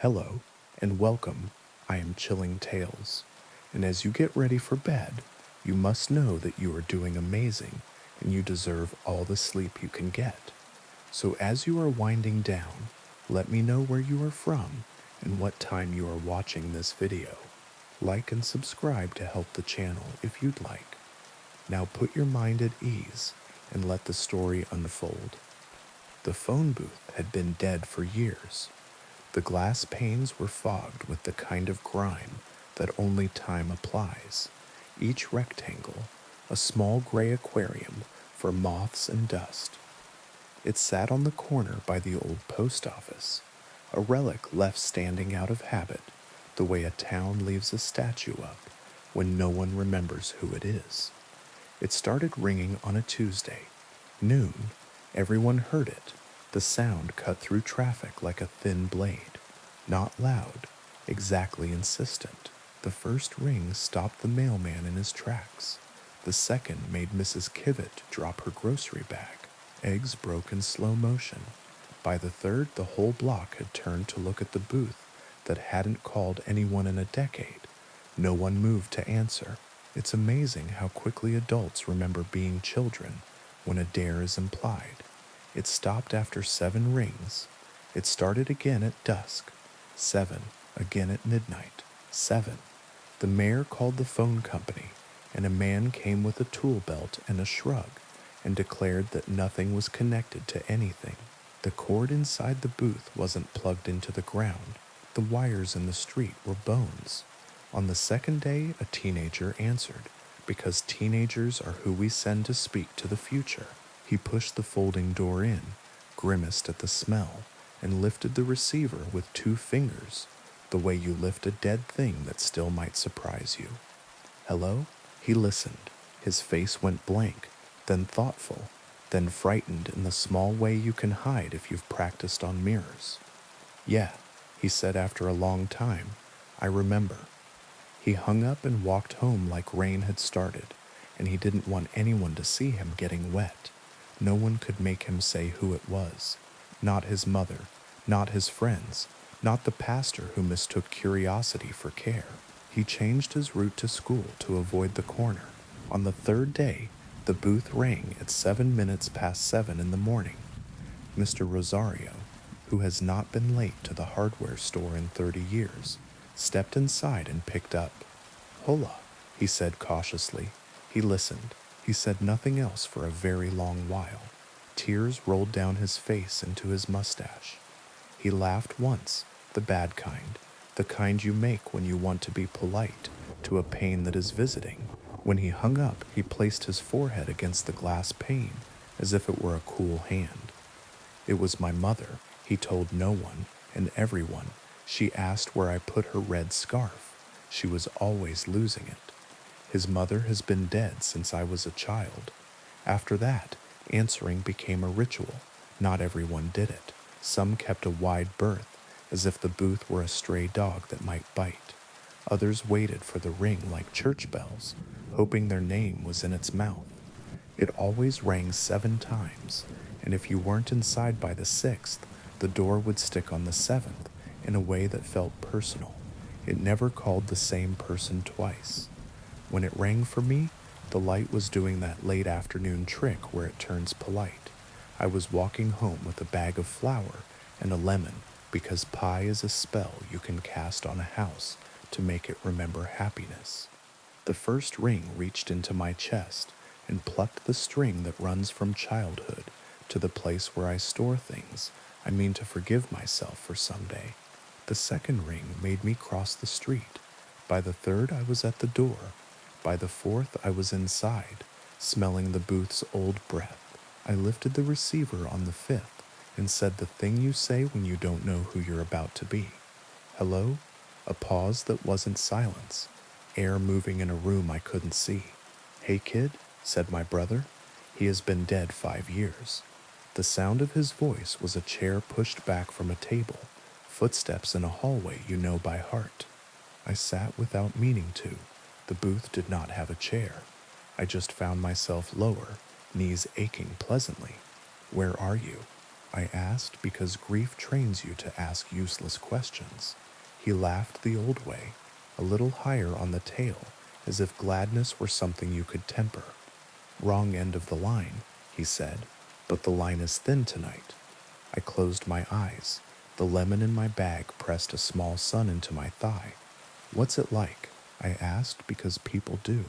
Hello, and welcome. I am Chilling Tales. And as you get ready for bed, you must know that you are doing amazing and you deserve all the sleep you can get. So as you are winding down, let me know where you are from and what time you are watching this video. Like and subscribe to help the channel if you'd like. Now put your mind at ease and let the story unfold. The phone booth had been dead for years. The glass panes were fogged with the kind of grime that only time applies. Each rectangle, a small gray aquarium for moths and dust. It sat on the corner by the old post office, a relic left standing out of habit, the way a town leaves a statue up when no one remembers who it is. It started ringing on a Tuesday, noon. Everyone heard it. The sound cut through traffic like a thin blade. Not loud, exactly insistent. The first ring stopped the mailman in his tracks. The second made Mrs. Kivett drop her grocery bag. Eggs broke in slow motion. By the third, the whole block had turned to look at the booth that hadn't called anyone in a decade. No one moved to answer. It's amazing how quickly adults remember being children when a dare is implied. It stopped after 7 rings. It started again at dusk. 7, again at midnight. 7. The mayor called the phone company, and a man came with a tool belt and a shrug, and declared that nothing was connected to anything. The cord inside the booth wasn't plugged into the ground. The wires in the street were bones. On the second day, a teenager answered, because teenagers are who we send to speak to the future. He pushed the folding door in, grimaced at the smell, and lifted the receiver with 2 fingers, the way you lift a dead thing that still might surprise you. Hello? He listened. His face went blank, then thoughtful, then frightened in the small way you can hide if you've practiced on mirrors. Yeah, he said after a long time, I remember. He hung up and walked home like rain had started, and he didn't want anyone to see him getting wet. No one could make him say who it was. Not his mother, not his friends, not the pastor who mistook curiosity for care. He changed his route to school to avoid the corner. On the third day, the booth rang at 7 minutes past 7 in the morning. Mr. Rosario, who has not been late to the hardware store in 30 years, stepped inside and picked up. Hola, he said cautiously. He listened. He said nothing else for a very long while. Tears rolled down his face into his mustache. He laughed once, the bad kind, the kind you make when you want to be polite to a pain that is visiting. When he hung up, he placed his forehead against the glass pane as if it were a cool hand. It was my mother. He told no one and everyone. She asked where I put her red scarf. She was always losing it. His mother has been dead since I was a child. After that, answering became a ritual. Not everyone did it. Some kept a wide berth, as if the booth were a stray dog that might bite. Others waited for the ring like church bells, hoping their name was in its mouth. It always rang 7 times, and if you weren't inside by the 6th, the door would stick on the 7th in a way that felt personal. It never called the same person twice. When it rang for me, the light was doing that late afternoon trick where it turns polite. I was walking home with a bag of flour and a lemon because pie is a spell you can cast on a house to make it remember happiness. The first ring reached into my chest and plucked the string that runs from childhood to the place where I store things I mean to forgive myself for someday. The second ring made me cross the street. By the third, I was at the door. By the fourth, I was inside, smelling the booth's old breath. I lifted the receiver on the 5th and said the thing you say when you don't know who you're about to be. Hello? A pause that wasn't silence, air moving in a room I couldn't see. Hey kid, said my brother. He has been dead 5 years. The sound of his voice was a chair pushed back from a table, footsteps in a hallway you know by heart. I sat without meaning to. The booth did not have a chair. I just found myself lower, knees aching pleasantly. Where are you? I asked because grief trains you to ask useless questions. He laughed the old way, a little higher on the tail, as if gladness were something you could temper. Wrong end of the line, he said, but the line is thin tonight. I closed my eyes. The lemon in my bag pressed a small sun into my thigh. What's it like? I asked because people do.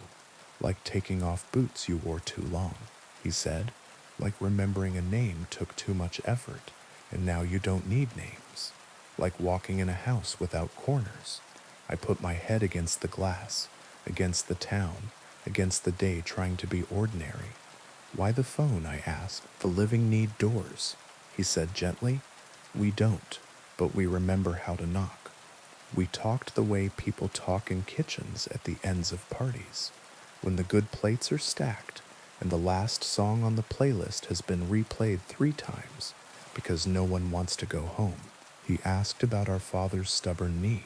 Like taking off boots you wore too long, he said. Like remembering a name took too much effort, and now you don't need names. Like walking in a house without corners. I put my head against the glass, against the town, against the day trying to be ordinary. Why the phone? I asked. The living need doors, he said gently. We don't, but we remember how to knock. We talked the way people talk in kitchens at the ends of parties, when the good plates are stacked and the last song on the playlist has been replayed 3 times because no one wants to go home. He asked about our father's stubborn knee.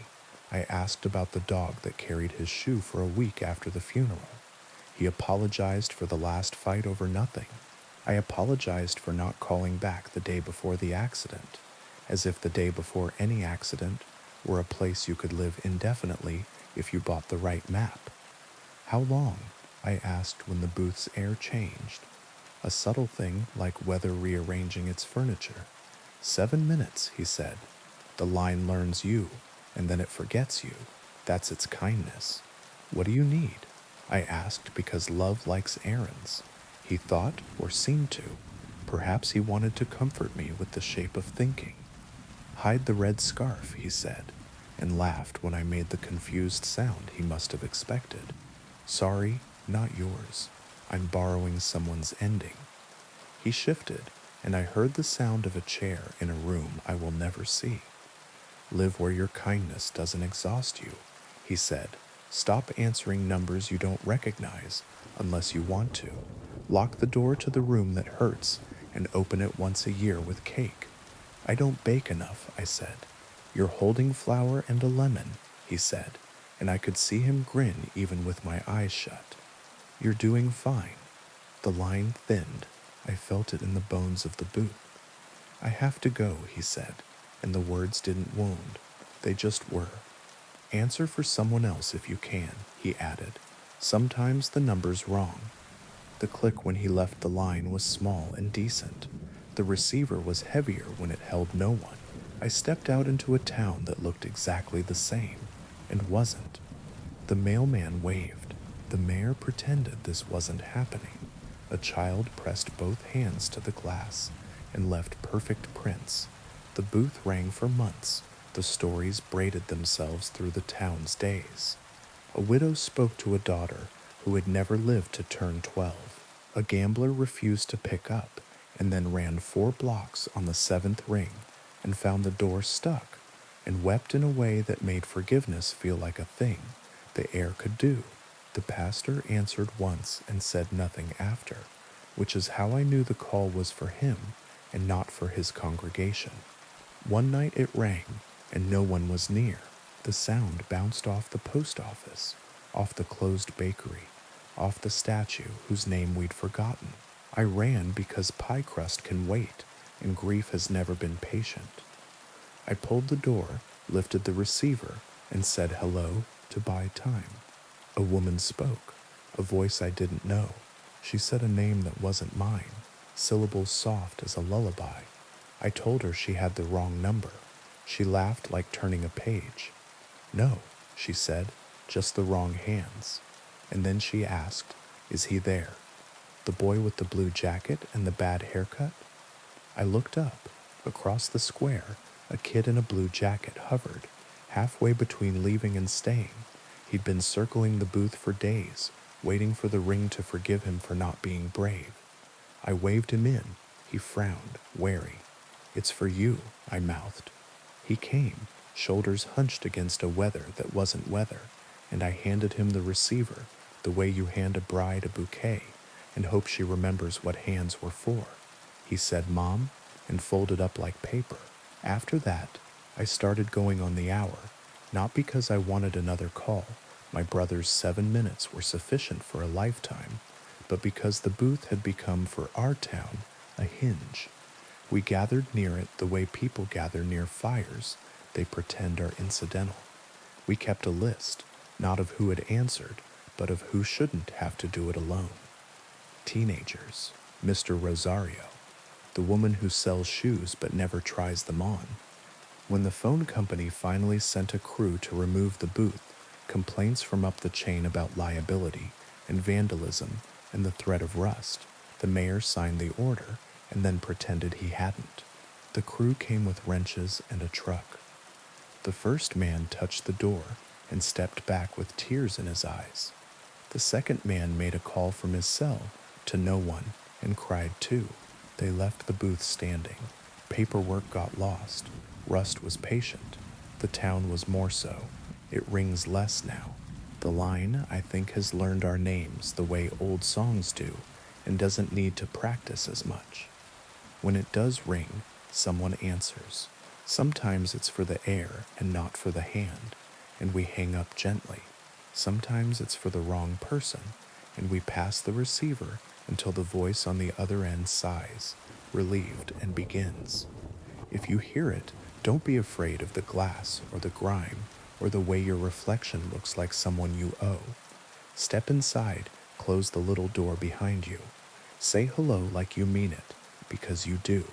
I asked about the dog that carried his shoe for a week after the funeral. He apologized for the last fight over nothing. I apologized for not calling back the day before the accident, as if the day before any accident were a place you could live indefinitely if you bought the right map. How long? I asked when the booth's air changed. A subtle thing like weather rearranging its furniture. 7 minutes, he said. The line learns you, and then it forgets you. That's its kindness. What do you need? I asked because love likes errands. He thought, or seemed to. Perhaps he wanted to comfort me with the shape of thinking. Hide the red scarf, he said, and laughed when I made the confused sound he must have expected. Sorry, not yours. I'm borrowing someone's ending. He shifted, and I heard the sound of a chair in a room I will never see. Live where your kindness doesn't exhaust you, he said. Stop answering numbers you don't recognize unless you want to. Lock the door to the room that hurts and open it once a year with cake. I don't bake enough, I said. You're holding flour and a lemon, he said, and I could see him grin even with my eyes shut. You're doing fine. The line thinned. I felt it in the bones of the booth. I have to go, he said, and the words didn't wound. They just were. Answer for someone else if you can, he added. Sometimes the number's wrong. The click when he left the line was small and decent. The receiver was heavier when it held no one. I stepped out into a town that looked exactly the same, and wasn't. The mailman waved. The mayor pretended this wasn't happening. A child pressed both hands to the glass and left perfect prints. The booth rang for months. The stories braided themselves through the town's days. A widow spoke to a daughter who had never lived to turn 12. A gambler refused to pick up and then ran 4 blocks on the 7th ring and found the door stuck and wept in a way that made forgiveness feel like a thing the air could do. The pastor answered once and said nothing after, which is how I knew the call was for him and not for his congregation. One night it rang, and no one was near. The sound bounced off the post office, off the closed bakery, off the statue whose name we'd forgotten. I ran because pie crust can wait, and grief has never been patient. I pulled the door, lifted the receiver, and said hello to buy time. A woman spoke, a voice I didn't know. She said a name that wasn't mine, syllables soft as a lullaby. I told her she had the wrong number. She laughed like turning a page. No, she said, just the wrong hands. And then she asked, is he there? The boy with the blue jacket and the bad haircut? I looked up. Across the square, a kid in a blue jacket hovered, halfway between leaving and staying. He'd been circling the booth for days, waiting for the ring to forgive him for not being brave. I waved him in. He frowned, wary. It's for you, I mouthed. He came, shoulders hunched against a weather that wasn't weather, and I handed him the receiver, the way you hand a bride a bouquet, and hope she remembers what hands were for. He said, Mom, and folded up like paper. After that, I started going on the hour, not because I wanted another call. My brother's 7 minutes were sufficient for a lifetime, but because the booth had become for our town a hinge. We gathered near it the way people gather near fires they pretend are incidental. We kept a list, not of who had answered, but of who shouldn't have to do it alone. Teenagers, Mr. Rosario, the woman who sells shoes but never tries them on. When the phone company finally sent a crew to remove the booth, complaints from up the chain about liability and vandalism and the threat of rust, the mayor signed the order and then pretended he hadn't. The crew came with wrenches and a truck. The first man touched the door and stepped back with tears in his eyes. The second man made a call from his cell to no one and cried too. They left the booth standing. Paperwork got lost. Rust was patient. The town was more so. It rings less now. The line, I think, has learned our names the way old songs do and doesn't need to practice as much. When it does ring, someone answers. Sometimes it's for the air and not for the hand, and we hang up gently. Sometimes it's for the wrong person, and we pass the receiver until the voice on the other end sighs, relieved, and begins. If you hear it, don't be afraid of the glass or the grime or the way your reflection looks like someone you owe. Step inside, close the little door behind you. Say hello like you mean it, because you do.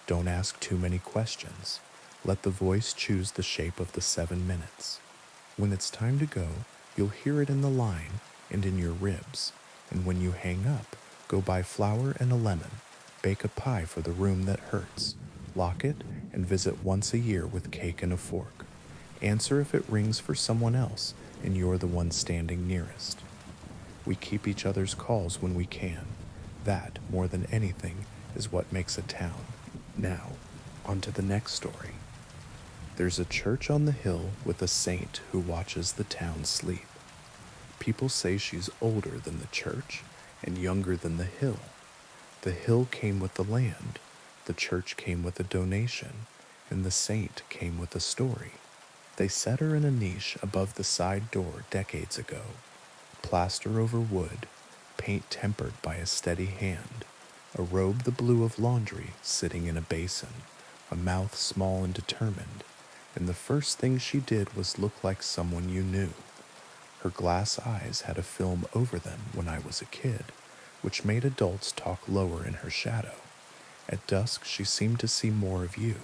Don't ask too many questions. Let the voice choose the shape of the 7 minutes. When it's time to go, you'll hear it in the line and in your ribs. And when you hang up, go buy flour and a lemon. Bake a pie for the room that hurts. Lock it and visit once a year with cake and a fork. Answer if it rings for someone else and you're the one standing nearest. We keep each other's calls when we can. That, more than anything, is what makes a town. Now, on to the next story. There's a church on the hill with a saint who watches the town sleep. People say she's older than the church and younger than the hill. The hill came with the land, the church came with a donation, and the saint came with a story. They set her in a niche above the side door decades ago. Plaster over wood, paint tempered by a steady hand, a robe the blue of laundry sitting in a basin, a mouth small and determined, and the first thing she did was look like someone you knew. Her glass eyes had a film over them when I was a kid, which made adults talk lower in her shadow. At dusk, she seemed to see more of you.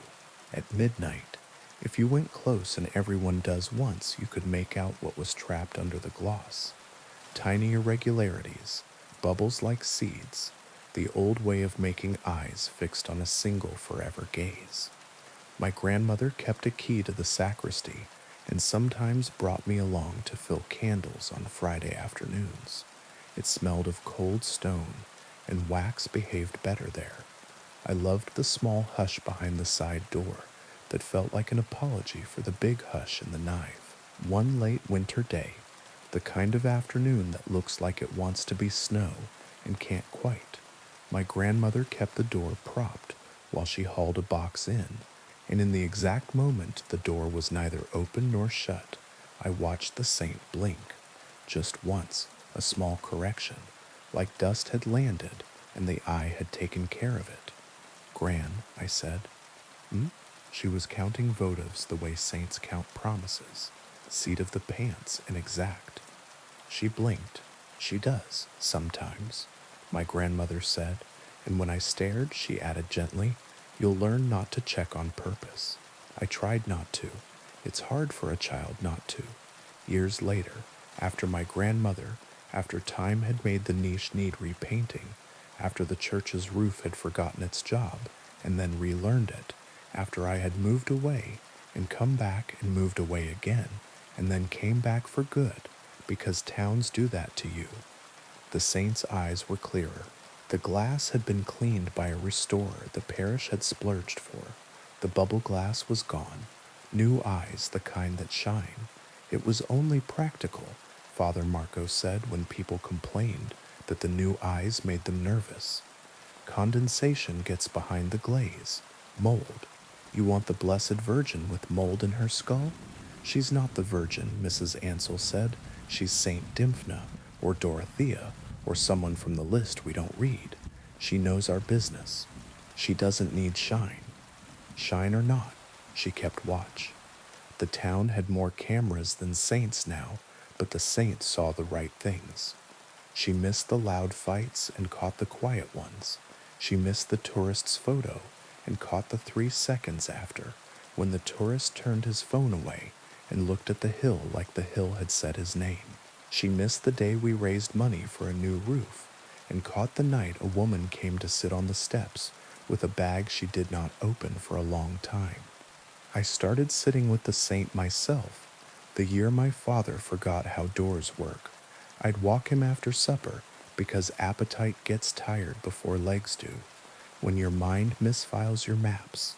At midnight, if you went close and everyone does once, you could make out what was trapped under the gloss. Tiny irregularities, bubbles like seeds, the old way of making eyes fixed on a single forever gaze. My grandmother kept a key to the sacristy and sometimes brought me along to fill candles on Friday afternoons. It smelled of cold stone, and wax behaved better there. I loved the small hush behind the side door that felt like an apology for the big hush in the knife. One late winter day, the kind of afternoon that looks like it wants to be snow and can't quite, my grandmother kept the door propped while she hauled a box in, and in the exact moment the door was neither open nor shut, I watched the saint blink. Just once, a small correction, like dust had landed and the eye had taken care of it. "Gran," I said. She was counting votives the way saints count promises, seat of the pants and exact. She blinked. "She does, sometimes," my grandmother said, and when I stared, she added gently, "You'll learn not to check on purpose." I tried not to. It's hard for a child not to. Years later, after my grandmother, after time had made the niche need repainting, after the church's roof had forgotten its job and then relearned it, after I had moved away and come back and moved away again and then came back for good, because towns do that to you. The saint's eyes were clearer. The glass had been cleaned by a restorer the parish had splurged for. The bubble glass was gone. New eyes, the kind that shine. It was only practical, Father Marco said when people complained that the new eyes made them nervous. Condensation gets behind the glaze. Mold. You want the Blessed Virgin with mold in her skull? She's not the Virgin, Mrs. Ansell said. She's Saint Dymphna, or Dorothea, or someone from the list we don't read. She knows our business. She doesn't need shine. Shine or not, she kept watch. The town had more cameras than saints now, but the saint saw the right things. She missed the loud fights and caught the quiet ones. She missed the tourist's photo and caught the 3 seconds after, when the tourist turned his phone away and looked at the hill like the hill had said his name. She missed the day we raised money for a new roof and caught the night a woman came to sit on the steps with a bag she did not open for a long time. I started sitting with the saint myself the year my father forgot how doors work. I'd walk him after supper because appetite gets tired before legs do. When your mind misfiles your maps,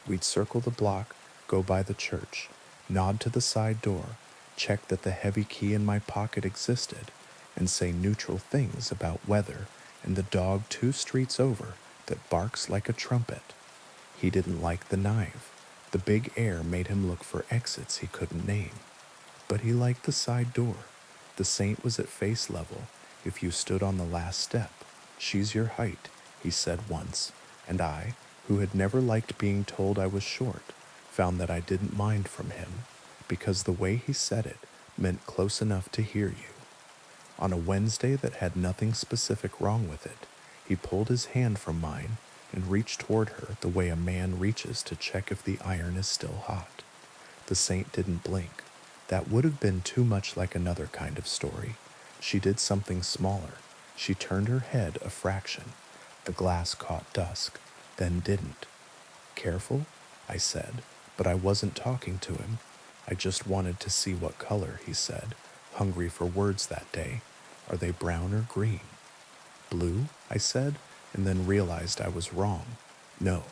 we'd circle the block, go by the church, nod to the side door, check that the heavy key in my pocket existed, and say neutral things about weather and the dog 2 streets over that barks like a trumpet. He didn't like the knife. The big air made him look for exits he couldn't name. But he liked the side door. The saint was at face level if you stood on the last step. She's your height, he said once, and I, who had never liked being told I was short, found that I didn't mind from him, because the way he said it meant close enough to hear you. On a Wednesday that had nothing specific wrong with it, he pulled his hand from mine and reached toward her the way a man reaches to check if the iron is still hot. The saint didn't blink. That would have been too much like another kind of story. She did something smaller. She turned her head a fraction. The glass caught dusk, then didn't. Careful, I said, but I wasn't talking to him. I just wanted to see what color, he said, hungry for words that day. Are they brown or green? Blue, I said, and then realized I was wrong. No,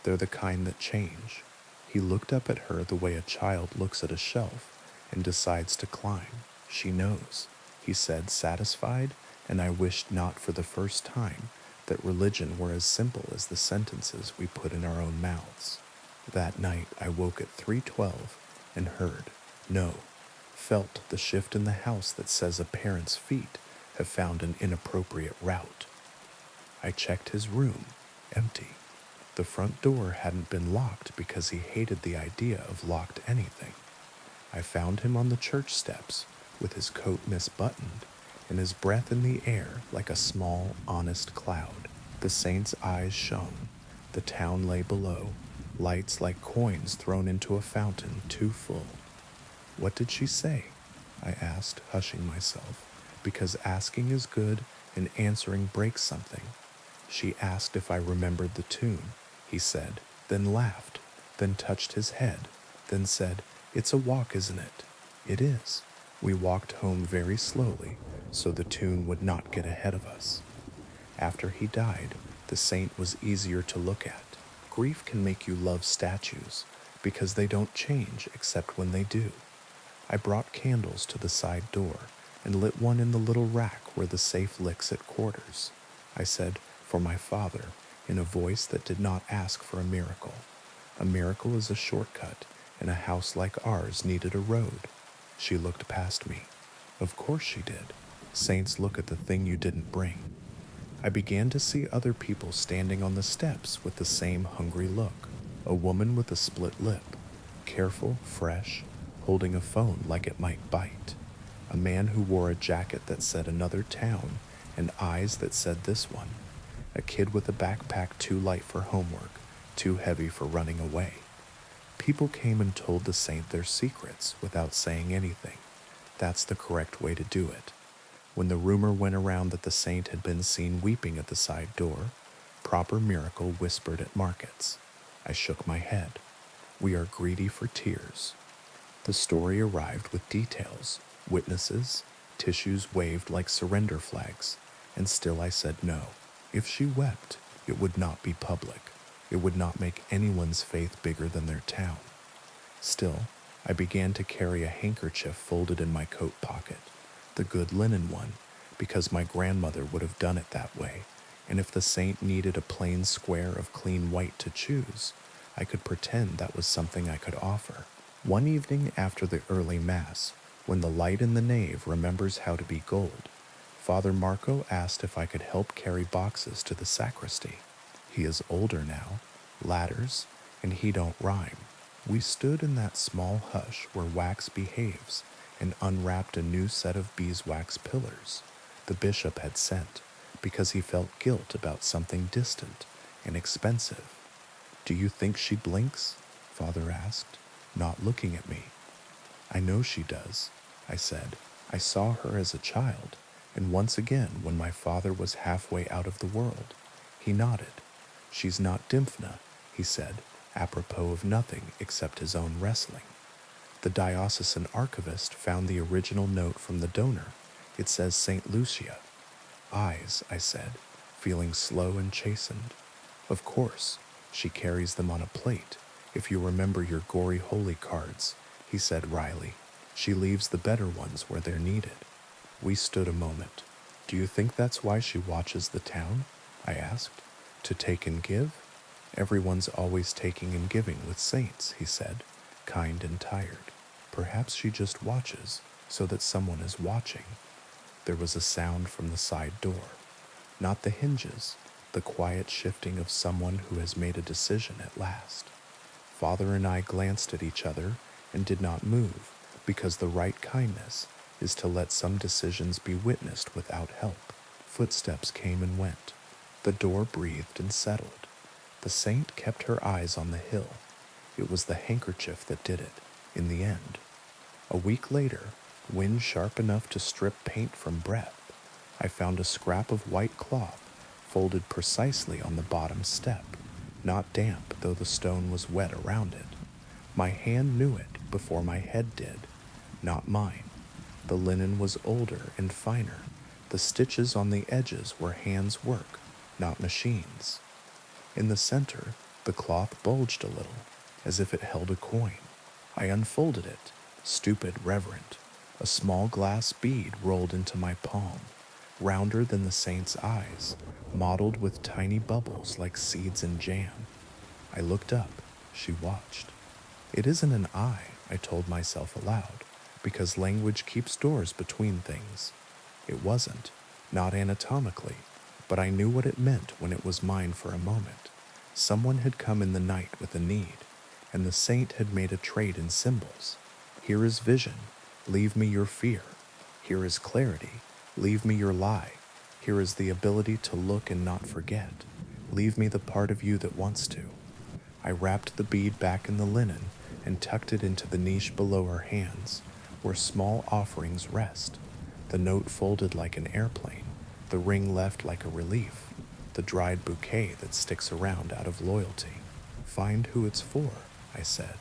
they're the kind that change. He looked up at her the way a child looks at a shelf and decides to climb. She knows, he said, satisfied, and I wished not for the first time that religion were as simple as the sentences we put in our own mouths. That night I woke at 3:12 and heard, no, felt the shift in the house that says a parent's feet have found an inappropriate route. I checked his room, empty. The front door hadn't been locked because he hated the idea of locked anything. I found him on the church steps with his coat misbuttoned and his breath in the air like a small, honest cloud. The saint's eyes shone. The town lay below, lights like coins thrown into a fountain too full. What did she say? I asked, hushing myself, because asking is good and answering breaks something. She asked if I remembered the tune, he said, then laughed, then touched his head, then said, "It's a walk, isn't it?" It is. We walked home very slowly so the tune would not get ahead of us. After he died, the saint was easier to look at. Grief can make you love statues because they don't change except when they do. I brought candles to the side door and lit one in the little rack where the safe licks at quarters. I said, "For my father," in a voice that did not ask for a miracle. A miracle is a shortcut, and a house like ours needed a road. She looked past me. Of course she did. Saints look at the thing you didn't bring. I began to see other people standing on the steps with the same hungry look. A woman with a split lip, careful, fresh, holding a phone like it might bite. A man who wore a jacket that said another town and eyes that said this one. A kid with a backpack too light for homework, too heavy for running away. People came and told the saint their secrets without saying anything. That's the correct way to do it. When the rumor went around that the saint had been seen weeping at the side door, proper miracle whispered at markets. I shook my head. We are greedy for tears. The story arrived with details, witnesses, tissues waved like surrender flags, and still I said no. If she wept, it would not be public. It would not make anyone's faith bigger than their town. Still, I began to carry a handkerchief folded in my coat pocket, the good linen one, because my grandmother would have done it that way, and if the saint needed a plain square of clean white to choose, I could pretend that was something I could offer. One evening after the early Mass, when the light in the nave remembers how to be gold, Father Marco asked if I could help carry boxes to the sacristy. He is older now, ladders, and he don't rhyme. We stood in that small hush where wax behaves and unwrapped a new set of beeswax pillars the bishop had sent because he felt guilt about something distant and expensive. Do you think she blinks? Father asked, not looking at me. I know she does, I said. I saw her as a child, and once again when my father was halfway out of the world. He nodded. She's not Dymphna, he said, apropos of nothing except his own wrestling. The diocesan archivist found the original note from the donor. It says St. Lucia. Eyes, I said, feeling slow and chastened. Of course, she carries them on a plate, if you remember your gory holy cards, he said wryly. She leaves the better ones where they're needed. We stood a moment. Do you think that's why she watches the town? I asked. To take and give? Everyone's always taking and giving with saints, he said, kind and tired. Perhaps she just watches, so that someone is watching. There was a sound from the side door. Not the hinges, the quiet shifting of someone who has made a decision at last. Father and I glanced at each other and did not move, because the right kindness is to let some decisions be witnessed without help. Footsteps came and went. The door breathed and settled. The saint kept her eyes on the hill. It was the handkerchief that did it, in the end. A week later, wind sharp enough to strip paint from breath, I found a scrap of white cloth folded precisely on the bottom step, not damp though the stone was wet around it. My hand knew it before my head did, not mine. The linen was older and finer. The stitches on the edges were hands' work, not machines. In the center, the cloth bulged a little, as if it held a coin. I unfolded it, stupid, reverent. A small glass bead rolled into my palm, rounder than the saint's eyes, mottled with tiny bubbles like seeds in jam. I looked up. She watched. It isn't an eye, I told myself aloud, because language keeps doors between things. It wasn't, not anatomically, but I knew what it meant when it was mine for a moment. Someone had come in the night with a need, and the saint had made a trade in symbols. Here is vision, leave me your fear. Here is clarity, leave me your lie. Here is the ability to look and not forget. Leave me the part of you that wants to. I wrapped the bead back in the linen and tucked it into the niche below her hands, where small offerings rest. The note folded like an airplane, the ring left like a relief, the dried bouquet that sticks around out of loyalty. Find who it's for, I said,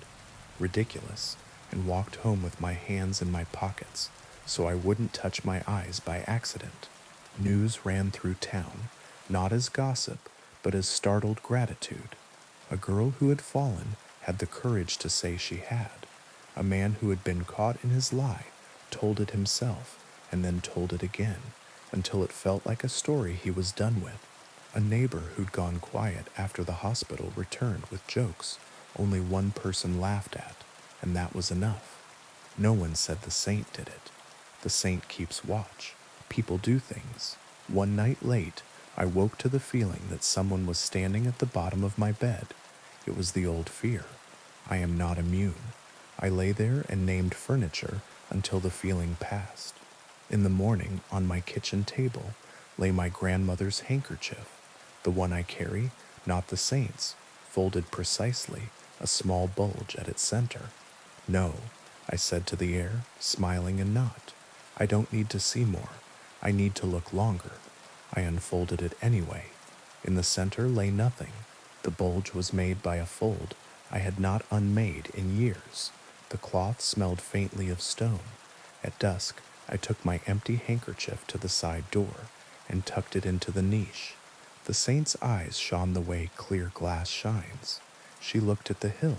ridiculous, and walked home with my hands in my pockets so I wouldn't touch my eyes by accident. News ran through town, not as gossip, but as startled gratitude. A girl who had fallen had the courage to say she had. A man who had been caught in his lie told it himself and then told it again until it felt like a story he was done with. A neighbor who'd gone quiet after the hospital returned with jokes only one person laughed at, and that was enough. No one said the saint did it. The saint keeps watch. People do things. One night late, I woke to the feeling that someone was standing at the bottom of my bed. It was the old fear. I am not immune. I lay there and named furniture until the feeling passed. In the morning, on my kitchen table, lay my grandmother's handkerchief, the one I carry, not the saint's, folded precisely, a small bulge at its center. No, I said to the air, smiling and not. I don't need to see more. I need to look longer. I unfolded it anyway. In the center lay nothing. The bulge was made by a fold I had not unmade in years. The cloth smelled faintly of stone. At dusk, I took my empty handkerchief to the side door and tucked it into the niche. The saint's eyes shone the way clear glass shines. She looked at the hill.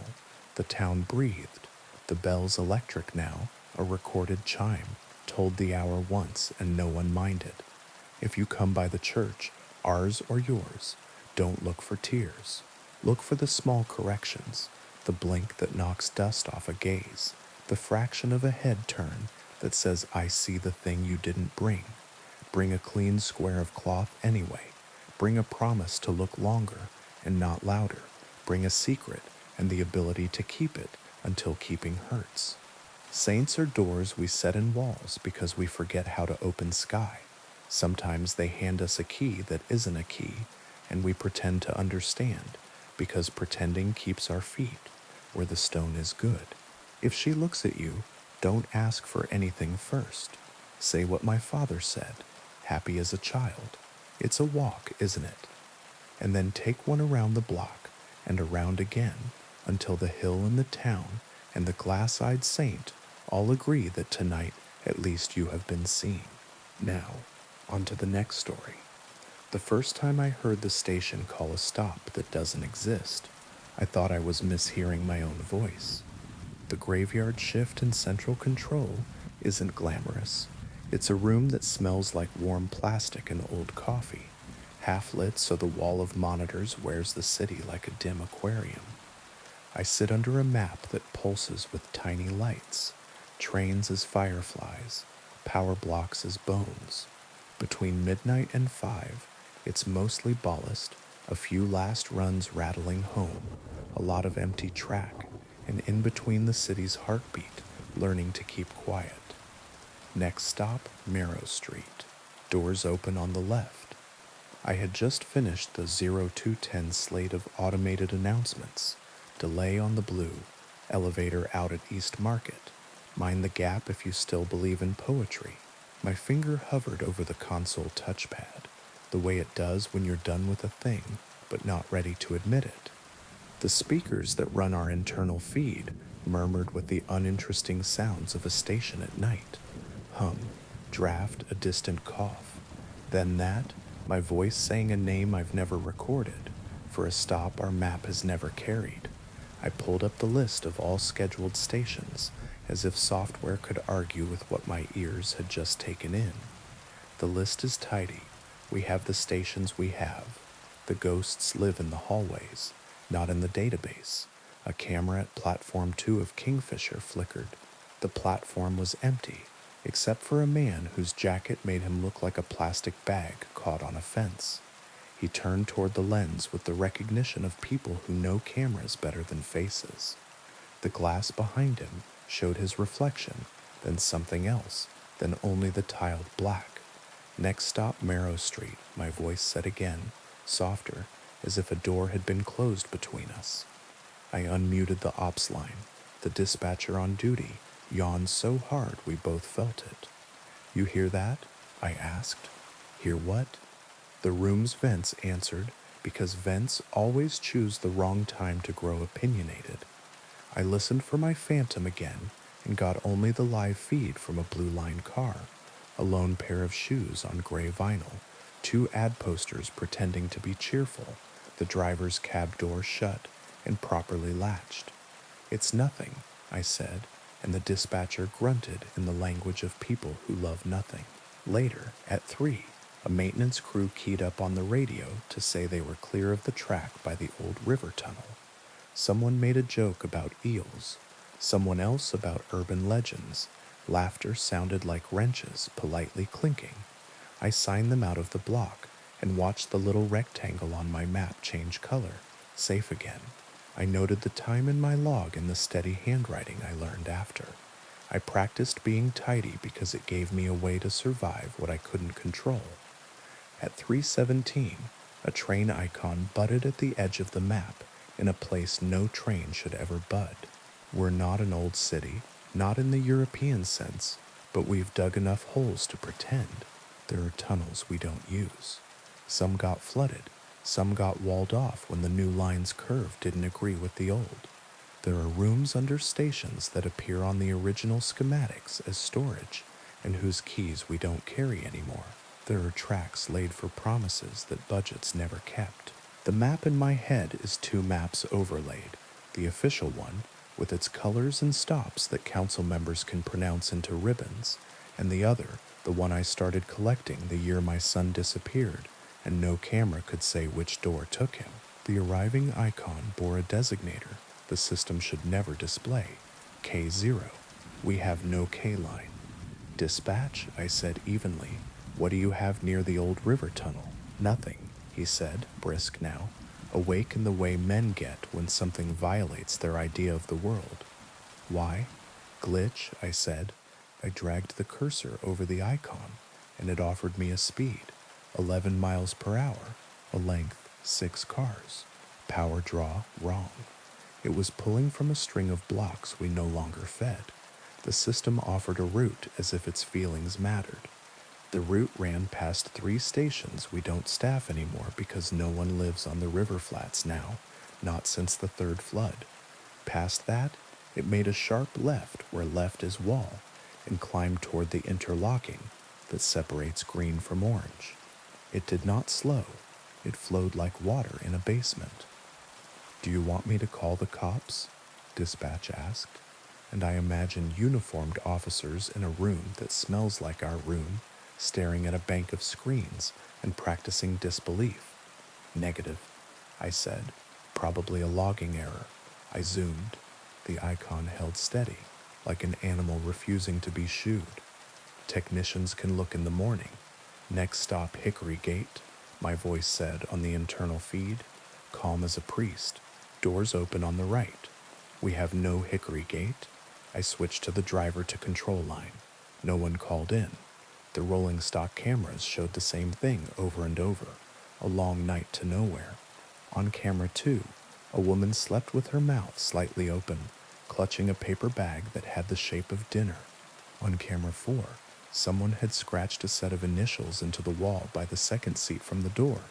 The town breathed. The bell's electric now, a recorded chime, told the hour once and no one minded. If you come by the church, ours or yours, don't look for tears. Look for the small corrections, the blink that knocks dust off a gaze, the fraction of a head turn that says, I see the thing you didn't bring. Bring a clean square of cloth anyway. Bring a promise to look longer and not louder, bring a secret and the ability to keep it until keeping hurts. Saints are doors we set in walls because we forget how to open sky. Sometimes they hand us a key that isn't a key, and we pretend to understand because pretending keeps our feet where the stone is good. If she looks at you, don't ask for anything first. Say what my father said, happy as a child. It's a walk, isn't it? And then take one around the block and around again until the hill and the town and the glass-eyed saint all agree that tonight at least you have been seen. Now, on to the next story. The first time I heard the station call a stop that doesn't exist, I thought I was mishearing my own voice. The graveyard shift in central control isn't glamorous. It's a room that smells like warm plastic and old coffee, half lit so the wall of monitors wears the city like a dim aquarium. I sit under a map that pulses with tiny lights, trains as fireflies, power blocks as bones. Between midnight and 5, it's mostly ballast, a few last runs rattling home, a lot of empty track, and in between the city's heartbeat, learning to keep quiet. Next stop, Marrow Street. Doors open on the left. I had just finished the 0210 slate of automated announcements. Delay on the blue, elevator out at East Market. Mind the gap if you still believe in poetry. My finger hovered over the console touchpad, the way it does when you're done with a thing, but not ready to admit it. The speakers that run our internal feed murmured with the uninteresting sounds of a station at night. Hum, draft, a distant cough. Then that, my voice saying a name I've never recorded, for a stop our map has never carried. I pulled up the list of all scheduled stations, as if software could argue with what my ears had just taken in. The list is tidy. We have the stations we have. The ghosts live in the hallways, not in the database. A camera at platform 2 of Kingfisher flickered. The platform was empty, except for a man whose jacket made him look like a plastic bag caught on a fence. He turned toward the lens with the recognition of people who know cameras better than faces. The glass behind him showed his reflection, then something else, then only the tiled black. Next stop, Marrow Street, my voice said again, softer, as if a door had been closed between us. I unmuted the ops line. The dispatcher on duty yawned so hard we both felt it. You hear that? I asked. Hear what? The room's vents answered, because vents always choose the wrong time to grow opinionated. I listened for my phantom again and got only the live feed from a blue line car, a lone pair of shoes on gray vinyl, 2 ad posters pretending to be cheerful, the driver's cab door shut and properly latched. It's nothing, I said, and the dispatcher grunted in the language of people who love nothing. Later, at 3, a maintenance crew keyed up on the radio to say they were clear of the track by the old river tunnel. Someone made a joke about eels, someone else about urban legends. Laughter sounded like wrenches politely clinking. I signed them out of the block and watched the little rectangle on my map change color. Safe again. I noted the time in my log and the steady handwriting I learned after. I practiced being tidy because it gave me a way to survive what I couldn't control. At 3:17, a train icon butted at the edge of the map in a place no train should ever bud. We're not an old city, not in the European sense, but we've dug enough holes to pretend. There are tunnels we don't use. Some got flooded, some got walled off when the new line's curve didn't agree with the old. There are rooms under stations that appear on the original schematics as storage, and whose keys we don't carry anymore. There are tracks laid for promises that budgets never kept. The map in my head is 2 maps overlaid, the official one, with its colors and stops that council members can pronounce into ribbons, and the other, the one I started collecting the year my son disappeared, and no camera could say which door took him. The arriving icon bore a designator the system should never display, K0. We have no K line. Dispatch, I said evenly. What do you have near the old river tunnel? Nothing, he said, brisk now. awake in the way men get when something violates their idea of the world. Why? Glitch, I said. I dragged the cursor over the icon, and it offered me a speed, 11 miles per hour, a length, 6 cars. Power draw, wrong. It was pulling from a string of blocks we no longer fed. The system offered a route as if its feelings mattered. The route ran past 3 stations we don't staff anymore because no one lives on the river flats now, not since the 3rd flood. Past that, it made a sharp left where left is wall, and climbed toward the interlocking that separates green from orange. It did not slow. It flowed like water in a basement. "Do you want me to call the cops?" Dispatch asked, and I imagined uniformed officers in a room that smells like our room, staring at a bank of screens and practicing disbelief. "Negative," I said. "Probably a logging error." I zoomed. The icon held steady, like an animal refusing to be shooed. "Technicians can look in the morning. Next stop, Hickory Gate," my voice said on the internal feed, calm as a priest. "Doors open on the right." "We have no Hickory Gate." I switched to the driver to control line. No one called in. The rolling stock cameras showed the same thing over and over. A long night to nowhere. On camera 2, a woman slept with her mouth slightly open, clutching a paper bag that had the shape of dinner. On camera 4, someone had scratched a set of initials into the wall by the second seat from the door,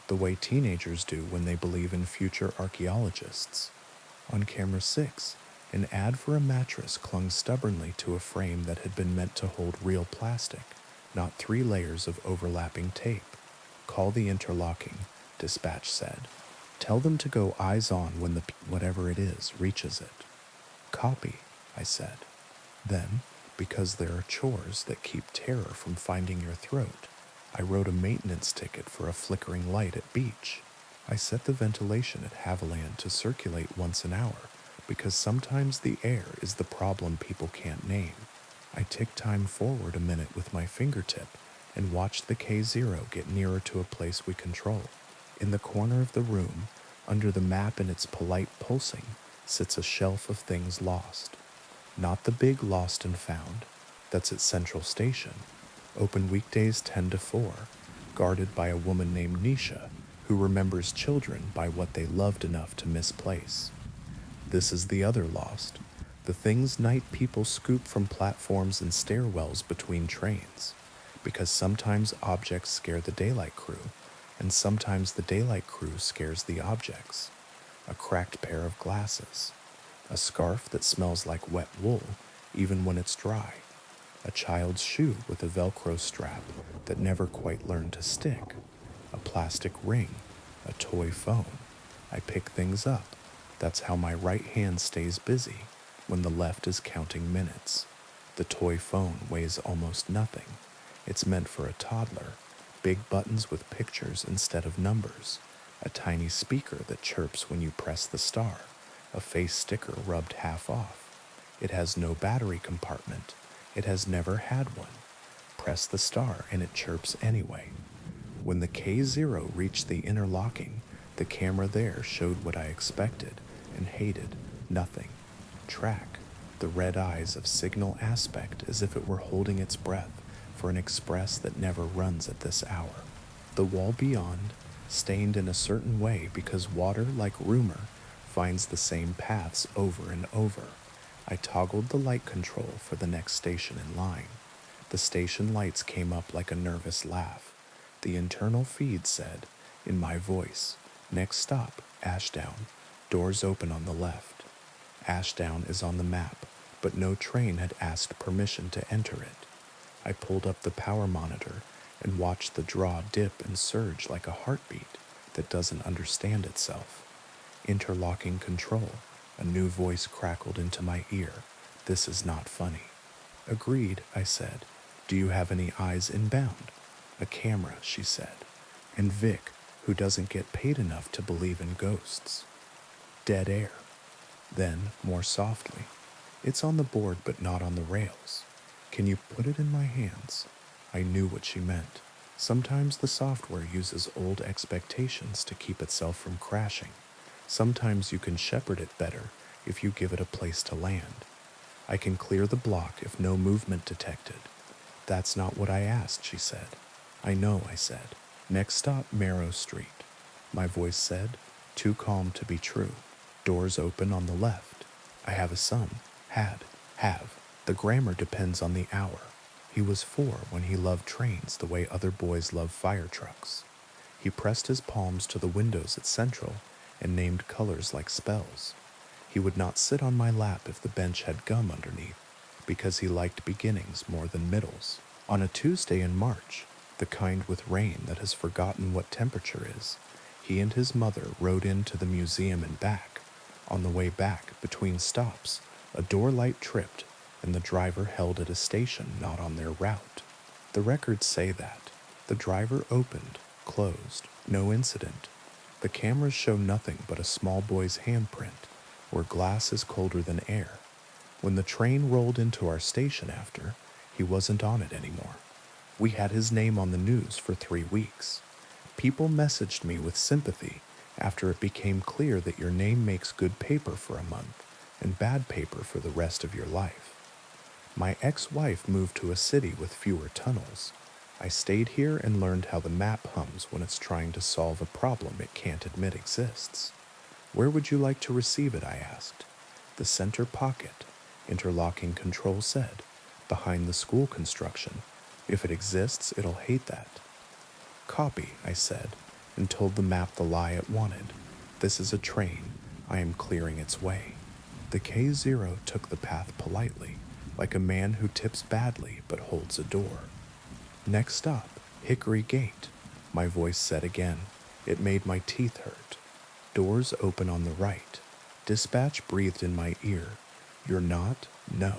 the way teenagers do when they believe in future archaeologists. On camera 6, an ad for a mattress clung stubbornly to a frame that had been meant to hold real plastic, not 3 layers of overlapping tape. "Call the interlocking," dispatch said. "Tell them to go eyes on when the whatever it is reaches it." "Copy," I said. Then, because there are chores that keep terror from finding your throat, I wrote a maintenance ticket for a flickering light at beach. I set the ventilation at Haviland to circulate once an hour, because sometimes the air is the problem people can't name. I ticked time forward a minute with my fingertip and watched the K0 get nearer to a place we control. In the corner of the room, under the map and its polite pulsing, sits a shelf of things lost. Not the big lost and found. That's at Central Station. Open weekdays 10 to 4, guarded by a woman named Nisha, who remembers children by what they loved enough to misplace. This is the other lost. The things night people scoop from platforms and stairwells between trains. Because sometimes objects scare the daylight crew, and sometimes the daylight crew scares the objects. A cracked pair of glasses. A scarf that smells like wet wool, even when it's dry. A child's shoe with a Velcro strap that never quite learned to stick. A plastic ring. A toy phone. I pick things up. That's how my right hand stays busy when the left is counting minutes. The toy phone weighs almost nothing. It's meant for a toddler. Big buttons with pictures instead of numbers. A tiny speaker that chirps when you press the star. A face sticker rubbed half off. It has no battery compartment. It has never had one. Press the star and it chirps anyway. When the K0 reached the interlocking, the camera there showed what I expected and hated, nothing. Track, the red eyes of signal aspect as if it were holding its breath for an express that never runs at this hour. The wall beyond, stained in a certain way because water, like rumor, finds the same paths over and over. I toggled the light control for the next station in line. The station lights came up like a nervous laugh. The internal feed said, in my voice, "Next stop, Ashdown. Doors open on the left." Ashdown is on the map, but no train had asked permission to enter it. I pulled up the power monitor and watched the draw dip and surge like a heartbeat that doesn't understand itself. Interlocking control. A new voice crackled into my ear. "This is not funny." "Agreed," I said. "Do you have any eyes inbound?" "A camera," she said. "And Vic, who doesn't get paid enough to believe in ghosts." Dead air. Then, more softly, "It's on the board but not on the rails. Can you put it in my hands?" I knew what she meant. Sometimes the software uses old expectations to keep itself from crashing. Sometimes you can shepherd it better if you give it a place to land. I can clear the block if no movement detected. That's not what I asked, she said. I know, I said. Next stop, Marrow Street. My voice said, too calm to be true. Doors open on the left. I have a son. Had. Have. The grammar depends on the hour. He was 4 when he loved trains the way other boys love fire trucks. He pressed his palms to the windows at Central and named colors like spells. He would not sit on my lap if the bench had gum underneath, because he liked beginnings more than middles. On a Tuesday in March, the kind with rain that has forgotten what temperature is, he and his mother rode into the museum and back. On the way back, between stops, a door light tripped, and the driver held at a station not on their route. The records say that. The driver opened, closed, no incident. The cameras show nothing but a small boy's handprint, where glass is colder than air. When the train rolled into our station after, he wasn't on it anymore. We had his name on the news for 3 weeks. People messaged me with sympathy after it became clear that your name makes good paper for a month and bad paper for the rest of your life. My ex-wife moved to a city with fewer tunnels. I stayed here and learned how the map hums when it's trying to solve a problem it can't admit exists. Where would you like to receive it, I asked. The center pocket, interlocking control said, behind the school construction. If it exists, it'll hate that. Copy, I said, and told the map the lie it wanted. This is a train. I am clearing its way. The K0 took the path politely, like a man who tips badly but holds a door. Next stop, Hickory Gate, my voice said again. It made my teeth hurt. Doors open on the right. Dispatch breathed in my ear. You're not? No.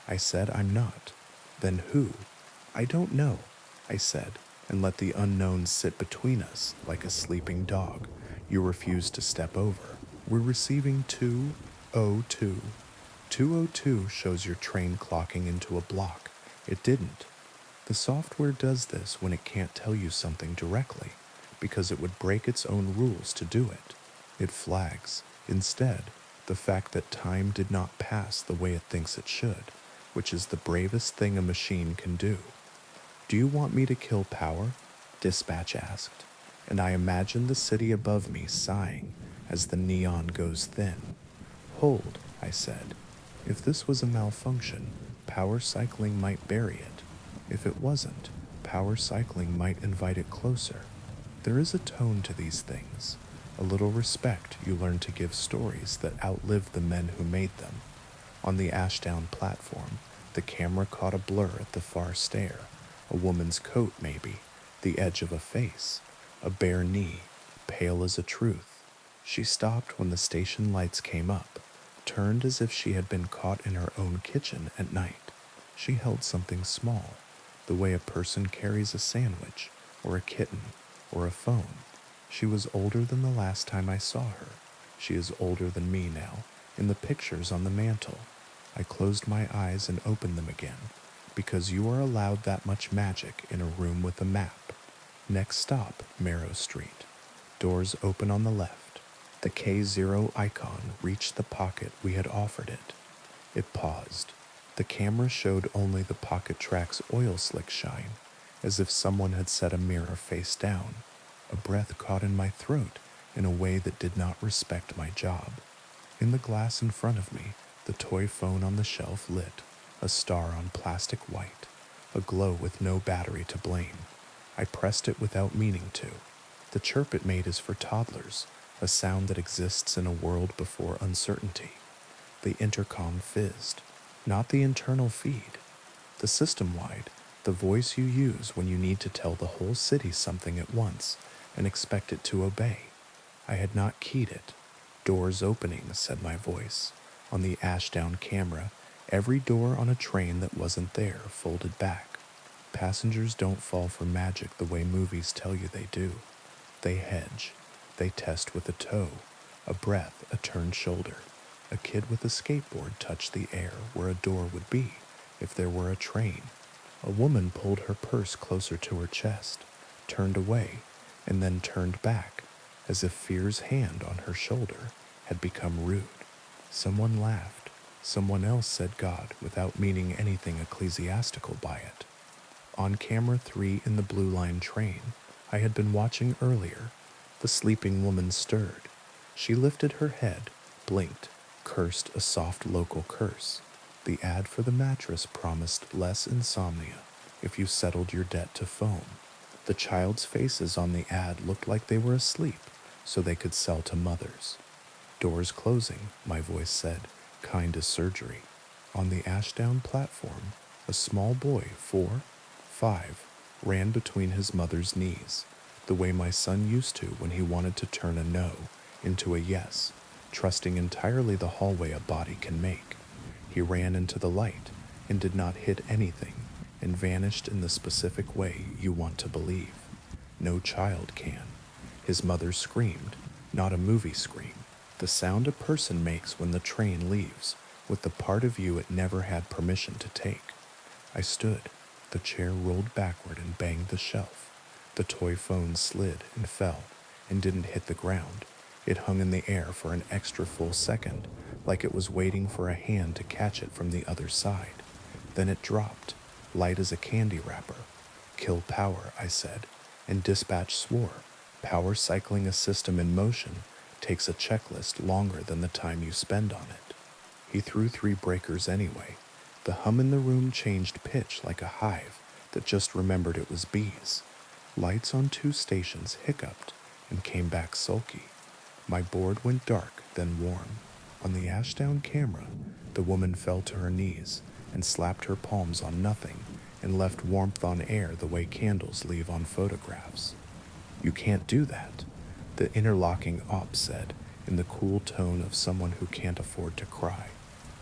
I said I'm not. Then who? I don't know, I said, and let the unknown sit between us like a sleeping dog you refuse to step over. We're receiving 202. 202 shows your train clocking into a block. It didn't. The software does this when it can't tell you something directly, because it would break its own rules to do it. It flags, instead, the fact that time did not pass the way it thinks it should, which is the bravest thing a machine can do. Do you want me to kill power? Dispatch asked, and I imagined the city above me sighing as the neon goes thin. Hold, I said. If this was a malfunction, power cycling might bury it. If it wasn't, power cycling might invite it closer. There is a tone to these things, a little respect you learn to give stories that outlive the men who made them. On the Ashdown platform, the camera caught a blur at the far stair, a woman's coat maybe, the edge of a face, a bare knee, pale as a truth. She stopped when the station lights came up, turned as if she had been caught in her own kitchen at night. She held something small, the way a person carries a sandwich, or a kitten, or a phone. She was older than the last time I saw her. She is older than me now, in the pictures on the mantel. I closed my eyes and opened them again, because you are allowed that much magic in a room with a map. Next stop, Marrow Street. Doors open on the left. The K0 icon reached the pocket we had offered it. It paused. The camera showed only the pocket track's oil slick shine, as if someone had set a mirror face down. A breath caught in my throat in a way that did not respect my job. In the glass in front of me, the toy phone on the shelf lit, a star on plastic white, a glow with no battery to blame. I pressed it without meaning to. The chirp it made is for toddlers, a sound that exists in a world before uncertainty. The intercom fizzed, not the internal feed. The system-wide, the voice you use when you need to tell the whole city something at once and expect it to obey. I had not keyed it. Doors opening, said my voice. On the Ashdown camera, every door on a train that wasn't there folded back. Passengers don't fall for magic the way movies tell you they do. They hedge. They test with a toe, a breath, a turned shoulder. A kid with a skateboard touched the air where a door would be if there were a train. A woman pulled her purse closer to her chest. turned away, and then turned back, as if fear's hand on her shoulder had become rude. Someone laughed. Someone else said God without meaning anything ecclesiastical by it. On camera 3 in the Blue Line train I had been watching earlier, the sleeping woman stirred. She lifted her head, blinked, cursed a soft local curse. The ad for the mattress promised less insomnia if you settled your debt to foam. The child's faces on the ad looked like they were asleep, so they could sell to mothers. Doors closing, my voice said, kind as surgery. On the Ashdown platform, a small boy, 4, 5, ran between his mother's knees, the way my son used to when he wanted to turn a no into a yes, trusting entirely the hallway a body can make. He ran into the light and did not hit anything and vanished in the specific way you want to believe. No child can. His mother screamed, not a movie scream, the sound a person makes when the train leaves, with the part of you it never had permission to take. I stood. The chair rolled backward and banged the shelf. The toy phone slid and fell and didn't hit the ground. It hung in the air for an extra full second, like it was waiting for a hand to catch it from the other side. Then it dropped, light as a candy wrapper. Kill power, I said, and dispatch swore. Power cycling a system in motion takes a checklist longer than the time you spend on it. He threw 3 breakers anyway. The hum in the room changed pitch like a hive that just remembered it was bees. Lights on 2 stations hiccuped and came back sulky. My board went dark, then warm. On the Ashdown camera, the woman fell to her knees and slapped her palms on nothing and left warmth on air the way candles leave on photographs. You can't do that, the interlocking op said in the cool tone of someone who can't afford to cry.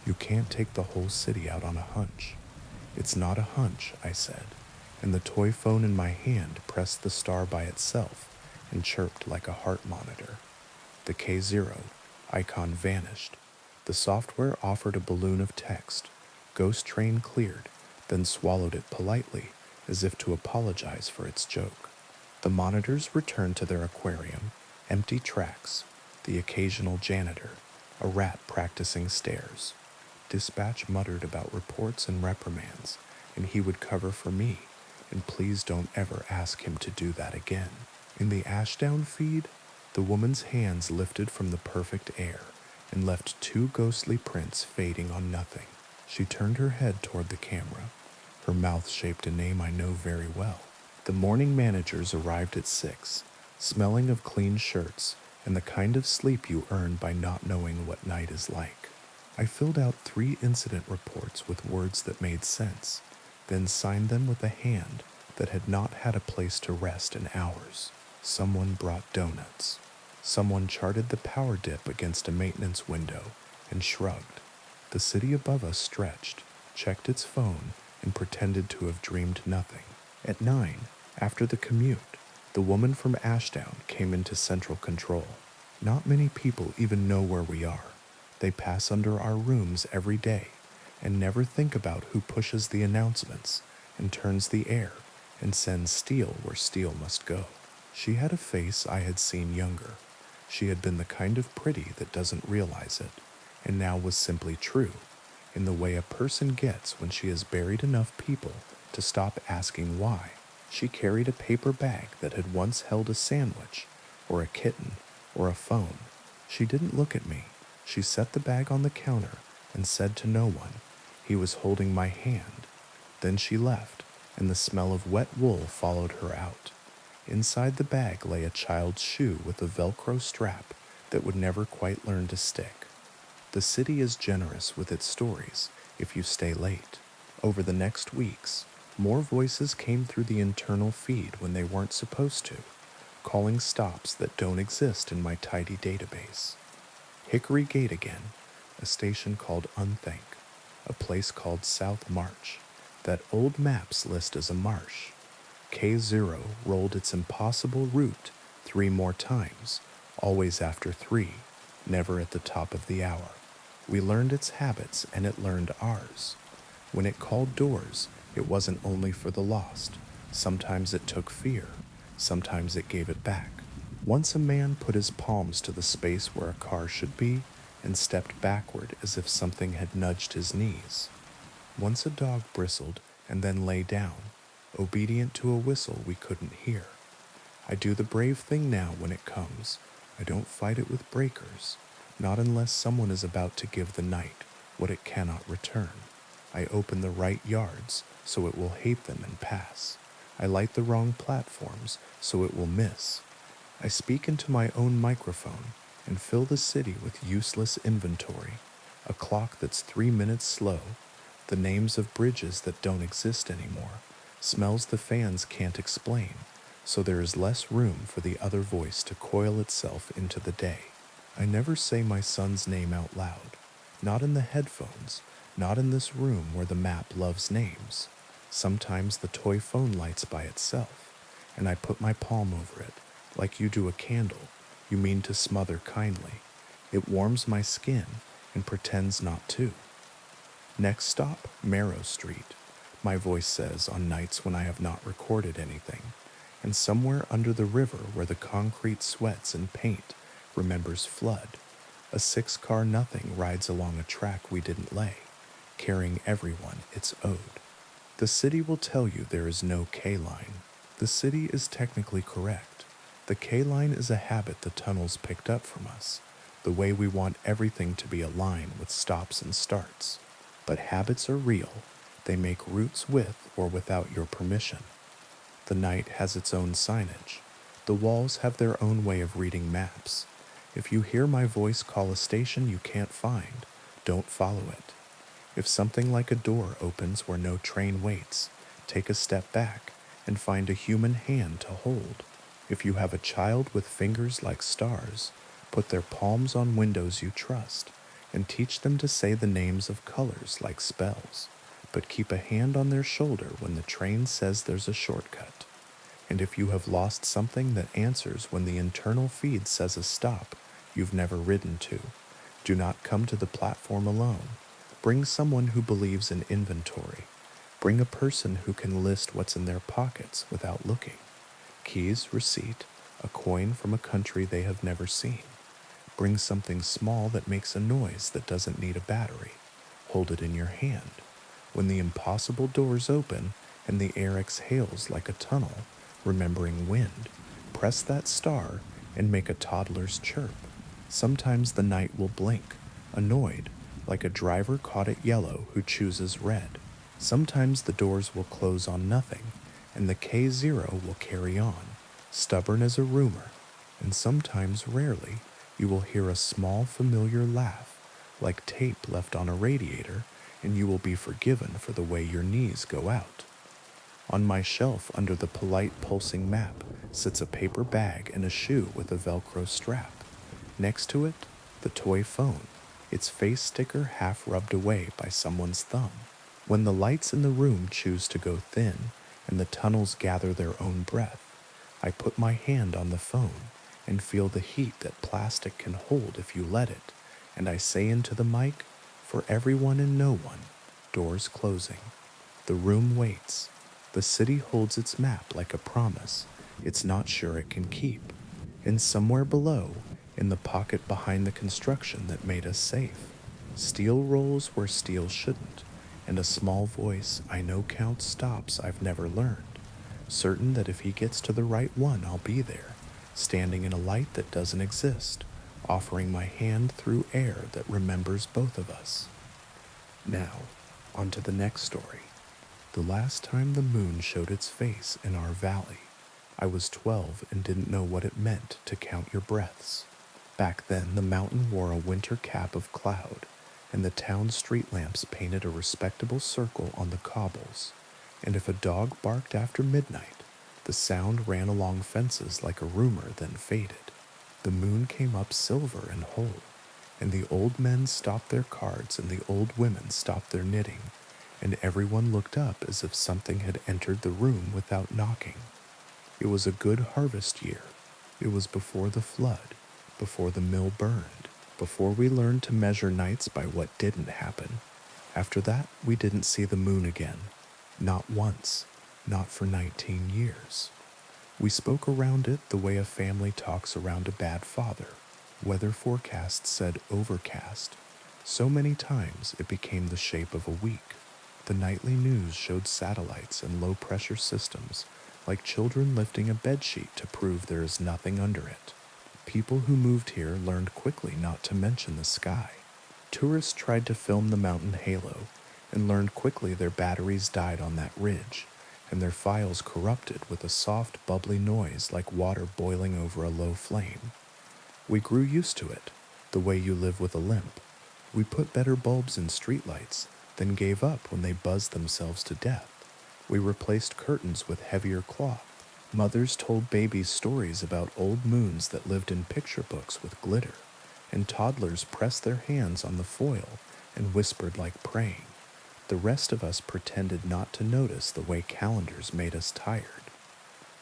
You can't take the whole city out on a hunch. It's not a hunch, I said, and the toy phone in my hand pressed the star by itself and chirped like a heart monitor. The K0 icon vanished. The software offered a balloon of text. Ghost train cleared, then swallowed it politely, as if to apologize for its joke. The monitors returned to their aquarium, empty tracks, the occasional janitor, a rat practicing stairs. Dispatch muttered about reports and reprimands, and he would cover for me, and please don't ever ask him to do that again. In the Ashdown feed, the woman's hands lifted from the perfect air and left 2 ghostly prints fading on nothing. She turned her head toward the camera. Her mouth shaped a name I know very well. The morning managers arrived at 6, smelling of clean shirts and the kind of sleep you earn by not knowing what night is like. I filled out 3 incident reports with words that made sense, then signed them with a hand that had not had a place to rest in hours. Someone brought donuts. Someone charted the power dip against a maintenance window and shrugged. The city above us stretched, checked its phone, and pretended to have dreamed nothing. At 9, after the commute, the woman from Ashdown came into central control. Not many people even know where we are. They pass under our rooms every day and never think about who pushes the announcements and turns the air and sends steel where steel must go. She had a face I had seen younger. She had been the kind of pretty that doesn't realize it, and now was simply true, in the way a person gets when she has buried enough people to stop asking why. She carried a paper bag that had once held a sandwich, or a kitten, or a phone. She didn't look at me. She set the bag on the counter and said to no one. He was holding my hand. Then she left, and the smell of wet wool followed her out. Inside the bag lay a child's shoe with a Velcro strap that would never quite learn to stick. The city is generous with its stories if you stay late. Over the next weeks, more voices came through the internal feed when they weren't supposed to, calling stops that don't exist in my tidy database. Hickory Gate again, a station called Unthank, a place called South March, that old maps list as a marsh. K0 rolled its impossible route 3 more times, always after 3, never at the top of the hour. We learned its habits and it learned ours. When it called doors, it wasn't only for the lost. Sometimes it took fear. Sometimes it gave it back. Once a man put his palms to the space where a car should be and stepped backward as if something had nudged his knees. Once a dog bristled and then lay down, obedient to a whistle we couldn't hear. I do the brave thing now when it comes. I don't fight it with breakers, not unless someone is about to give the night what it cannot return. I open the right yards so it will hate them and pass. I light the wrong platforms so it will miss. I speak into my own microphone and fill the city with useless inventory, a clock that's 3 minutes slow, the names of bridges that don't exist anymore, smells the fans can't explain, so there is less room for the other voice to coil itself into the day. I never say my son's name out loud, not in the headphones, not in this room where the map loves names. Sometimes the toy phone lights by itself, and I put my palm over it, like you do a candle you mean to smother kindly. It warms my skin and pretends not to. Next stop, Marrow Street, my voice says on nights when I have not recorded anything, and somewhere under the river where the concrete sweats and paint remembers flood, a 6-car nothing rides along a track we didn't lay, carrying everyone it's owed. The city will tell you there is no K-line. The city is technically correct. The K-line is a habit the tunnels picked up from us, the way we want everything to be a line with stops and starts. But habits are real. They make routes with or without your permission. The night has its own signage. The walls have their own way of reading maps. If you hear my voice call a station you can't find, don't follow it. If something like a door opens where no train waits, take a step back and find a human hand to hold. If you have a child with fingers like stars, put their palms on windows you trust and teach them to say the names of colors like spells, but keep a hand on their shoulder when the train says there's a shortcut. And if you have lost something that answers when the internal feed says a stop you've never ridden to, do not come to the platform alone. Bring someone who believes in inventory. Bring a person who can list what's in their pockets without looking. Keys, receipt, a coin from a country they have never seen. Bring something small that makes a noise that doesn't need a battery. Hold it in your hand. When the impossible doors open and the air exhales like a tunnel, remembering wind, press that star and make a toddler's chirp. Sometimes the night will blink, annoyed, like a driver caught at yellow who chooses red. Sometimes the doors will close on nothing, and the K0 will carry on, stubborn as a rumor, and sometimes, rarely, you will hear a small familiar laugh, like tape left on a radiator, and you will be forgiven for the way your knees go out. On my shelf under the polite pulsing map sits a paper bag and a shoe with a Velcro strap. Next to it, the toy phone, its face sticker half rubbed away by someone's thumb. When the lights in the room choose to go thin and the tunnels gather their own breath, I put my hand on the phone and feel the heat that plastic can hold if you let it, and I say into the mic, for everyone and no one, doors closing. The room waits. The city holds its map like a promise it's not sure it can keep. And somewhere below, in the pocket behind the construction that made us safe, steel rolls where steel shouldn't, and a small voice I know counts stops I've never learned, certain that if he gets to the right one I'll be there, standing in a light that doesn't exist, offering my hand through air that remembers both of us. Now, on to the next story. The last time the moon showed its face in our valley, I was 12 and didn't know what it meant to count your breaths. Back then, the mountain wore a winter cap of cloud, and the town street lamps painted a respectable circle on the cobbles, and if a dog barked after midnight, the sound ran along fences like a rumor, then faded. The moon came up silver and whole, and the old men stopped their cards and the old women stopped their knitting, and everyone looked up as if something had entered the room without knocking. It was a good harvest year. It was before the flood, before the mill burned, before we learned to measure nights by what didn't happen. After that, we didn't see the moon again. Not once. Not for 19 years. We spoke around it the way a family talks around a bad father. Weather forecasts said overcast. So many times it became the shape of a week. The nightly news showed satellites and low pressure systems, like children lifting a bedsheet to prove there is nothing under it. People who moved here learned quickly not to mention the sky. Tourists tried to film the mountain halo and learned quickly their batteries died on that ridge, and their files corrupted with a soft, bubbly noise like water boiling over a low flame. We grew used to it, the way you live with a limp. We put better bulbs in streetlights, then gave up when they buzzed themselves to death. We replaced curtains with heavier cloth. Mothers told babies stories about old moons that lived in picture books with glitter, and toddlers pressed their hands on the foil and whispered like praying. The rest of us pretended not to notice the way calendars made us tired.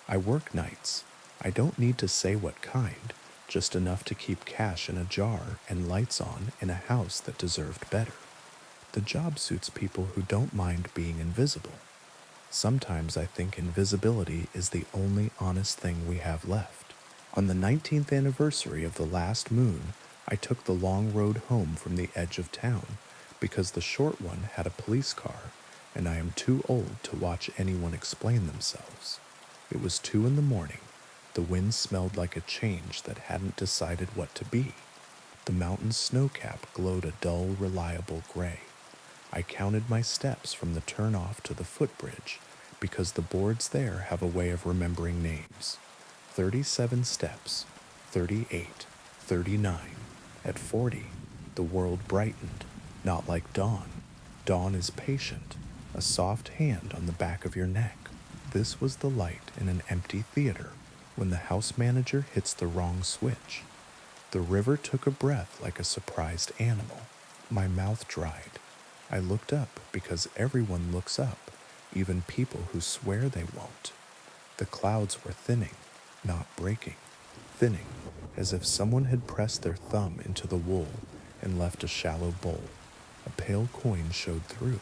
I work nights. I don't need to say what kind, just enough to keep cash in a jar and lights on in a house that deserved better. The job suits people who don't mind being invisible. Sometimes I think invisibility is the only honest thing we have left. On the 19th anniversary of the last moon, I took the long road home from the edge of town because the short one had a police car, and I am too old to watch anyone explain themselves. It was 2 in the morning. The wind smelled like a change that hadn't decided what to be. The mountain's snowcap glowed a dull, reliable gray. I counted my steps from the turnoff to the footbridge because the boards there have a way of remembering names. 37 steps, 38, 39. At 40, the world brightened, not like dawn. Dawn is patient, a soft hand on the back of your neck. This was the light in an empty theater when the house manager hits the wrong switch. The river took a breath like a surprised animal. My mouth dried. I looked up because everyone looks up, even people who swear they won't. The clouds were thinning, not breaking. Thinning, as if someone had pressed their thumb into the wool and left a shallow bowl. A pale coin showed through.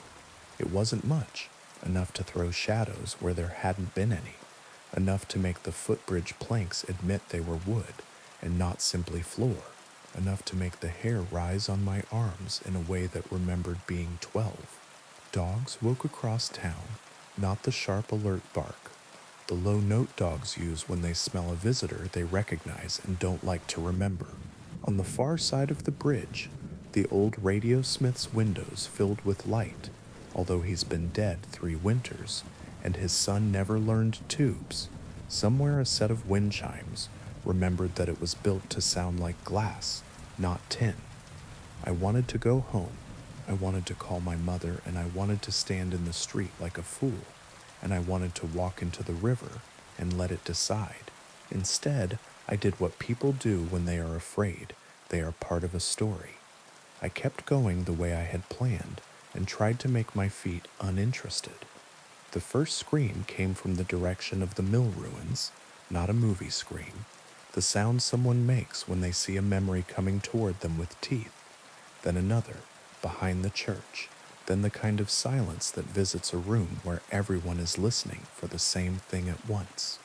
It wasn't much, enough to throw shadows where there hadn't been any, enough to make the footbridge planks admit they were wood and not simply floor, enough to make the hair rise on my arms in a way that remembered being 12. Dogs woke across town, not the sharp alert bark, the low note dogs use when they smell a visitor they recognize and don't like to remember. On the far side of the bridge, the old radio smith's windows filled with light, although he's been dead 3 winters, and his son never learned tubes. Somewhere a set of wind chimes remembered that it was built to sound like glass, not tin. I wanted to go home. I wanted to call my mother, and I wanted to stand in the street like a fool, and I wanted to walk into the river and let it decide. Instead, I did what people do when they are afraid. They are part of a story. I kept going the way I had planned and tried to make my feet uninterested. The first scream came from the direction of the mill ruins, not a movie scream. The sound someone makes when they see a memory coming toward them with teeth. Then another, behind the church. Then the kind of silence that visits a room where everyone is listening for the same thing at once.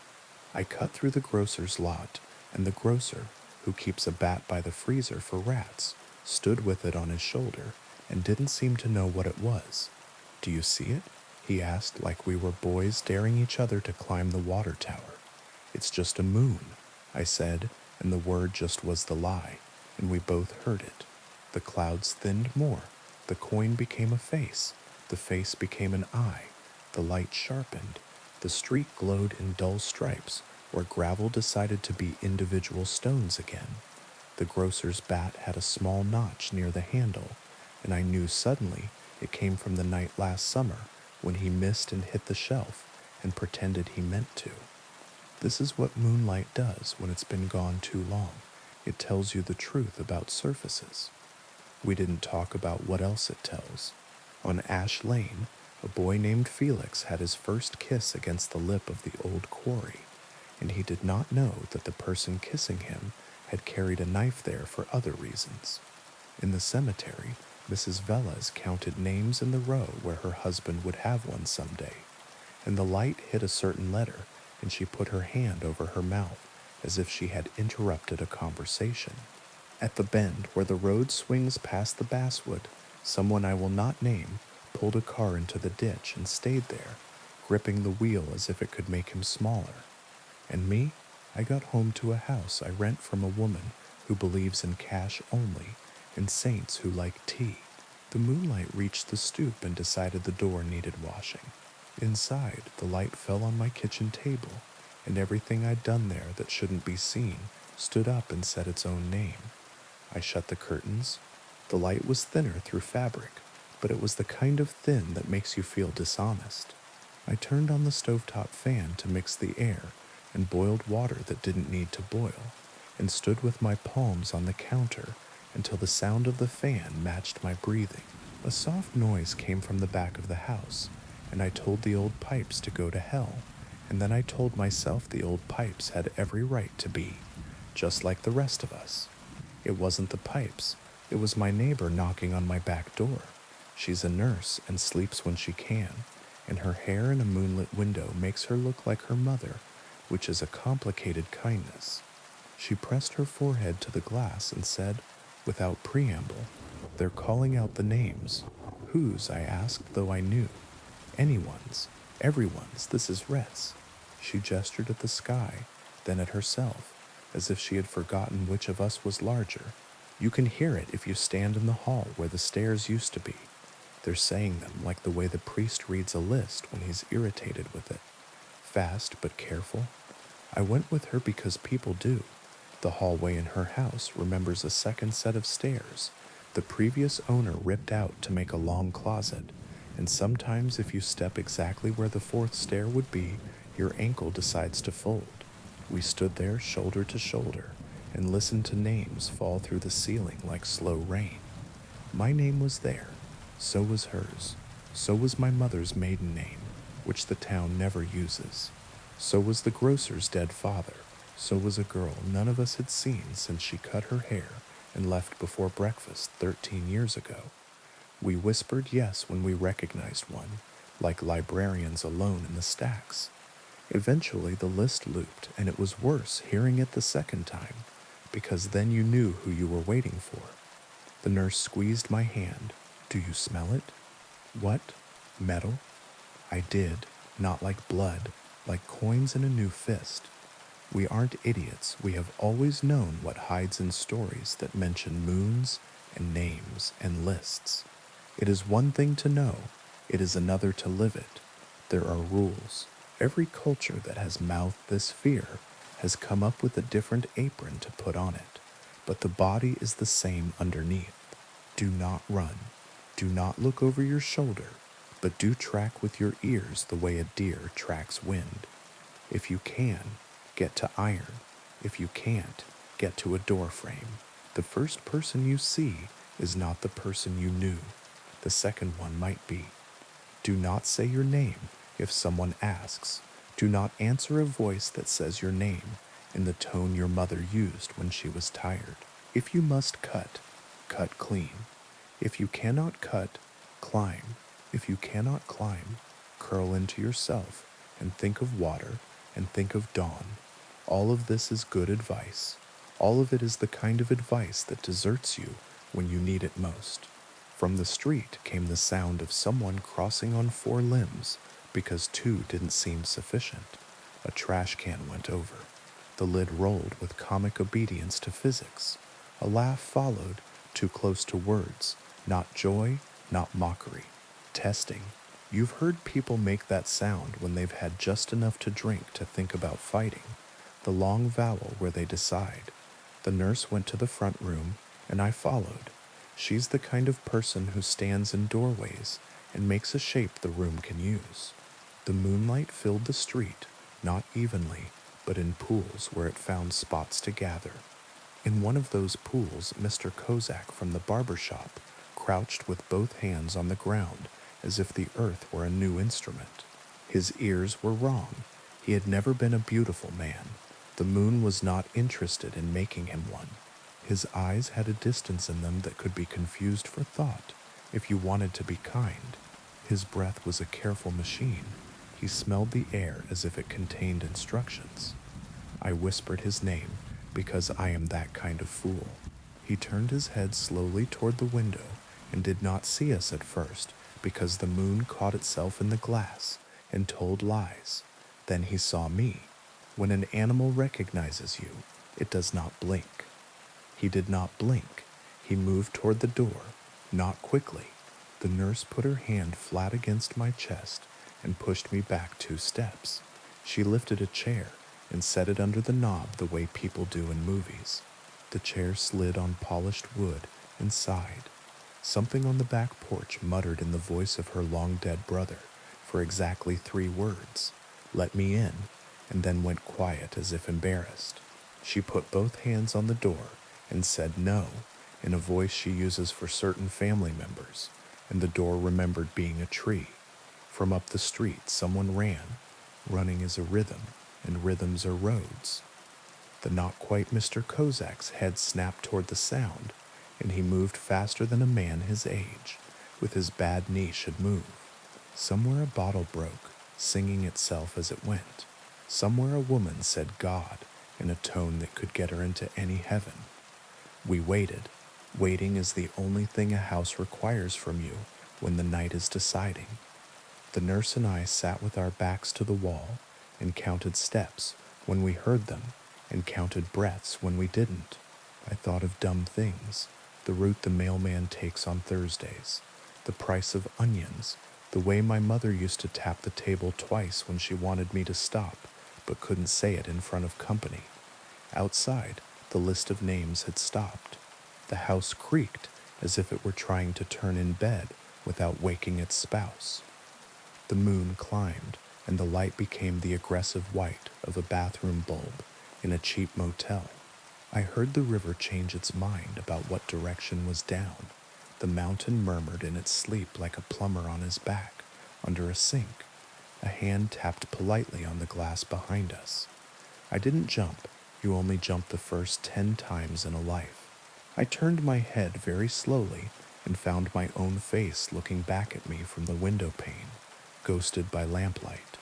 I cut through the grocer's lot, and the grocer, who keeps a bat by the freezer for rats, stood with it on his shoulder and didn't seem to know what it was. "Do you see it?" he asked, like we were boys daring each other to climb the water tower. "It's just a moon," I said, and the word just was the lie, and we both heard it. The clouds thinned more. The coin became a face. The face became an eye. The light sharpened. The street glowed in dull stripes, where gravel decided to be individual stones again. The grocer's bat had a small notch near the handle, and I knew suddenly it came from the night last summer when he missed and hit the shelf and pretended he meant to. This is what moonlight does when it's been gone too long. It tells you the truth about surfaces. We didn't talk about what else it tells. On Ash Lane, a boy named Felix had his first kiss against the lip of the old quarry, and he did not know that the person kissing him had carried a knife there for other reasons. In the cemetery, Mrs. Velez counted names in the row where her husband would have one someday, and the light hit a certain letter, and she put her hand over her mouth as if she had interrupted a conversation. At the bend where the road swings past the basswood, someone I will not name pulled a car into the ditch and stayed there, gripping the wheel as if it could make him smaller. And me? I got home to a house I rent from a woman who believes in cash only and saints who like tea. The moonlight reached the stoop and decided the door needed washing. Inside, the light fell on my kitchen table, and everything I'd done there that shouldn't be seen stood up and said its own name. I shut the curtains. The light was thinner through fabric, but it was the kind of thin that makes you feel dishonest. I turned on the stovetop fan to mix the air and boiled water that didn't need to boil, and stood with my palms on the counter until the sound of the fan matched my breathing. A soft noise came from the back of the house, and I told the old pipes to go to hell, and then I told myself the old pipes had every right to be, just like the rest of us. It wasn't the pipes, it was my neighbor knocking on my back door. She's a nurse and sleeps when she can, and her hair in a moonlit window makes her look like her mother, which is a complicated kindness. She pressed her forehead to the glass and said, without preamble, "They're calling out the names." "Whose?" I asked, though I knew. "Anyone's. Everyone's. This is Rhett's." She gestured at the sky, then at herself, as if she had forgotten which of us was larger. "You can hear it if you stand in the hall where the stairs used to be. They're saying them like the way the priest reads a list when he's irritated with it. Fast but careful." I went with her because people do. The hallway in her house remembers a second set of stairs the previous owner ripped out to make a long closet, and sometimes if you step exactly where the fourth stair would be, your ankle decides to fold. We stood there shoulder to shoulder and listened to names fall through the ceiling like slow rain. My name was there, so was hers, so was my mother's maiden name, which the town never uses. So was the grocer's dead father, so was a girl none of us had seen since she cut her hair and left before breakfast 13 years ago. We whispered yes when we recognized one, like librarians alone in the stacks. Eventually the list looped, and it was worse hearing it the second time, because then you knew who you were waiting for. The nurse squeezed my hand. "Do you smell it?" "What? Metal?" I did, not like blood, like coins in a new fist. We aren't idiots. We have always known what hides in stories that mention moons and names and lists. It is one thing to know, it is another to live it. There are rules. Every culture that has mouthed this fear has come up with a different apron to put on it, but the body is the same underneath. Do not run. Do not look over your shoulder, but do track with your ears the way a deer tracks wind. If you can, get to iron. If you can't, get to a door frame. The first person you see is not the person you knew. The second one might be. Do not say your name if someone asks. Do not answer a voice that says your name in the tone your mother used when she was tired. If you must cut, cut clean. If you cannot cut, climb. If you cannot climb, curl into yourself and think of water and think of dawn. All of this is good advice. All of it is the kind of advice that deserts you when you need it most. From the street came the sound of someone crossing on four limbs because two didn't seem sufficient. A trash can went over. The lid rolled with comic obedience to physics. A laugh followed, too close to words, not joy, not mockery. Testing. You've heard people make that sound when they've had just enough to drink to think about fighting. The long vowel where they decide. The nurse went to the front room, and I followed. She's the kind of person who stands in doorways and makes a shape the room can use. The moonlight filled the street, not evenly, but in pools where it found spots to gather. In one of those pools, Mr. Kozak from the barber shop crouched with both hands on the ground as if the earth were a new instrument. His ears were wrong. He had never been a beautiful man. The moon was not interested in making him one. His eyes had a distance in them that could be confused for thought if you wanted to be kind. His breath was a careful machine. He smelled the air as if it contained instructions. I whispered his name because I am that kind of fool. He turned his head slowly toward the window and did not see us at first because the moon caught itself in the glass and told lies. Then he saw me. When an animal recognizes you, it does not blink. He did not blink. He moved toward the door, not quickly. The nurse put her hand flat against my chest and pushed me back 2 steps. She lifted a chair and set it under the knob the way people do in movies. The chair slid on polished wood and sighed. Something on the back porch muttered in the voice of her long-dead brother for exactly 3 words, "Let me in," and then went quiet as if embarrassed. She put both hands on the door and said no in a voice she uses for certain family members, and the door remembered being a tree. From up the street, someone ran. Running is a rhythm, and rhythms are roads. The not quite Mr. Kozak's head snapped toward the sound, and he moved faster than a man his age, with his bad knee should move. Somewhere a bottle broke, singing itself as it went. Somewhere a woman said God in a tone that could get her into any heaven. We waited. Waiting is the only thing a house requires from you when the night is deciding. The nurse and I sat with our backs to the wall and counted steps when we heard them and counted breaths when we didn't. I thought of dumb things, the route the mailman takes on Thursdays, the price of onions, the way my mother used to tap the table twice when she wanted me to stop but couldn't say it in front of company. Outside, the list of names had stopped. The house creaked as if it were trying to turn in bed without waking its spouse. The moon climbed, and the light became the aggressive white of a bathroom bulb in a cheap motel. I heard the river change its mind about what direction was down. The mountain murmured in its sleep like a plumber on his back under a sink. A hand tapped politely on the glass behind us. I didn't jump. You only jump the first 10 times in a life. I turned my head very slowly and found my own face looking back at me from the window pane, ghosted by lamplight.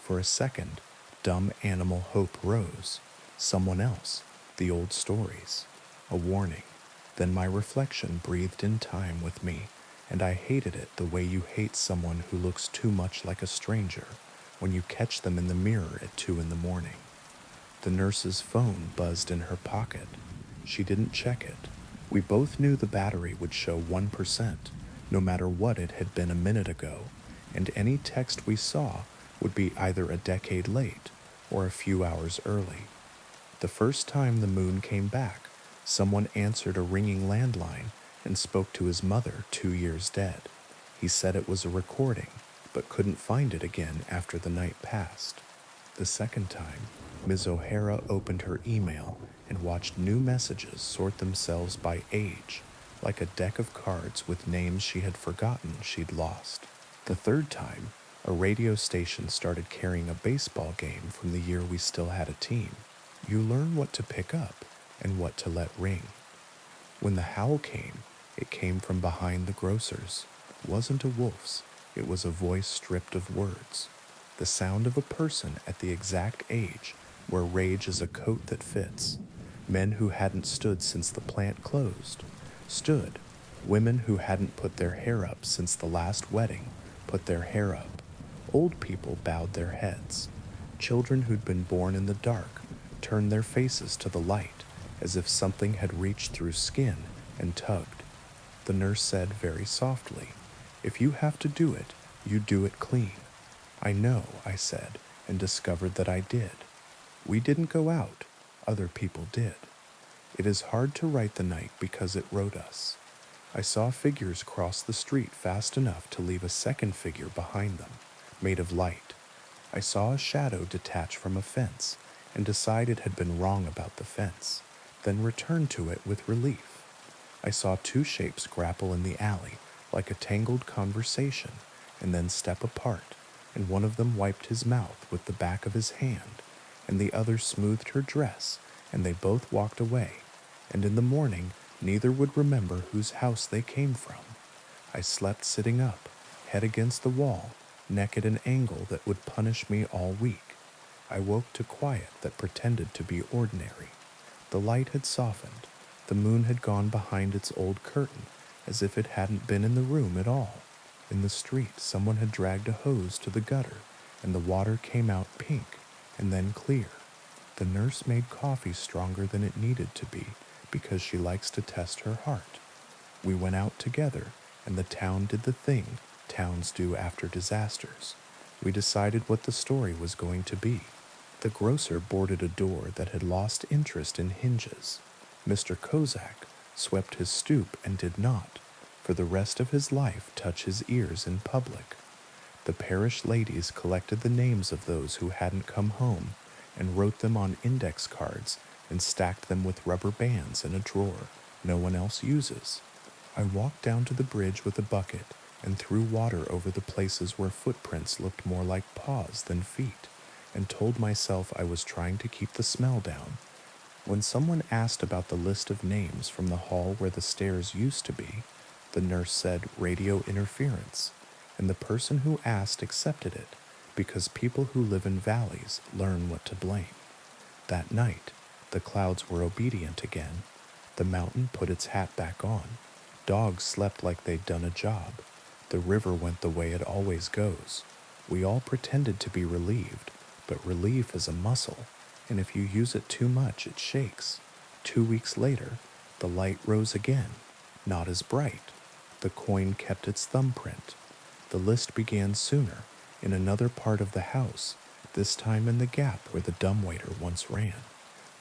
For a second, dumb animal hope rose. Someone else, the old stories, a warning. Then my reflection breathed in time with me, and I hated it the way you hate someone who looks too much like a stranger when you catch them in the mirror at 2 in the morning. The nurse's phone buzzed in her pocket. She didn't check it. We both knew the battery would show 1%, no matter what it had been a minute ago, and any text we saw would be either a decade late or a few hours early. The first time the moon came back, someone answered a ringing landline and spoke to his mother 2 years dead. He said it was a recording, but couldn't find it again after the night passed. The second time, Ms. O'Hara opened her email and watched new messages sort themselves by age, like a deck of cards with names she had forgotten she'd lost. The third time, a radio station started carrying a baseball game from the year we still had a team. You learn what to pick up and what to let ring. When the howl came, it came from behind the grocer's. It wasn't a wolf's, it was a voice stripped of words. The sound of a person at the exact age where rage is a coat that fits. Men who hadn't stood since the plant closed, stood. Women who hadn't put their hair up since the last wedding, put their hair up. Old people bowed their heads. Children who'd been born in the dark turned their faces to the light, as if something had reached through skin and tugged. The nurse said very softly, "If you have to do it, you do it clean." "I know," I said, and discovered that I did. We didn't go out. Other people did. It is hard to write the night because it wrote us. I saw figures cross the street fast enough to leave a second figure behind them, made of light. I saw a shadow detach from a fence and decide it had been wrong about the fence, then return to it with relief. I saw 2 shapes grapple in the alley like a tangled conversation and then step apart, and one of them wiped his mouth with the back of his hand, and the other smoothed her dress, and they both walked away, and in the morning neither would remember whose house they came from. I slept sitting up, head against the wall, neck at an angle that would punish me all week. I woke to quiet that pretended to be ordinary. The light had softened. The moon had gone behind its old curtain, as if it hadn't been in the room at all. In the street, someone had dragged a hose to the gutter, and the water came out pink and then clear. The nurse made coffee stronger than it needed to be because she likes to test her heart. We went out together, and the town did the thing towns do after disasters. We decided what the story was going to be. The grocer boarded a door that had lost interest in hinges. Mr. Kozak swept his stoop and did not, for the rest of his life, touch his ears in public. The parish ladies collected the names of those who hadn't come home and wrote them on index cards and stacked them with rubber bands in a drawer no one else uses. I walked down to the bridge with a bucket and threw water over the places where footprints looked more like paws than feet, and told myself I was trying to keep the smell down. When someone asked about the list of names from the hall where the stairs used to be, the nurse said radio interference, and the person who asked accepted it because people who live in valleys learn what to blame. That night, the clouds were obedient again. The mountain put its hat back on. Dogs slept like they'd done a job. The river went the way it always goes. We all pretended to be relieved, but relief is a muscle, and if you use it too much, it shakes. 2 weeks later, the light rose again, not as bright. The coin kept its thumbprint. The list began sooner, in another part of the house, this time in the gap where the dumbwaiter once ran.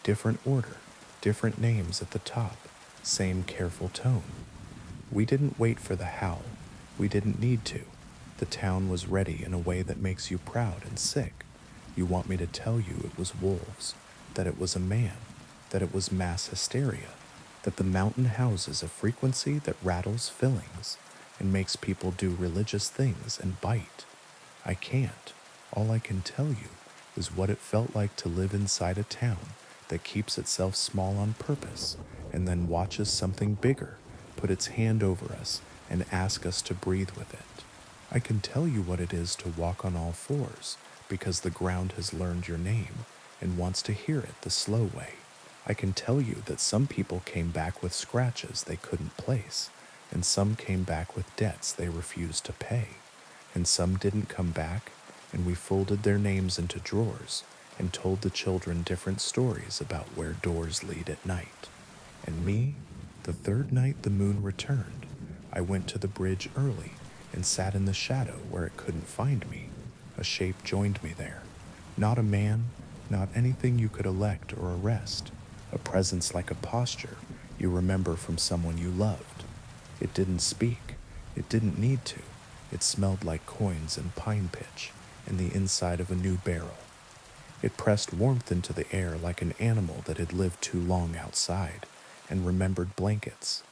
Different order, different names at the top, same careful tone. We didn't wait for the howl. We didn't need to. The town was ready in a way that makes you proud and sick. You want me to tell you it was wolves, that it was a man, that it was mass hysteria, that the mountain houses a frequency that rattles fillings and makes people do religious things and bite. I can't. All I can tell you is what it felt like to live inside a town that keeps itself small on purpose and then watches something bigger put its hand over us and ask us to breathe with it. I can tell you what it is to walk on all fours because the ground has learned your name and wants to hear it the slow way. I can tell you that some people came back with scratches they couldn't place, and some came back with debts they refused to pay, and some didn't come back, and we folded their names into drawers and told the children different stories about where doors lead at night. And me, the third night the moon returned, I went to the bridge early and sat in the shadow where it couldn't find me. A shape joined me there. Not a man, not anything you could elect or arrest. A presence like a posture you remember from someone you loved. It didn't speak. It didn't need to. It smelled like coins and pine pitch and the inside of a new barrel. It pressed warmth into the air like an animal that had lived too long outside and remembered blankets.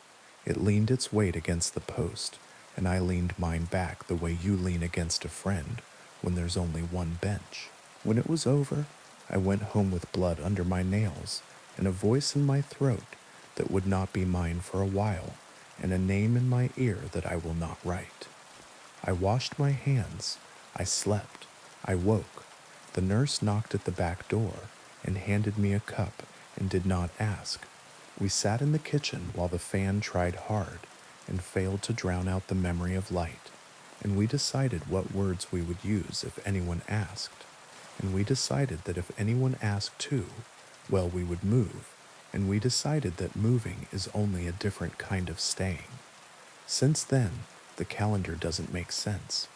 It leaned its weight against the post, and I leaned mine back the way you lean against a friend when there's only one bench. When it was over, I went home with blood under my nails and a voice in my throat that would not be mine for a while, and a name in my ear that I will not write. I washed my hands. I slept. I woke. The nurse knocked at the back door and handed me a cup and did not ask. We sat in the kitchen while the fan tried hard and failed to drown out the memory of light, and we decided what words we would use if anyone asked, and we decided that if anyone asked too, well, we would move, and we decided that moving is only a different kind of staying. Since then, the calendar doesn't make sense.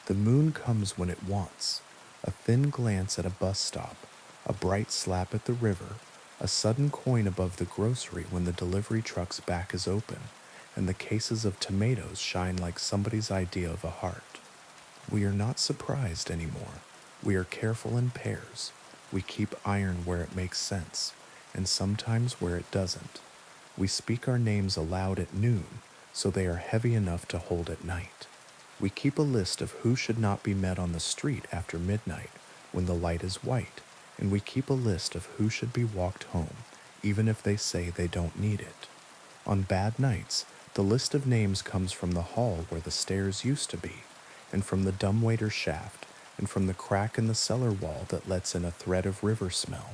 The moon comes when it wants. A thin glance at a bus stop, a bright slap at the river, a sudden coin above the grocery when the delivery truck's back is open, and the cases of tomatoes shine like somebody's idea of a heart. We are not surprised anymore. We are careful in pairs. We keep iron where it makes sense, and sometimes where it doesn't. We speak our names aloud at noon, so they are heavy enough to hold at night. We keep a list of who should not be met on the street after midnight when the light is white, and we keep a list of who should be walked home, even if they say they don't need it. On bad nights, the list of names comes from the hall where the stairs used to be, and from the dumbwaiter shaft, and from the crack in the cellar wall that lets in a thread of river smell,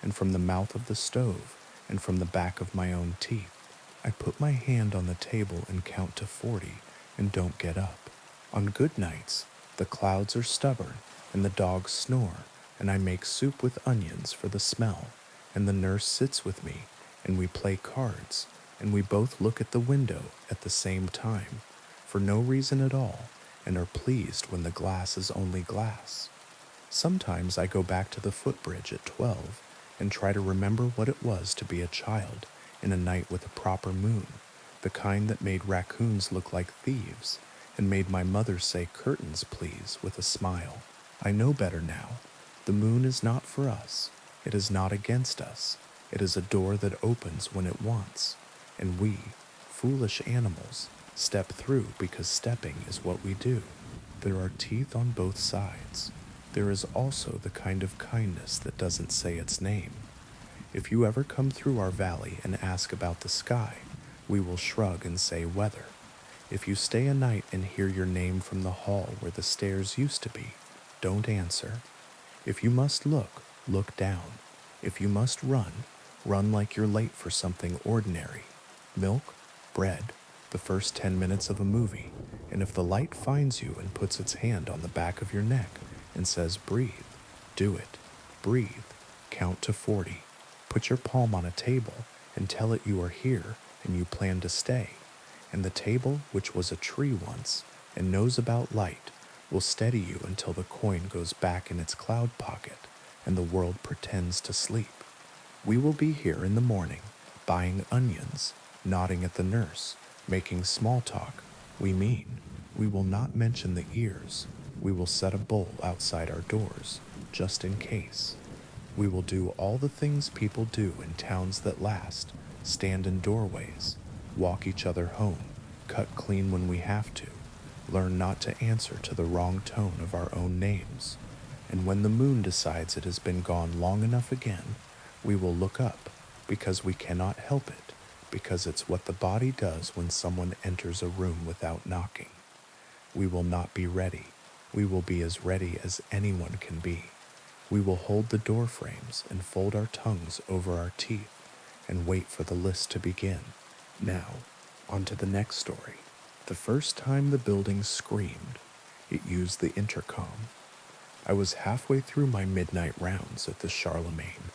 and from the mouth of the stove, and from the back of my own teeth. I put my hand on the table and count to 40 and don't get up. On good nights, the clouds are stubborn and the dogs snore, and I make soup with onions for the smell, and the nurse sits with me, and we play cards, and we both look at the window at the same time, for no reason at all, and are pleased when the glass is only glass. Sometimes I go back to the footbridge at 12 and try to remember what it was to be a child in a night with a proper moon, the kind that made raccoons look like thieves and made my mother say curtains please with a smile. I know better now. The moon is not for us. It is not against us. It is a door that opens when it wants, and we, foolish animals, step through because stepping is what we do. There are teeth on both sides. There is also the kind of kindness that doesn't say its name. If you ever come through our valley and ask about the sky, we will shrug and say weather. If you stay a night and hear your name from the hall where the stairs used to be, don't answer. If you must look, look down. If you must run, run like you're late for something ordinary. Milk, bread, the first 10 minutes of a movie, and if the light finds you and puts its hand on the back of your neck and says breathe, do it. Breathe. Count to 40. Put your palm on a table and tell it you are here and you plan to stay. And the table, which was a tree once and knows about light, will steady you until the coin goes back in its cloud pocket and the world pretends to sleep. We will be here in the morning, buying onions, nodding at the nurse, making small talk. We will not mention the ears. We will set a bowl outside our doors, just in case. We will do all the things people do in towns that last, stand in doorways, walk each other home, cut clean when we have to, learn not to answer to the wrong tone of our own names. And when the moon decides it has been gone long enough again, we will look up, because we cannot help it, because it's what the body does when someone enters a room without knocking. We will not be ready. We will be as ready as anyone can be. We will hold the door frames and fold our tongues over our teeth and wait for the list to begin. Now, on to the next story. The first time the building screamed, it used the intercom. I was halfway through my midnight rounds at the Charlemagne,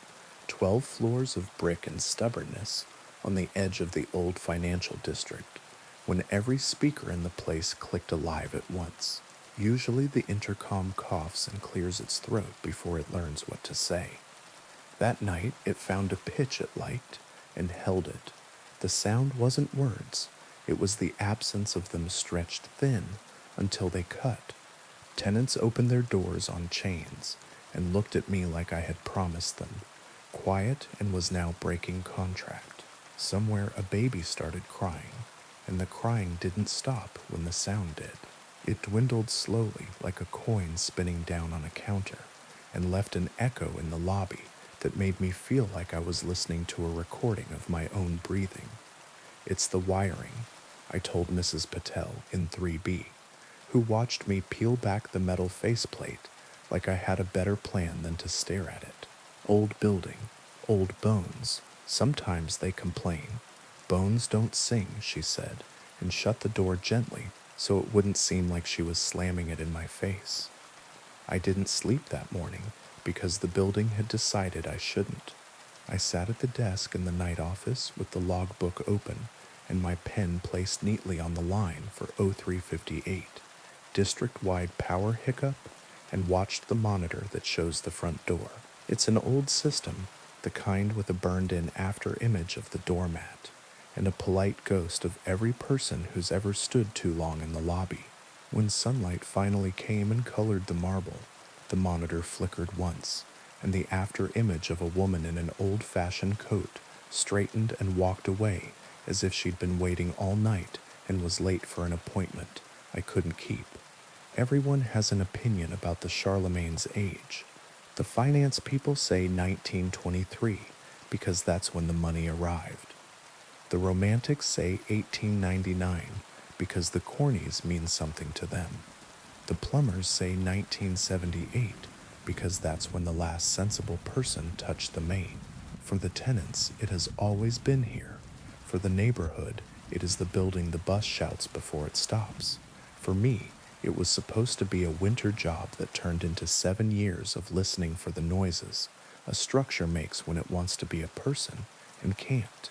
12 floors of brick and stubbornness on the edge of the old financial district, when every speaker in the place clicked alive at once. Usually the intercom coughs and clears its throat before it learns what to say. That night it found a pitch it liked and held it. The sound wasn't words. It was the absence of them stretched thin until they cut. Tenants opened their doors on chains and looked at me like I had promised them. Quiet and was now breaking contract. Somewhere a baby started crying, and the crying didn't stop when the sound did. It dwindled slowly like a coin spinning down on a counter, and left an echo in the lobby that made me feel like I was listening to a recording of my own breathing. It's the wiring, I told Mrs. Patel in 3B, who watched me peel back the metal faceplate like I had a better plan than to stare at it. Old building, old bones. Sometimes they complain. Bones don't sing, she said, and shut the door gently so it wouldn't seem like she was slamming it in my face. I didn't sleep that morning because the building had decided I shouldn't. I sat at the desk in the night office with the logbook open and my pen placed neatly on the line for 0358, district-wide power hiccup, and watched the monitor that shows the front door. It's an old system, the kind with a burned-in after image of the doormat, and a polite ghost of every person who's ever stood too long in the lobby. When sunlight finally came and colored the marble, the monitor flickered once, and the after image of a woman in an old-fashioned coat straightened and walked away as if she'd been waiting all night and was late for an appointment I couldn't keep. Everyone has an opinion about the Charlemagne's age. The finance people say 1923 because that's when the money arrived. The romantics say 1899 because the cornies mean something to them. The plumbers say 1978 because that's when the last sensible person touched the main. For the tenants, it has always been here. For the neighborhood, it is the building the bus shouts before it stops. For me, it was supposed to be a winter job that turned into 7 years of listening for the noises a structure makes when it wants to be a person and can't.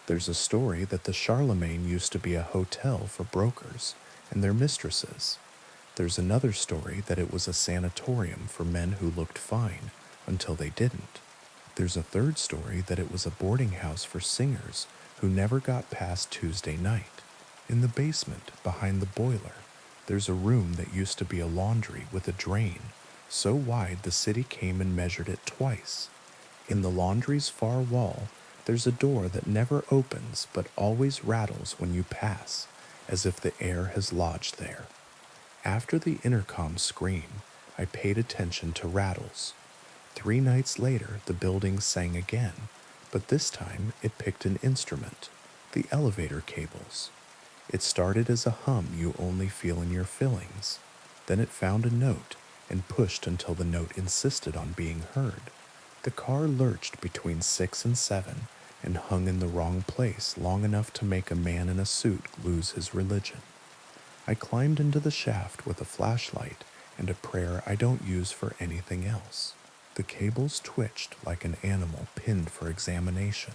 There's a story that the Charlemagne used to be a hotel for brokers and their mistresses. There's another story that it was a sanatorium for men who looked fine until they didn't. There's a third story that it was a boarding house for singers who never got past Tuesday night. In the basement, behind the boiler, there's a room that used to be a laundry with a drain, so wide the city came and measured it twice. In the laundry's far wall, there's a door that never opens but always rattles when you pass, as if the air has lodged there. After the intercom scream, I paid attention to rattles. 3 nights later, the building sang again, but this time it picked an instrument, the elevator cables. It started as a hum you only feel in your fillings. Then it found a note and pushed until the note insisted on being heard. The car lurched between 6 and 7 and hung in the wrong place long enough to make a man in a suit lose his religion. I climbed into the shaft with a flashlight and a prayer I don't use for anything else. The cables twitched like an animal pinned for examination.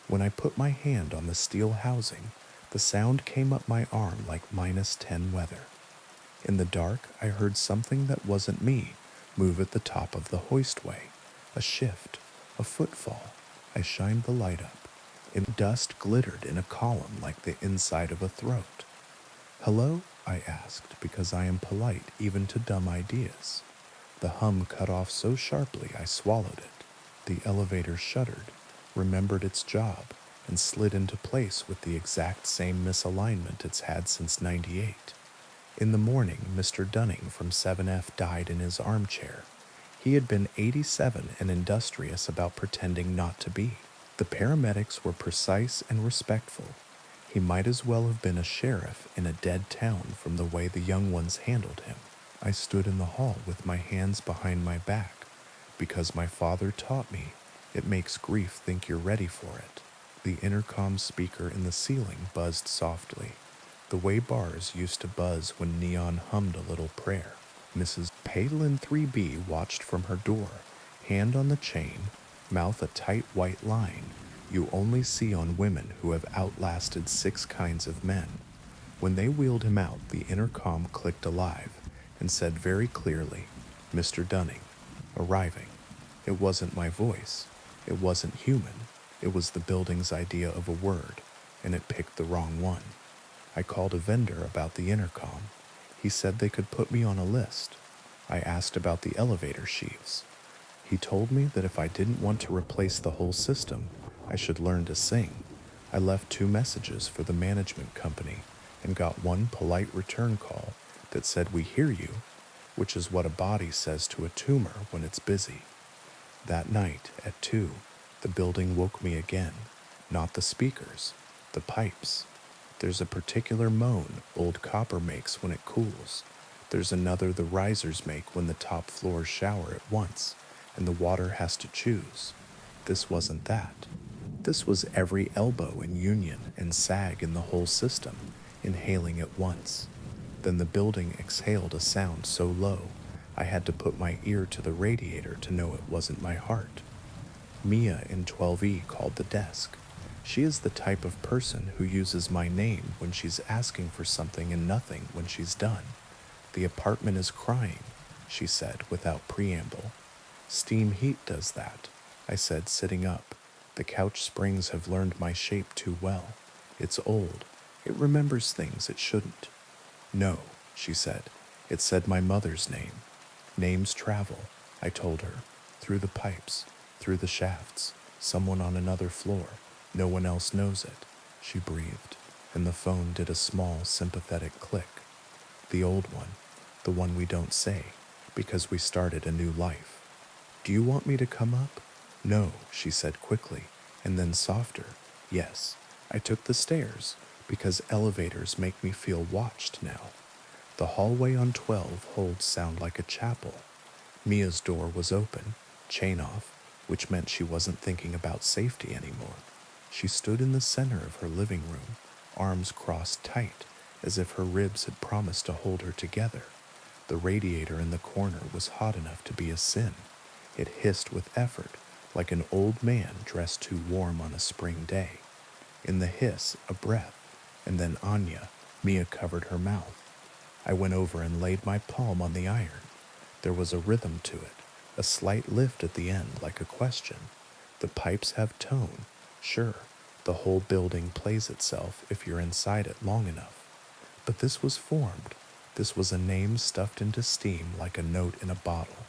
When I put my hand on the steel housing, the sound came up my arm like -10 weather. In the dark, I heard something that wasn't me move at the top of the hoistway. A shift, a footfall. I shined the light up. Dust glittered in a column like the inside of a throat. "Hello?" I asked, because I am polite even to dumb ideas. The hum cut off so sharply I swallowed it. The elevator shuddered, remembered its job, and slid into place with the exact same misalignment it's had since '98. In the morning, Mr. Dunning from 7F died in his armchair. He had been 87 and industrious about pretending not to be. The paramedics were precise and respectful. He might as well have been a sheriff in a dead town from the way the young ones handled him. I stood in the hall with my hands behind my back, because my father taught me it makes grief think you're ready for it. The intercom speaker in the ceiling buzzed softly, the way bars used to buzz when neon hummed a little prayer. Mrs. Palin 3B watched from her door, hand on the chain, mouth a tight white line you only see on women who have outlasted 6 kinds of men. When they wheeled him out, the intercom clicked alive and said very clearly, "Mr. Dunning, arriving." It wasn't my voice. It wasn't human. It was the building's idea of a word, and it picked the wrong one. I called a vendor about the intercom. He said they could put me on a list. I asked about the elevator sheaves. He told me that if I didn't want to replace the whole system, I should learn to sing. I left 2 messages for the management company and got 1 polite return call that said, "We hear you," which is what a body says to a tumor when it's busy. That night, at 2, the building woke me again. Not the speakers, the pipes. There's a particular moan old copper makes when it cools. There's another the risers make when the top floors shower at once, and the water has to choose. This wasn't that. This was every elbow and union and sag in the whole system, inhaling at once. Then the building exhaled a sound so low, I had to put my ear to the radiator to know it wasn't my heart. Mia in 12E called the desk. She is the type of person who uses my name when she's asking for something and nothing when she's done. "The apartment is crying," she said without preamble. "Steam heat does that," I said, sitting up. "The couch springs have learned my shape too well. It's old. It remembers things it shouldn't." "No," she said. "It said my mother's name. Names travel," I told her, "through the pipes, through the shafts, someone on another floor. No one else knows it." She breathed, and the phone did a small, sympathetic click. The old one, the one we don't say, because we started a new life. "Do you want me to come up?" "No," she said quickly, and then softer. "Yes, I took the stairs, because elevators make me feel watched now." The hallway on 12 holds sound like a chapel. Mia's door was open, chain off, which meant she wasn't thinking about safety anymore. She stood in the center of her living room, arms crossed tight, as if her ribs had promised to hold her together. The radiator in the corner was hot enough to be a sin. It hissed with effort, like an old man dressed too warm on a spring day. In the hiss, a breath, and then Anya, Mia covered her mouth. I went over and laid my palm on the iron. There was a rhythm to it, a slight lift at the end like a question. The pipes have tone. Sure, the whole building plays itself if you're inside it long enough. But this was formed. This was a name stuffed into steam like a note in a bottle.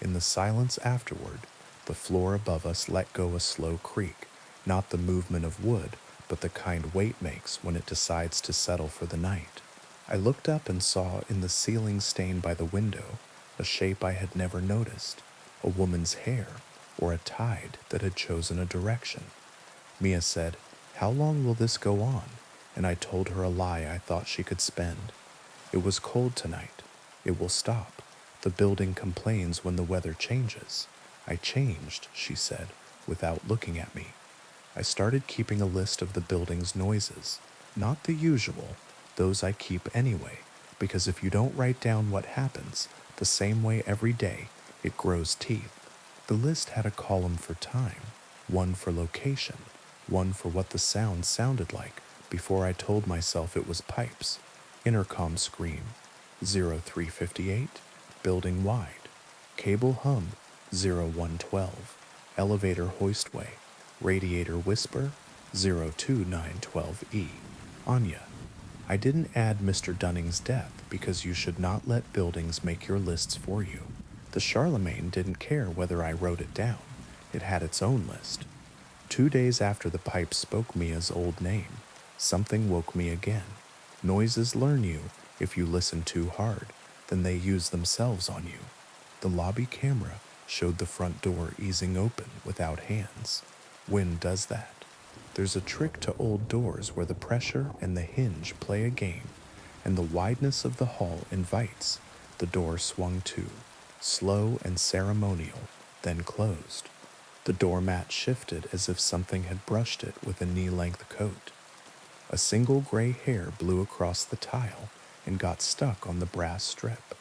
In the silence afterward, the floor above us let go a slow creak, not the movement of wood, but the kind weight makes when it decides to settle for the night. I looked up and saw in the ceiling stain by the window a shape I had never noticed, a woman's hair, or a tide that had chosen a direction. Mia said, "How long will this go on?" And I told her a lie I thought she could spend. "It was cold tonight. It will stop. The building complains when the weather changes." "I changed," she said, without looking at me. I started keeping a list of the building's noises. Not the usual, those I keep anyway, because if you don't write down what happens the same way every day, it grows teeth. The list had a column for time, one for location, one for what the sound sounded like before I told myself it was pipes. Intercom scream, 0358, building wide. Cable hum, 0112, elevator hoistway. Radiator whisper, 02912E. Anya. I didn't add Mr. Dunning's death because you should not let buildings make your lists for you. The Charlemagne didn't care whether I wrote it down. It had its own list. 2 days after the pipes spoke Mia's old name, something woke me again. Noises learn you. If you listen too hard, then they use themselves on you. The lobby camera showed the front door easing open without hands. Wind does that. There's a trick to old doors where the pressure and the hinge play a game, and the wideness of the hall invites. The door swung to, slow and ceremonial, then closed. The doormat shifted as if something had brushed it with a knee-length coat. A single gray hair blew across the tile and got stuck on the brass strip.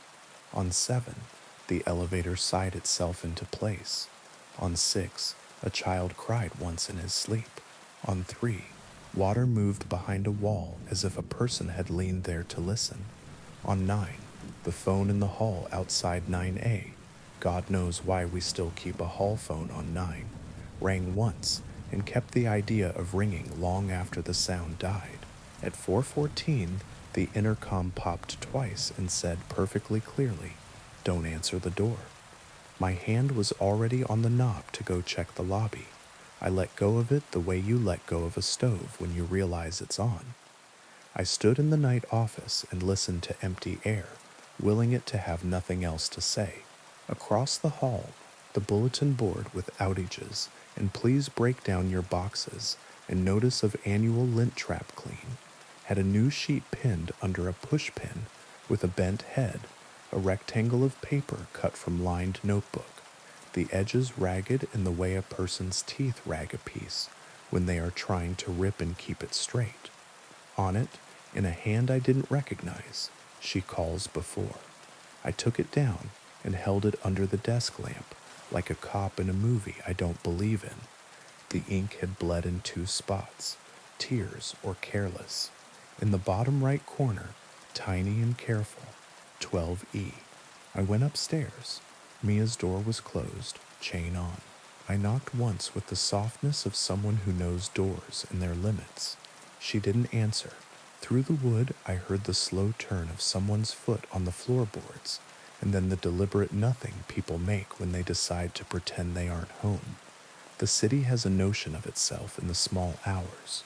On 7, the elevator sighed itself into place. On 6, a child cried once in his sleep. On 3, water moved behind a wall as if a person had leaned there to listen. On 9, the phone in the hall outside 9A, God knows why we still keep a hall phone on 9, rang once and kept the idea of ringing long after the sound died. At 4:14, the intercom popped twice and said perfectly clearly, "Don't answer the door." My hand was already on the knob to go check the lobby. I let go of it the way you let go of a stove when you realize it's on. I stood in the night office and listened to empty air, willing it to have nothing else to say. Across the hall, the bulletin board with outages and please break down your boxes and notice of annual lint trap clean had a new sheet pinned under a push pin with a bent head, a rectangle of paper cut from lined notebook, the edges ragged in the way a person's teeth rag a piece when they are trying to rip and keep it straight. On it, in a hand I didn't recognize, she calls before. I took it down and held it under the desk lamp, like a cop in a movie I don't believe in. The ink had bled in 2 spots, tears or careless. In the bottom right corner, tiny and careful, 12E. I went upstairs. Mia's door was closed, chain on. I knocked once with the softness of someone who knows doors and their limits. She didn't answer. Through the wood, I heard the slow turn of someone's foot on the floorboards, and then the deliberate nothing people make when they decide to pretend they aren't home. The city has a notion of itself in the small hours.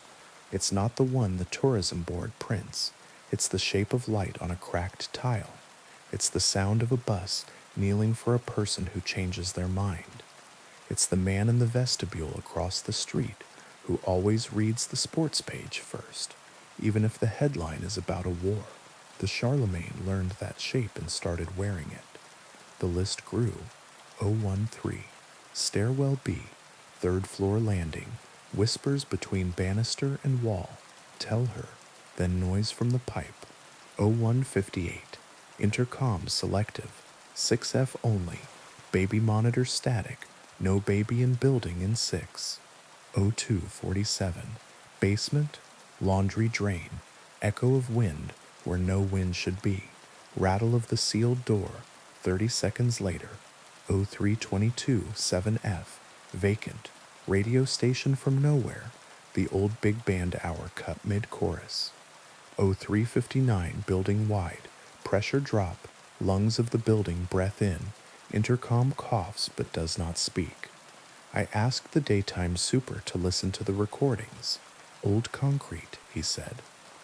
It's not the one the tourism board prints. It's the shape of light on a cracked tile. It's the sound of a bus kneeling for a person who changes their mind. It's the man in the vestibule across the street who always reads the sports page first, even if the headline is about a war. The Charlemagne learned that shape and started wearing it. The list grew. 013. Stairwell B. Third floor landing. Whispers between banister and wall. Tell her. Then noise from the pipe. 0158. Intercom selective. 6F only. Baby monitor static. No baby in building in 6. 0247. Basement. Laundry drain. Echo of wind where no wind should be. Rattle of the sealed door. 30 seconds later. 0322 7F. Vacant. Radio station from nowhere. The old big band hour cut mid-chorus. 0359 building wide. Pressure drop. Lungs of the building breath in. Intercom coughs but does not speak. I asked the daytime super to listen to the recordings. Old concrete, he said.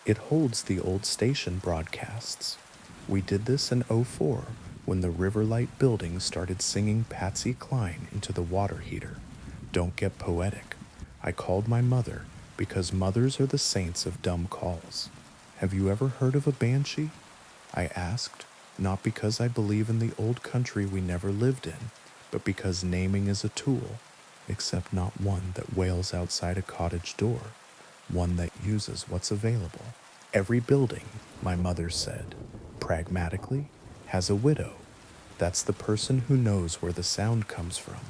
It holds the old station broadcasts. We did this in '04 when the Riverlight building started singing Patsy Cline into the water heater. Don't get poetic. I called my mother because mothers are the saints of dumb calls. Have you ever heard of a banshee? I asked, not because I believe in the old country we never lived in, but because naming is a tool, except not one that wails outside a cottage door, one that uses what's available. Every building, my mother said, pragmatically, has a widow. That's the person who knows where the sound comes from.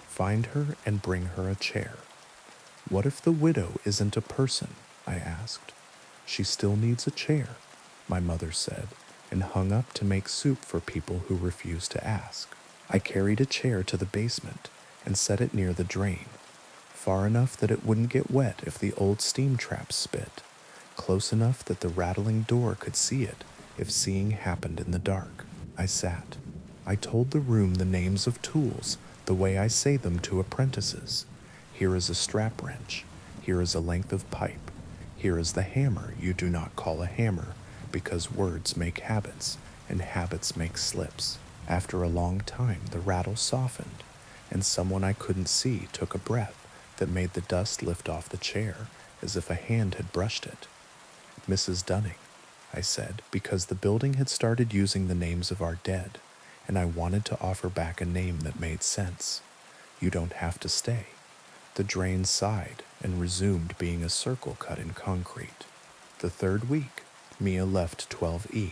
Find her and bring her a chair. What if the widow isn't a person? I asked. She still needs a chair, my mother said, and hung up to make soup for people who refused to ask. I carried a chair to the basement and set it near the drain, far enough that it wouldn't get wet if the old steam traps spit, close enough that the rattling door could see it if seeing happened in the dark. I sat. I told the room the names of tools the way I say them to apprentices. Here is a strap wrench. Here is a length of pipe. Here is the hammer you do not call a hammer because words make habits and habits make slips. After a long time, the rattle softened, and someone I couldn't see took a breath that made the dust lift off the chair as if a hand had brushed it. Mrs. Dunning, I said, because the building had started using the names of our dead, and I wanted to offer back a name that made sense. You don't have to stay. The drain sighed and resumed being a circle cut in concrete. The third week, Mia left 12E.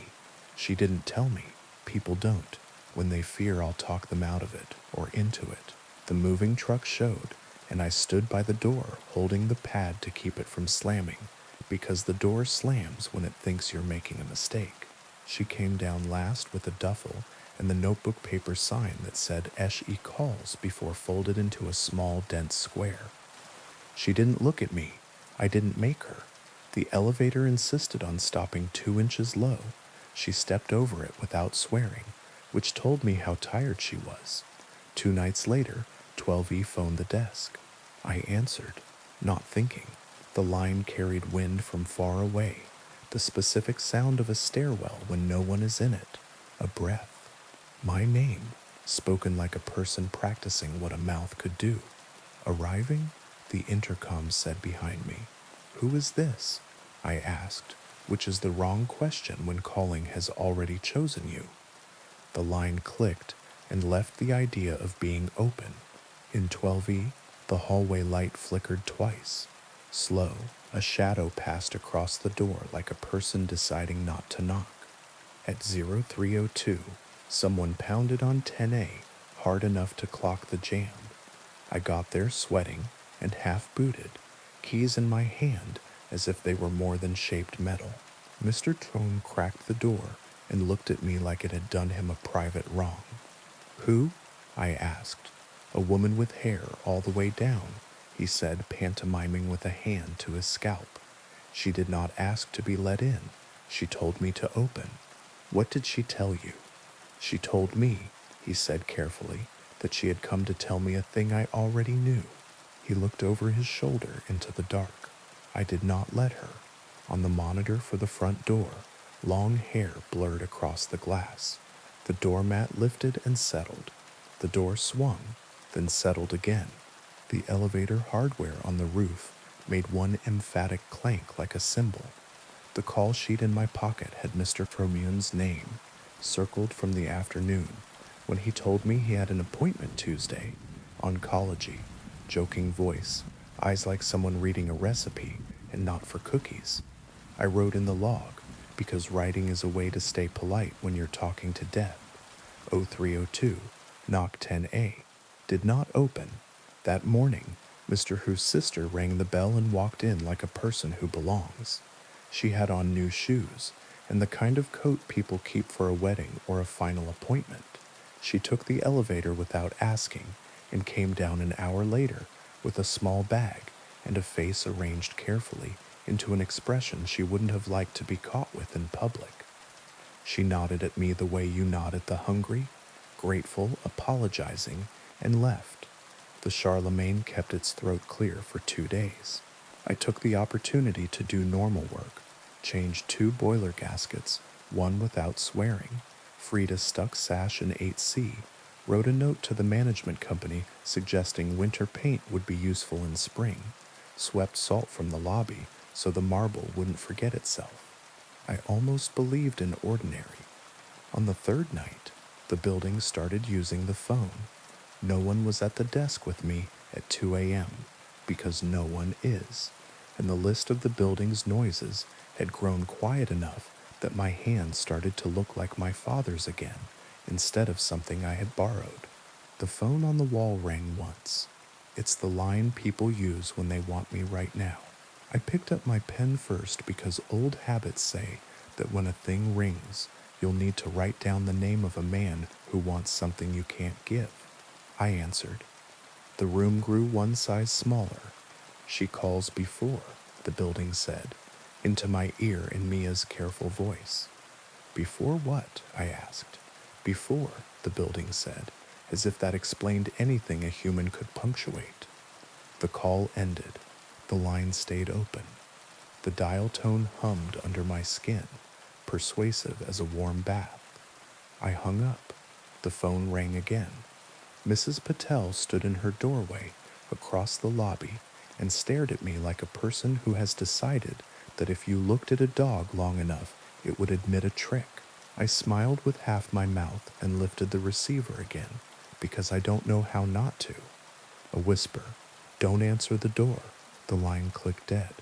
She didn't tell me. People don't. When they fear I'll talk them out of it or into it. The moving truck showed, and I stood by the door holding the pad to keep it from slamming, because the door slams when it thinks you're making a mistake. She came down last with a duffel and the notebook paper sign that said "Esh-E calls" before folded into a small, dense square. She didn't look at me. I didn't make her. The elevator insisted on stopping 2 inches low. She stepped over it without swearing, which told me how tired she was. 2 nights later, 12E phoned the desk. I answered, not thinking. The line carried wind from far away, the specific sound of a stairwell when no one is in it, a breath. My name, spoken like a person practicing what a mouth could do. Arriving, the intercom said behind me. Who is this? I asked, which is the wrong question when calling has already chosen you. The line clicked and left the idea of being open. In 12E, the hallway light flickered twice. Slow, a shadow passed across the door like a person deciding not to knock. At 0302, someone pounded on 10A hard enough to clock the jam. I got there sweating and half-booted, keys in my hand as if they were more than shaped metal. Mr. Tone cracked the door and looked at me like it had done him a private wrong. Who? I asked. A woman with hair all the way down, he said, pantomiming with a hand to his scalp. She did not ask to be let in. She told me to open. What did she tell you? She told me, he said carefully, that she had come to tell me a thing I already knew. He looked over his shoulder into the dark. I did not let her. On the monitor for the front door, long hair blurred across the glass. The doormat lifted and settled. The door swung, then settled again. The elevator hardware on the roof made one emphatic clank like a cymbal. The call sheet in my pocket had Mr. Fromun's name, circled from the afternoon, when he told me he had an appointment Tuesday. Oncology, joking voice, eyes like someone reading a recipe, and not for cookies. I wrote in the log, because writing is a way to stay polite when you're talking to death. 0302, knock 10A. Did not open. That morning, Mr. Who's sister rang the bell and walked in like a person who belongs. She had on new shoes, and the kind of coat people keep for a wedding or a final appointment. She took the elevator without asking and came down an hour later with a small bag and a face arranged carefully into an expression she wouldn't have liked to be caught with in public. She nodded at me the way you nod at the hungry, grateful, apologizing, and left. The Charlemagne kept its throat clear for 2 days. I took the opportunity to do normal work, changed 2 boiler gaskets, one without swearing, freed a stuck sash in 8C, wrote a note to the management company suggesting winter paint would be useful in spring, swept salt from the lobby so the marble wouldn't forget itself. I almost believed in ordinary. On the 3rd night, the building started using the phone. No one was at the desk with me at 2 a.m. because no one is, and the list of the building's noises had grown quiet enough that my hand started to look like my father's again instead of something I had borrowed. The phone on the wall rang once. It's the line people use when they want me right now. I picked up my pen first because old habits say that when a thing rings, you'll need to write down the name of a man who wants something you can't give. I answered. The room grew one size smaller. She calls before, the building said, into my ear in Mia's careful voice. Before what? I asked. Before, the building said, as if that explained anything a human could punctuate. The call ended. The line stayed open. The dial tone hummed under my skin, persuasive as a warm bath. I hung up. The phone rang again. Mrs. Patel stood in her doorway across the lobby and stared at me like a person who has decided that if you looked at a dog long enough, it would admit a trick. I smiled with half my mouth and lifted the receiver again, because I don't know how not to. A whisper, "Don't answer the door." The line clicked dead.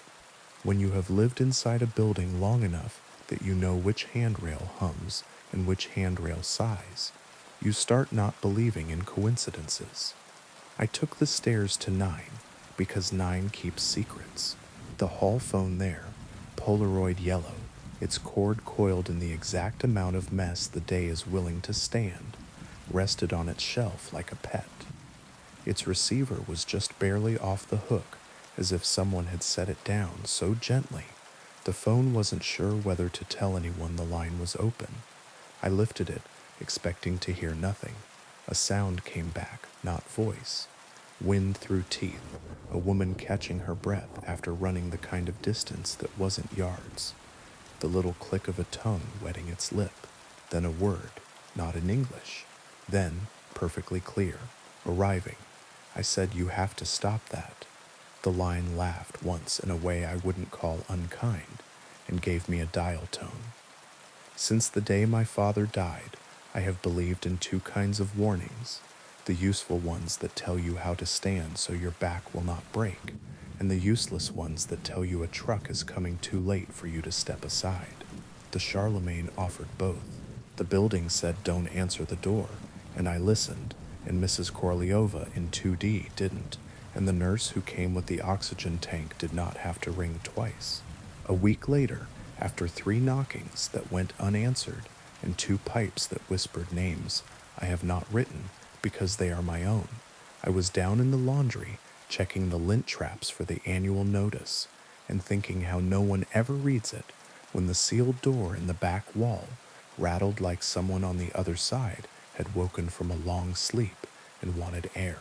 When you have lived inside a building long enough that you know which handrail hums and which handrail sighs, you start not believing in coincidences. I took the stairs to 9 because 9 keeps secrets. The hall phone there, Polaroid yellow, its cord coiled in the exact amount of mess the day is willing to stand, rested on its shelf like a pet. Its receiver was just barely off the hook, as if someone had set it down so gently. The phone wasn't sure whether to tell anyone the line was open. I lifted it, expecting to hear nothing. A sound came back, not voice. Wind through teeth, a woman catching her breath after running the kind of distance that wasn't yards. The little click of a tongue wetting its lip. Then a word, not in English. Then, perfectly clear, arriving. I said, "You have to stop that." The line laughed once in a way I wouldn't call unkind, and gave me a dial tone. Since the day my father died, I have believed in 2 kinds of warnings, the useful ones that tell you how to stand so your back will not break, and the useless ones that tell you a truck is coming too late for you to step aside. The Charlemagne offered both. The building said don't answer the door, and I listened, and Mrs. Korleova in 2D didn't, and the nurse who came with the oxygen tank did not have to ring twice. A week later, after 3 knockings that went unanswered and 2 pipes that whispered names I have not written because they are my own, I was down in the laundry checking the lint traps for the annual notice and thinking how no one ever reads it when the sealed door in the back wall rattled like someone on the other side had woken from a long sleep and wanted air.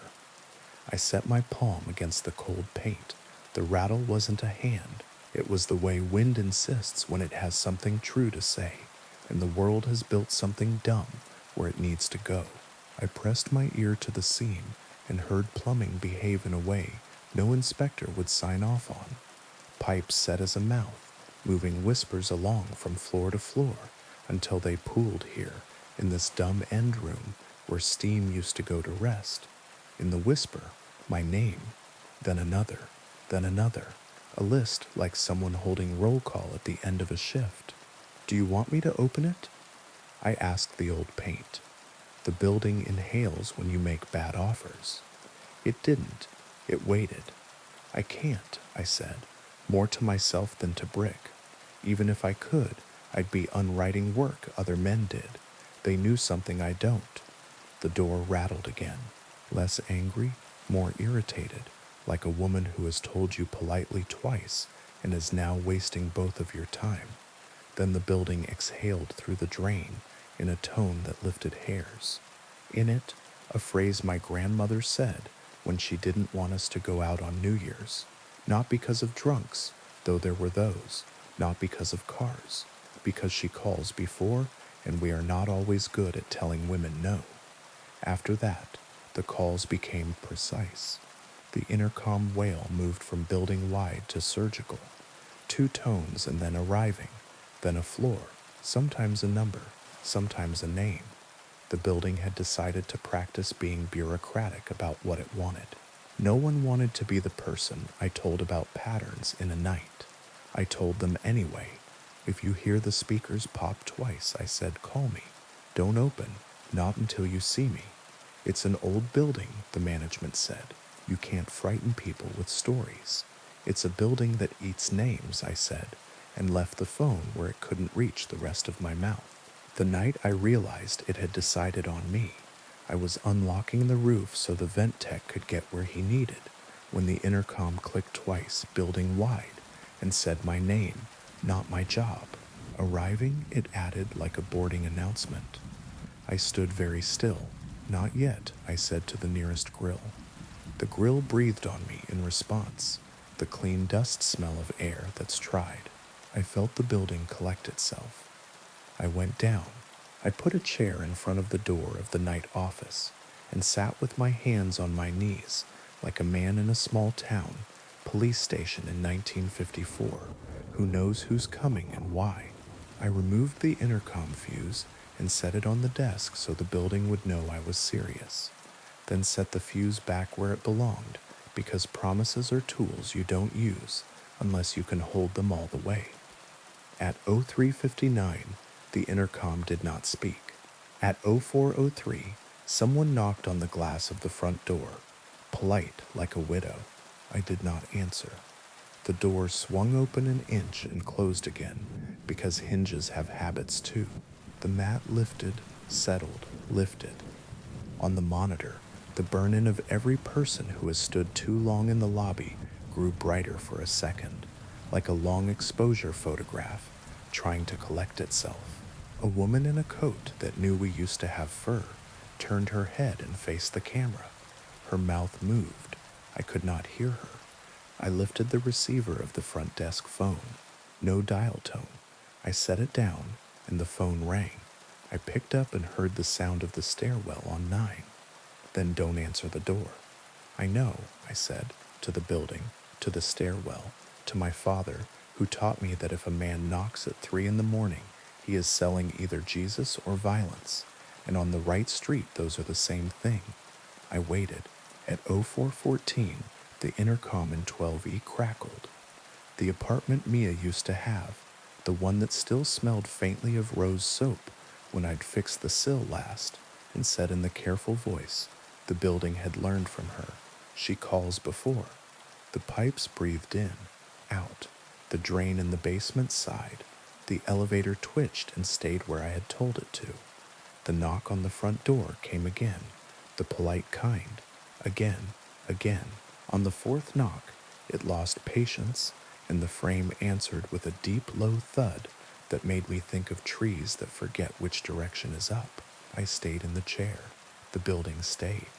I set my palm against the cold paint. The rattle wasn't a hand. It was the way wind insists when it has something true to say, and the world has built something dumb where it needs to go. I pressed my ear to the seam and heard plumbing behave in a way no inspector would sign off on. Pipes set as a mouth, moving whispers along from floor to floor until they pooled here in this dumb end room where steam used to go to rest. In the whisper, my name, then another, then another, a list like someone holding roll call at the end of a shift. Do you want me to open it? I asked the old paint. The building inhales when you make bad offers. It didn't. It waited. I can't, I said, more to myself than to Brick. Even if I could, I'd be unwriting work other men did. They knew something I don't. The door rattled again, less angry, more irritated, like a woman who has told you politely twice and is now wasting both of your time. Then the building exhaled through the drain in a tone that lifted hairs. In it, a phrase my grandmother said when she didn't want us to go out on New Year's, not because of drunks, though there were those, not because of cars, because she calls before, and we are not always good at telling women no. After that, the calls became precise. The intercom wail moved from building wide to surgical. 2 tones and then arriving, then a floor, sometimes a number, sometimes a name. The building had decided to practice being bureaucratic about what it wanted. No one wanted to be the person I told about patterns in a night. I told them anyway. If you hear the speakers pop twice, I said, call me. Don't open, not until you see me. It's an old building, the management said. You can't frighten people with stories. It's a building that eats names, I said, and left the phone where it couldn't reach the rest of my mouth. The night I realized it had decided on me, I was unlocking the roof so the vent tech could get where he needed when the intercom clicked twice, building wide, and said my name, not my job. Arriving, it added like a boarding announcement. I stood very still. Not yet, I said to the nearest grill. The grill breathed on me in response, the clean dust smell of air that's tried. I felt the building collect itself. I went down. I put a chair in front of the door of the night office and sat with my hands on my knees like a man in a small town, police station in 1954, who knows who's coming and why. I removed the intercom fuse and set it on the desk so the building would know I was serious, then set the fuse back where it belonged because promises are tools you don't use unless you can hold them all the way. At 03:59, the intercom did not speak. At 04:03, someone knocked on the glass of the front door, polite like a widow. I did not answer. The door swung open an inch and closed again, because hinges have habits too. The mat lifted, settled, lifted. On the monitor, the burn-in of every person who has stood too long in the lobby grew brighter for a second, like a long exposure photograph trying to collect itself. A woman in a coat that knew we used to have fur turned her head and faced the camera. Her mouth moved. I could not hear her. I lifted the receiver of the front desk phone. No dial tone. I set it down, and the phone rang. I picked up and heard the sound of the stairwell on 9. Then don't answer the door. I know, I said, to the building, to the stairwell, to my father, who taught me that if a man knocks at 3 in the morning, he is selling either Jesus or violence, and on the right street those are the same thing. I waited. At 04:14, the intercom in 12E crackled. The apartment Mia used to have, the one that still smelled faintly of rose soap when I'd fixed the sill last, and said in the careful voice the building had learned from her, she calls before. The pipes breathed in, out. The drain in the basement sighed. The elevator twitched and stayed where I had told it to. The knock on the front door came again, the polite kind, again, again. On the 4th knock, it lost patience, and the frame answered with a deep, low thud that made me think of trees that forget which direction is up. I stayed in the chair. The building stayed.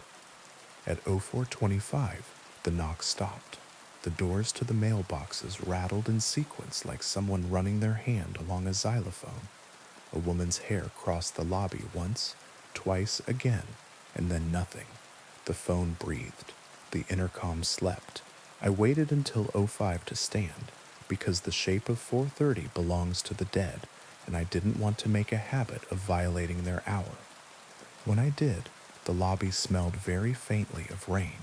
At 04:25, the knock stopped. The doors to the mailboxes rattled in sequence like someone running their hand along a xylophone. A woman's hair crossed the lobby once, twice again, and then nothing. The phone breathed. The intercom slept. I waited until 05 to stand, because the shape of 4:30 belongs to the dead, and I didn't want to make a habit of violating their hour. When I did, the lobby smelled very faintly of rain,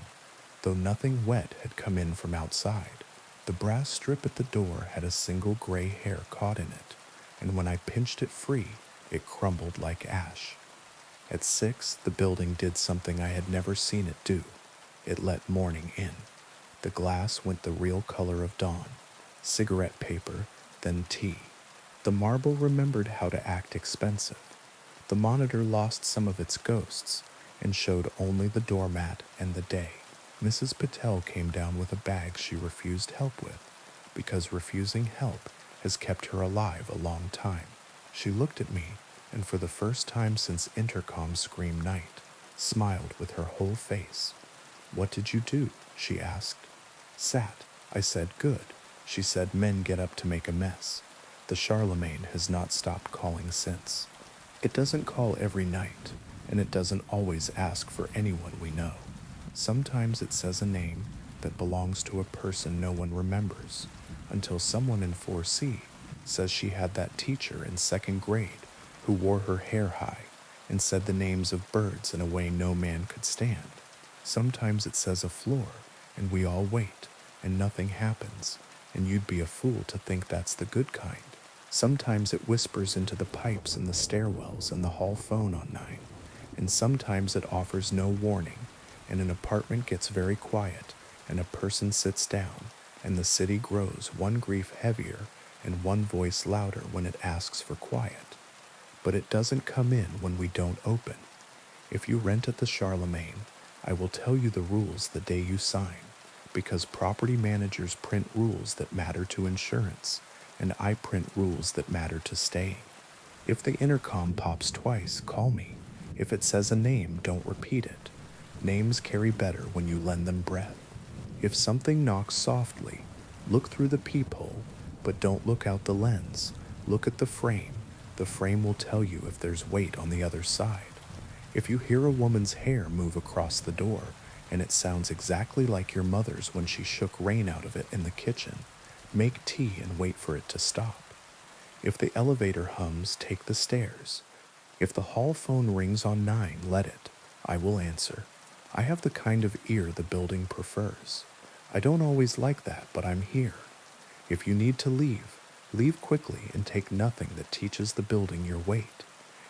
though nothing wet had come in from outside. The brass strip at the door had a single gray hair caught in it, and when I pinched it free, it crumbled like ash. At 6, the building did something I had never seen it do. It let morning in. The glass went the real color of dawn, cigarette paper, then tea. The marble remembered how to act expensive. The monitor lost some of its ghosts and showed only the doormat and the day. Mrs. Patel came down with a bag she refused help with, because refusing help has kept her alive a long time. She looked at me, and for the first time since intercom scream night, smiled with her whole face. "What did you do?" she asked. "Sat." I said, "Good." She said, "Men get up to make a mess. The Charlemagne has not stopped calling since. It doesn't call every night, and it doesn't always ask for anyone we know. Sometimes it says a name that belongs to a person no one remembers, until someone in 4C says she had that teacher in 2nd grade who wore her hair high and said the names of birds in a way no man could stand. Sometimes it says a floor, and we all wait, and nothing happens, and you'd be a fool to think that's the good kind. Sometimes it whispers into the pipes in the stairwells and the hall phone on 9, and sometimes it offers no warning, and an apartment gets very quiet, and a person sits down, and the city grows one grief heavier and one voice louder when it asks for quiet. But it doesn't come in when we don't open. If you rent at the Charlemagne, I will tell you the rules the day you sign, because property managers print rules that matter to insurance, and I print rules that matter to staying. If the intercom pops twice, call me. If it says a name, don't repeat it. Names carry better when you lend them breath. If something knocks softly, look through the peephole, but don't look out the lens. Look at the frame. The frame will tell you if there's weight on the other side. If you hear a woman's hair move across the door, and it sounds exactly like your mother's when she shook rain out of it in the kitchen, make tea and wait for it to stop. If the elevator hums, take the stairs. If the hall phone rings on 9, let it. I will answer. I have the kind of ear the building prefers. I don't always like that, but I'm here. If you need to leave, leave quickly and take nothing that teaches the building your weight.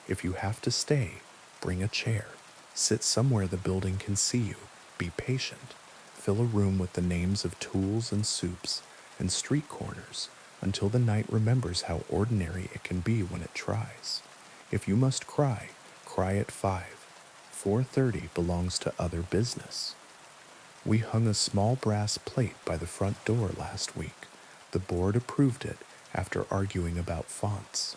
If you have to stay, bring a chair. Sit somewhere the building can see you. Be patient. Fill a room with the names of tools and soups and street corners until the night remembers how ordinary it can be when it tries. If you must cry, cry at 5. 4:30 belongs to other business. We hung a small brass plate by the front door last week. The board approved it after arguing about fonts.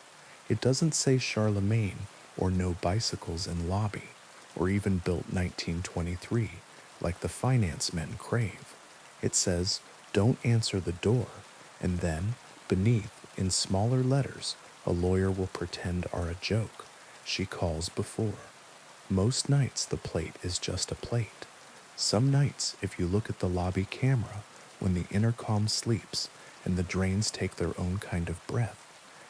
It doesn't say Charlemagne or no bicycles in lobby, or even built 1923, like the finance men crave. It says, "Don't answer the door," and then, beneath, in smaller letters, a lawyer will pretend are a joke. She calls before. Most nights the plate is just a plate. Some nights, if you look at the lobby camera, when the intercom sleeps and the drains take their own kind of breath,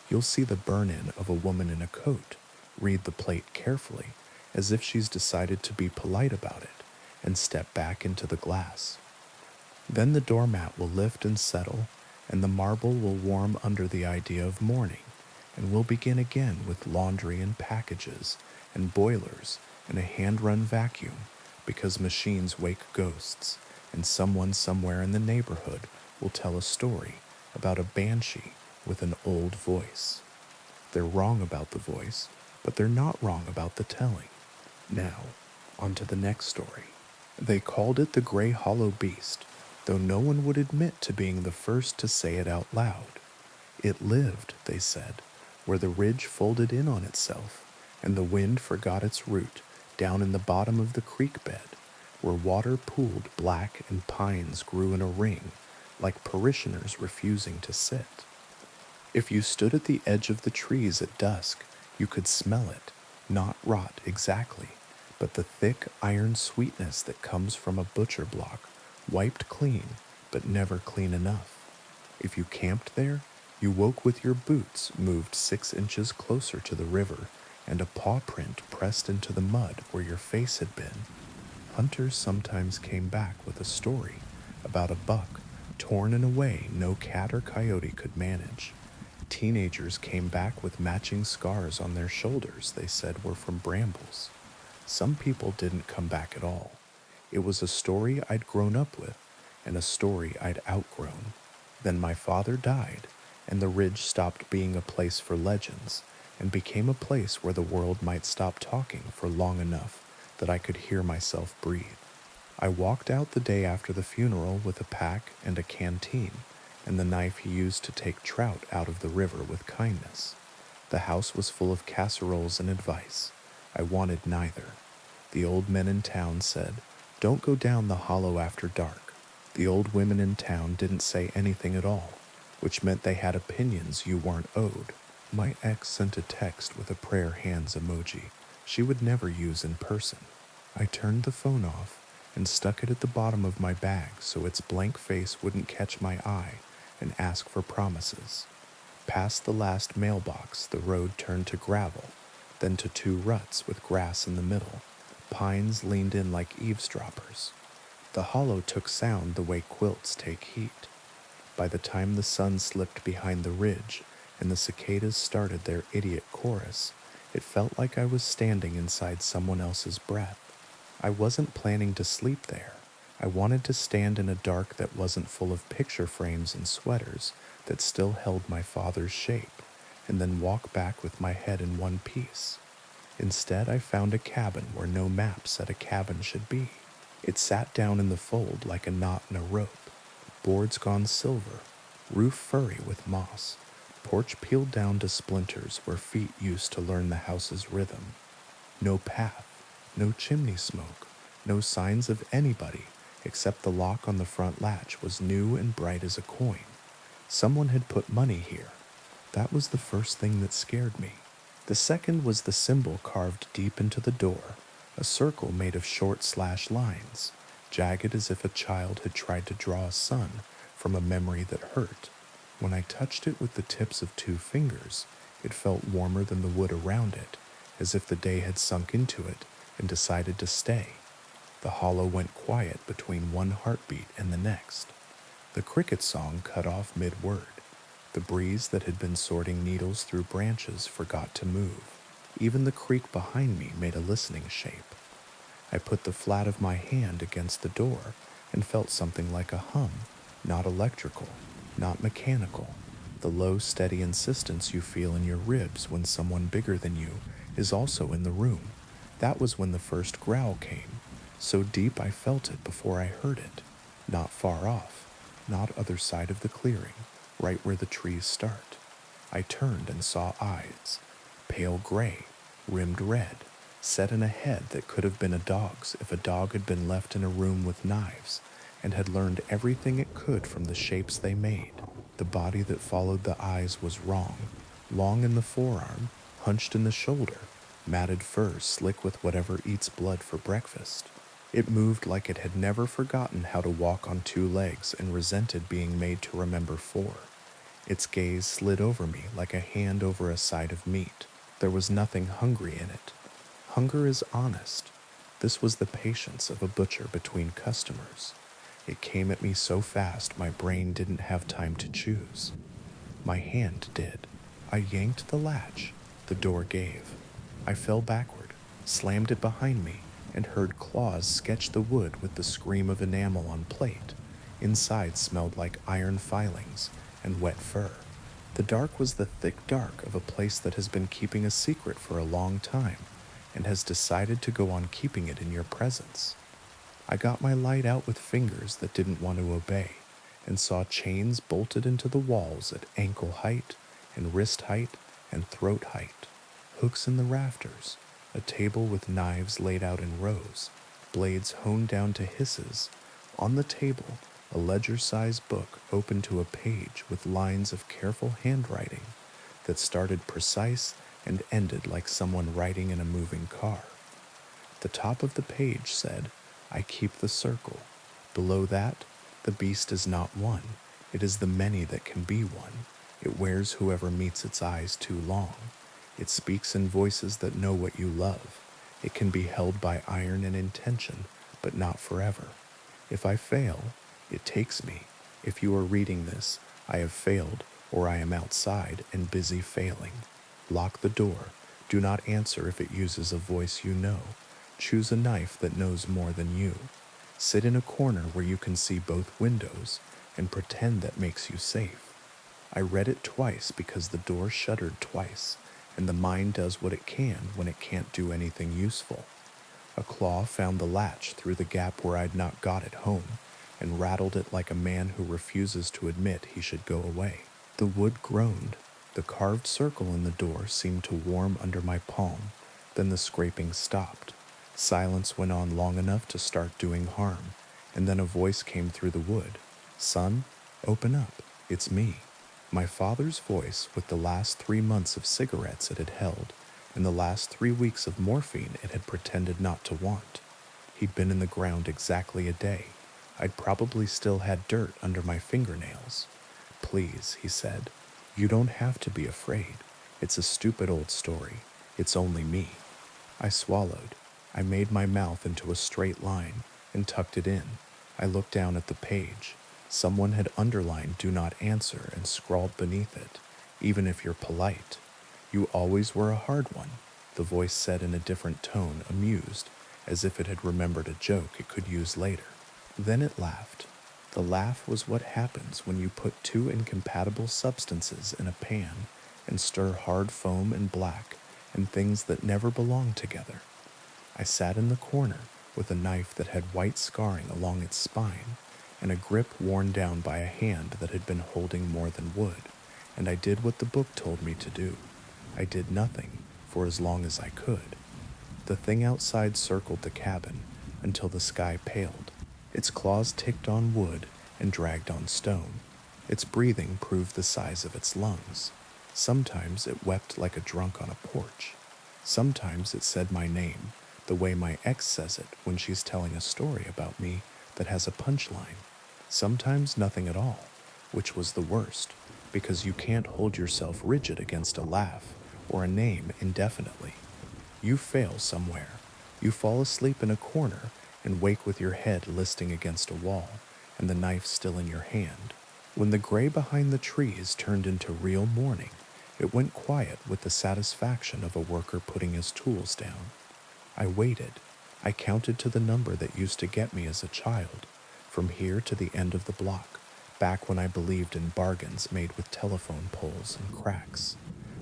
you'll see the burn-in of a woman in a coat. Read the plate carefully, as if she's decided to be polite about it, and step back into the glass. Then the doormat will lift and settle, and the marble will warm under the idea of morning, and we'll begin again with laundry and packages, and boilers, and a hand-run vacuum, because machines wake ghosts, and someone somewhere in the neighborhood will tell a story about a banshee with an old voice. They're wrong about the voice, but they're not wrong about the telling. Now, on to the next story. They called it the Gray Hollow Beast, though no one would admit to being the first to say it out loud. It lived, they said, where the ridge folded in on itself, and the wind forgot its route down in the bottom of the creek bed, where water pooled black and pines grew in a ring, like parishioners refusing to sit. If you stood at the edge of the trees at dusk, you could smell it, not rot exactly, but the thick iron sweetness that comes from a butcher block, wiped clean, but never clean enough. If you camped there, you woke with your boots moved 6 inches closer to the river and a paw print pressed into the mud where your face had been. Hunters sometimes came back with a story about a buck torn in a way no cat or coyote could manage. Teenagers came back with matching scars on their shoulders they said were from brambles. Some people didn't come back at all. It was a story I'd grown up with and a story I'd outgrown. Then my father died, and the ridge stopped being a place for legends and became a place where the world might stop talking for long enough that I could hear myself breathe. I walked out the day after the funeral with a pack and a canteen and the knife he used to take trout out of the river with kindness. The house was full of casseroles and advice. I wanted neither. The old men in town said, "Don't go down the hollow after dark." The old women in town didn't say anything at all, which meant they had opinions you weren't owed. My ex sent a text with a prayer hands emoji she would never use in person. I turned the phone off and stuck it at the bottom of my bag so its blank face wouldn't catch my eye and ask for promises. Past the last mailbox, the road turned to gravel, then to two ruts with grass in the middle. Pines leaned in like eavesdroppers. The hollow took sound the way quilts take heat. By the time the sun slipped behind the ridge and the cicadas started their idiot chorus, it felt like I was standing inside someone else's breath. I wasn't planning to sleep there. I wanted to stand in a dark that wasn't full of picture frames and sweaters that still held my father's shape, and then walk back with my head in one piece. Instead, I found a cabin where no map said a cabin should be. It sat down in the fold like a knot in a rope, boards gone silver, roof furry with moss, porch peeled down to splinters where feet used to learn the house's rhythm. No path, no chimney smoke, no signs of anybody except the lock on the front latch was new and bright as a coin. Someone had put money here. That was the first thing that scared me. The second was the symbol carved deep into the door, a circle made of short slash lines, jagged as if a child had tried to draw a sun from a memory that hurt. When I touched it with the tips of 2 fingers, it felt warmer than the wood around it, as if the day had sunk into it and decided to stay. The hollow went quiet between one heartbeat and the next. The cricket song cut off mid-word. The breeze that had been sorting needles through branches forgot to move. Even the creek behind me made a listening shape. I put the flat of my hand against the door and felt something like a hum, not electrical, not mechanical. The low, steady insistence you feel in your ribs when someone bigger than you is also in the room. That was when the first growl came. So deep I felt it before I heard it. Not far off, not other side of the clearing, right where the trees start. I turned and saw eyes, pale gray, rimmed red, set in a head that could have been a dog's if a dog had been left in a room with knives and had learned everything it could from the shapes they made. The body that followed the eyes was wrong, long in the forearm, hunched in the shoulder, matted fur slick with whatever eats blood for breakfast. It moved like it had never forgotten how to walk on 2 legs and resented being made to remember 4. Its gaze slid over me like a hand over a side of meat. There was nothing hungry in it. Hunger is honest. This was the patience of a butcher between customers. It came at me so fast my brain didn't have time to choose. My hand did. I yanked the latch. The door gave. I fell backward, slammed it behind me, and heard claws sketch the wood with the scream of enamel on plate. Inside smelled like iron filings and wet fur. The dark was the thick dark of a place that has been keeping a secret for a long time and has decided to go on keeping it in your presence. I got my light out with fingers that didn't want to obey and saw chains bolted into the walls at ankle height and wrist height and throat height, hooks in the rafters, a table with knives laid out in rows, blades honed down to hisses. On the table, a ledger-sized book open to a page with lines of careful handwriting that started precise and ended like someone writing in a moving car. The top of the page said, "I keep the circle." Below that, "The beast is not one. It is the many that can be one. It wears whoever meets its eyes too long. It speaks in voices that know what you love. It can be held by iron and intention, but not forever. If I fail, it takes me. If you are reading this, I have failed, or I am outside and busy failing. Lock the door. Do not answer if it uses a voice you know. Choose a knife that knows more than you. Sit in a corner where you can see both windows and pretend that makes you safe. I read it twice because the door shuddered twice, and the mind does what it can when it can't do anything useful. A claw found the latch through the gap where I'd not got it home, and rattled it like a man who refuses to admit he should go away. The wood groaned. The carved circle in the door seemed to warm under my palm. Then the scraping stopped. Silence went on long enough to start doing harm, and then a voice came through the wood. "Son, open up. It's me." My father's voice, with the last 3 months of cigarettes it had held, and the last 3 weeks of morphine it had pretended not to want. He'd been in the ground exactly a day. I'd probably still had dirt under my fingernails. "Please," he said, "you don't have to be afraid. It's a stupid old story. It's only me." I swallowed. I made my mouth into a straight line and tucked it in. I looked down at the page. Someone had underlined "Do not answer" and scrawled beneath it, "Even if you're polite." "You always were a hard one," the voice said in a different tone, amused, as if it had remembered a joke it could use later. Then it laughed. The laugh was what happens when you put two incompatible substances in a pan and stir hard foam and black and things that never belong together. I sat in the corner with a knife that had white scarring along its spine and a grip worn down by a hand that had been holding more than wood, and I did what the book told me to do. I did nothing for as long as I could. The thing outside circled the cabin until the sky paled. Its claws ticked on wood and dragged on stone. Its breathing proved the size of its lungs. Sometimes it wept like a drunk on a porch. Sometimes it said my name, the way my ex says it when she's telling a story about me that has a punchline. Sometimes nothing at all, which was the worst, because you can't hold yourself rigid against a laugh or a name indefinitely. You fail somewhere. You fall asleep in a corner and wake with your head listing against a wall and the knife still in your hand. When the gray behind the trees turned into real morning, it went quiet with the satisfaction of a worker putting his tools down. I waited. I counted to the number that used to get me as a child, from here to the end of the block, back when I believed in bargains made with telephone poles and cracks.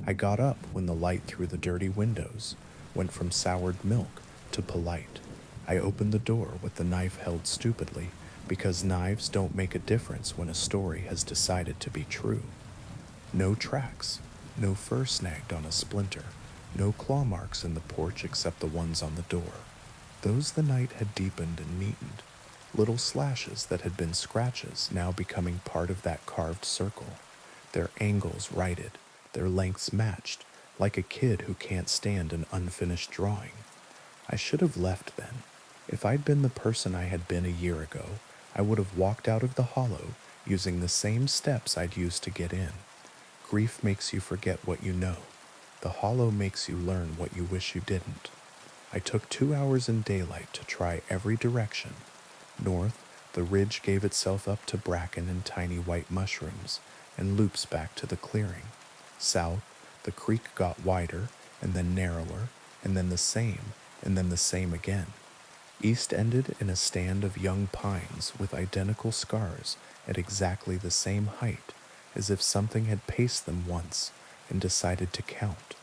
I got up when the light through the dirty windows went from soured milk to polite. I opened the door with the knife held stupidly, because knives don't make a difference when a story has decided to be true. No tracks, no fur snagged on a splinter, no claw marks in the porch except the ones on the door. Those the night had deepened and neatened, little slashes that had been scratches now becoming part of that carved circle, their angles righted, their lengths matched, like a kid who can't stand an unfinished drawing. I should have left then. If I'd been the person I had been a year ago, I would have walked out of the hollow using the same steps I'd used to get in. Grief makes you forget what you know. The hollow makes you learn what you wish you didn't. I took 2 hours in daylight to try every direction. North, the ridge gave itself up to bracken and tiny white mushrooms, and loops back to the clearing. South, the creek got wider, and then narrower, and then the same, and then the same again. East ended in a stand of young pines with identical scars at exactly the same height, as if something had paced them once and decided to count.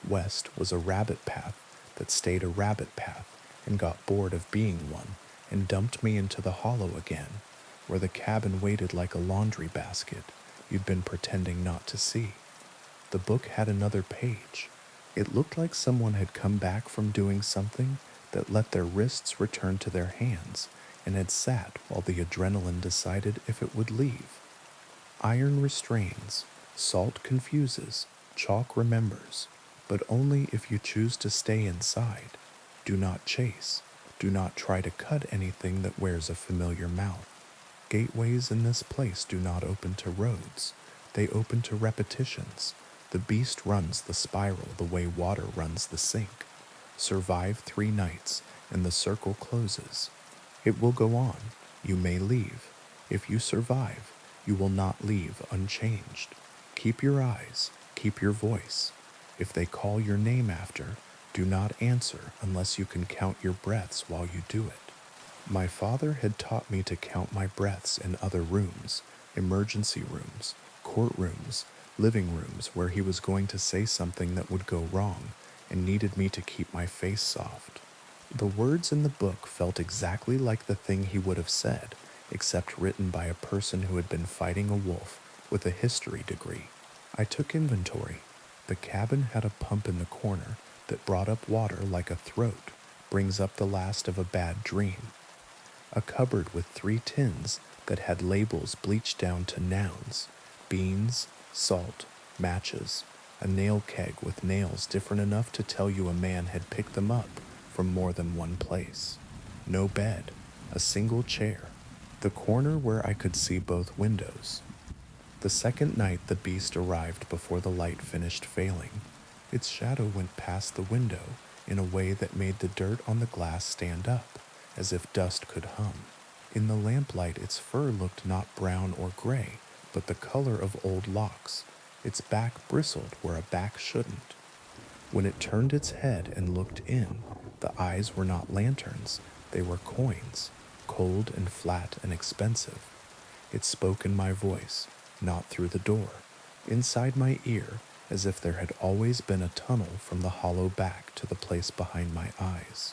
West was a rabbit path that stayed a rabbit path and got bored of being one and dumped me into the hollow again, where the cabin waited like a laundry basket you'd been pretending not to see. The book had another page. It looked like someone had come back from doing something that let their wrists return to their hands and had sat while the adrenaline decided if it would leave. Iron restrains, salt confuses, chalk remembers, but only if you choose to stay inside. Do not chase. Do not try to cut anything that wears a familiar mouth. gateways in this place do not open to roads, they open to repetitions. The beast runs the spiral the way water runs the sink. Survive 3 nights, and the circle closes. It will go on. You may leave. If you survive, you will not leave unchanged. Keep your eyes, keep your voice. If they call your name after, do not answer unless you can count your breaths while you do it. My father had taught me to count my breaths in other rooms, emergency rooms, courtrooms, living rooms where he was going to say something that would go wrong and needed me to keep my face soft. The words in the book felt exactly like the thing he would have said, except written by a person who had been fighting a wolf with a history degree. I took inventory. The cabin had a pump in the corner that brought up water like a throat brings up the last of a bad dream. A cupboard with 3 tins that had labels bleached down to nouns: beans, salt, matches, a nail keg with nails different enough to tell you a man had picked them up from more than one place. No bed, a single chair, the corner where I could see both windows. The second night the beast arrived before the light finished failing. Its shadow went past the window in a way that made the dirt on the glass stand up, as if dust could hum. In the lamplight its fur looked not brown or gray, but the color of old locks. Its back bristled where a back shouldn't. When it turned its head and looked in, the eyes were not lanterns, they were coins, cold and flat and expensive. It spoke in my voice, not through the door, inside my ear, as if there had always been a tunnel from the hollow back to the place behind my eyes.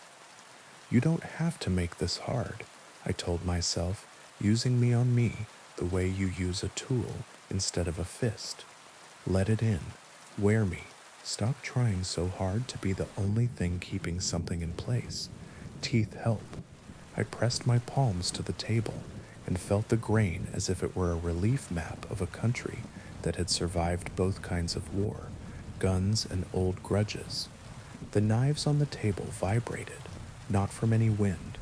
You don't have to make this hard, I told myself, using me on me the way you use a tool instead of a fist. Let it in. Wear me. Stop trying so hard to be the only thing keeping something in place. Teeth help. I pressed my palms to the table and felt the grain as if it were a relief map of a country that had survived both kinds of war, guns and old grudges. The knives on the table vibrated, not from any wind.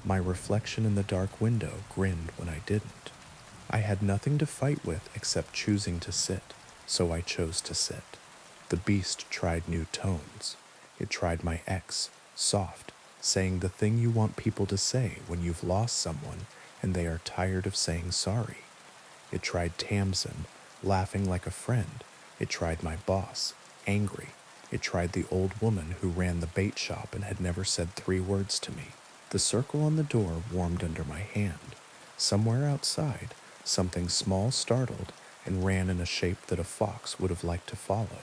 My reflection in the dark window grinned when I didn't. I had nothing to fight with except choosing to sit, so I chose to sit. The beast tried new tones. It tried my ex, soft, saying the thing you want people to say when you've lost someone and they are tired of saying sorry. It tried Tamsin, laughing like a friend. It tried my boss, angry. It tried the old woman who ran the bait shop and had never said 3 words to me. The circle on the door warmed under my hand. Somewhere outside, something small startled and ran in a shape that a fox would have liked to follow.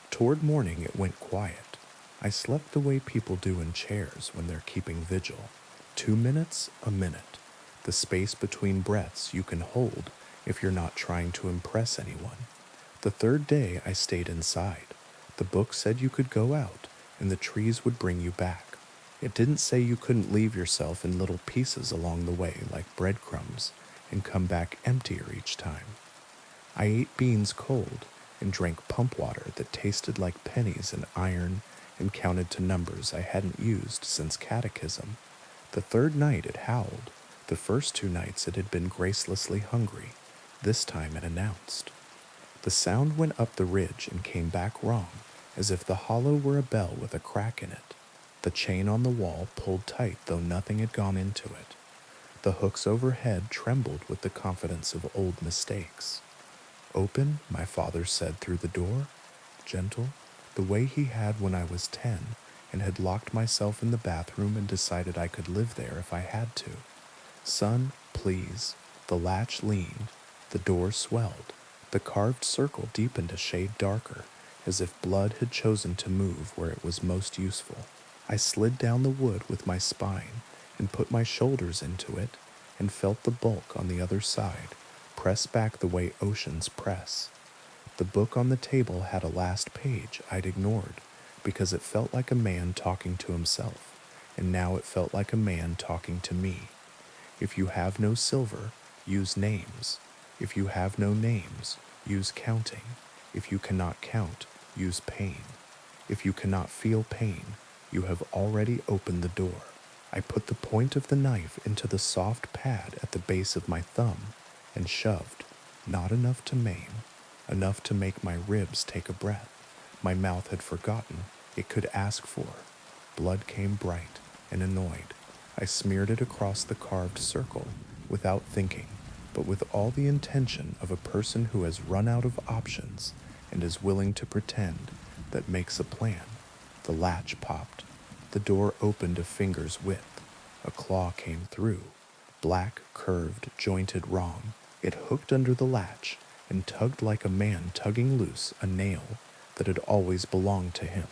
Toward morning it went quiet. I slept the way people do in chairs when they're keeping vigil. 2 minutes, a minute. The space between breaths you can hold if you're not trying to impress anyone. The 3rd day I stayed inside. The book said you could go out and the trees would bring you back. It didn't say you couldn't leave yourself in little pieces along the way like breadcrumbs and come back emptier each time. I ate beans cold and drank pump water that tasted like pennies and iron and counted to numbers I hadn't used since catechism. The 3rd night it howled. The first 2 nights it had been gracelessly hungry. This time it announced. The sound went up the ridge and came back wrong, as if the hollow were a bell with a crack in it. The chain on the wall pulled tight though nothing had gone into it. The hooks overhead trembled with the confidence of old mistakes. Open, my father said through the door, gentle, the way he had when I was 10 and had locked myself in the bathroom and decided I could live there if I had to. Son, please. The latch leaned. The door swelled. The carved circle deepened a shade darker, as if blood had chosen to move where it was most useful. I slid down the wood with my spine and put my shoulders into it and felt the bulk on the other side press back the way oceans press. The book on the table had a last page I'd ignored because it felt like a man talking to himself, and now it felt like a man talking to me. If you have no silver, use names. If you have no names, use counting. If you cannot count, use pain. If you cannot feel pain, you have already opened the door. I put the point of the knife into the soft pad at the base of my thumb and shoved, not enough to maim, enough to make my ribs take a breath. My mouth had forgotten it could ask for. Blood came bright and annoyed. I smeared it across the carved circle without thinking, but with all the intention of a person who has run out of options and is willing to pretend that makes a plan. The latch popped. The door opened a finger's width. A claw came through. Black, curved, jointed wrong. It hooked under the latch and tugged like a man tugging loose a nail that had always belonged to him.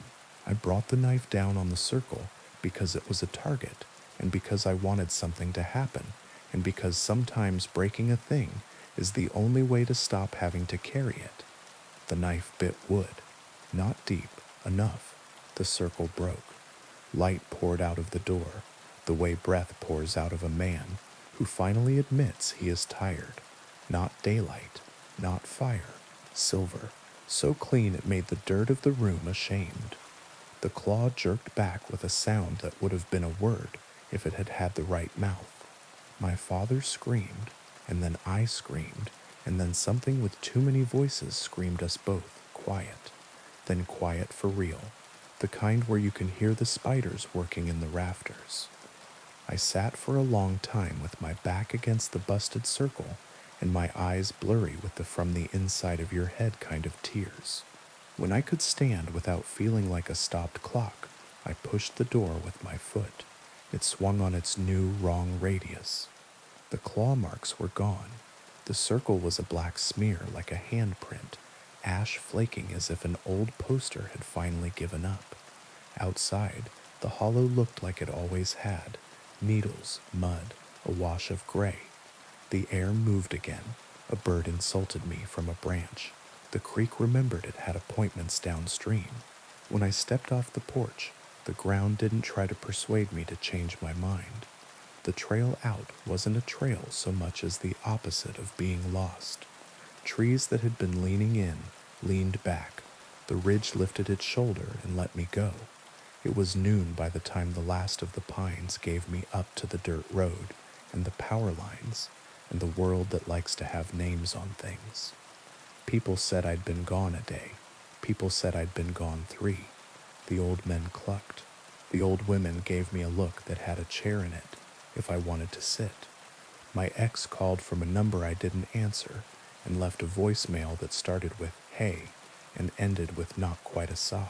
I brought the knife down on the circle because it was a target, and because I wanted something to happen, and because sometimes breaking a thing is the only way to stop having to carry it. The knife bit wood. Not deep enough. The circle broke. Light poured out of the door, the way breath pours out of a man who finally admits he is tired. Not daylight, not fire, silver, so clean it made the dirt of the room ashamed. The claw jerked back with a sound that would have been a word if it had had the right mouth. My father screamed, and then I screamed, and then something with too many voices screamed us both quiet. Then quiet for real, the kind where you can hear the spiders working in the rafters. I sat for a long time with my back against the busted circle and my eyes blurry with the from the inside of your head kind of tears. When I could stand without feeling like a stopped clock, I pushed the door with my foot. It swung on its new, wrong radius. The claw marks were gone. The circle was a black smear like a handprint, ash flaking as if an old poster had finally given up. Outside, the hollow looked like it always had. Needles, mud, a wash of gray. The air moved again. A bird insulted me from a branch. The creek remembered it had appointments downstream. When I stepped off the porch, the ground didn't try to persuade me to change my mind. The trail out wasn't a trail so much as the opposite of being lost. Trees that had been leaning in leaned back. The ridge lifted its shoulder and let me go. It was noon by the time the last of the pines gave me up to the dirt road and the power lines and the world that likes to have names on things. People said I'd been gone a day. People said I'd been gone 3. The old men clucked. The old women gave me a look that had a chair in it if I wanted to sit. My ex called from a number I didn't answer and left a voicemail that started with "hey" and ended with not quite a sob.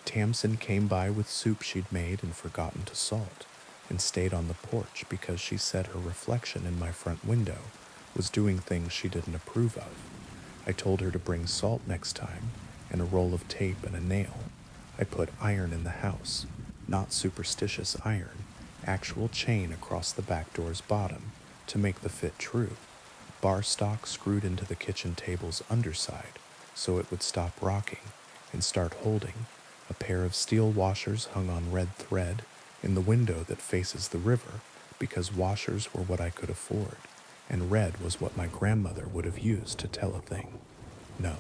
Tamsin came by with soup she'd made and forgotten to salt, and stayed on the porch because she said her reflection in my front window was doing things she didn't approve of. I told her to bring salt next time, and a roll of tape and a nail. I put iron in the house, not superstitious iron, actual chain across the back door's bottom to make the fit true. Bar stock screwed into the kitchen table's underside so it would stop rocking and start holding. A pair of steel washers hung on red thread in the window that faces the river because washers were what I could afford, and red was what my grandmother would have used to tell a thing. No.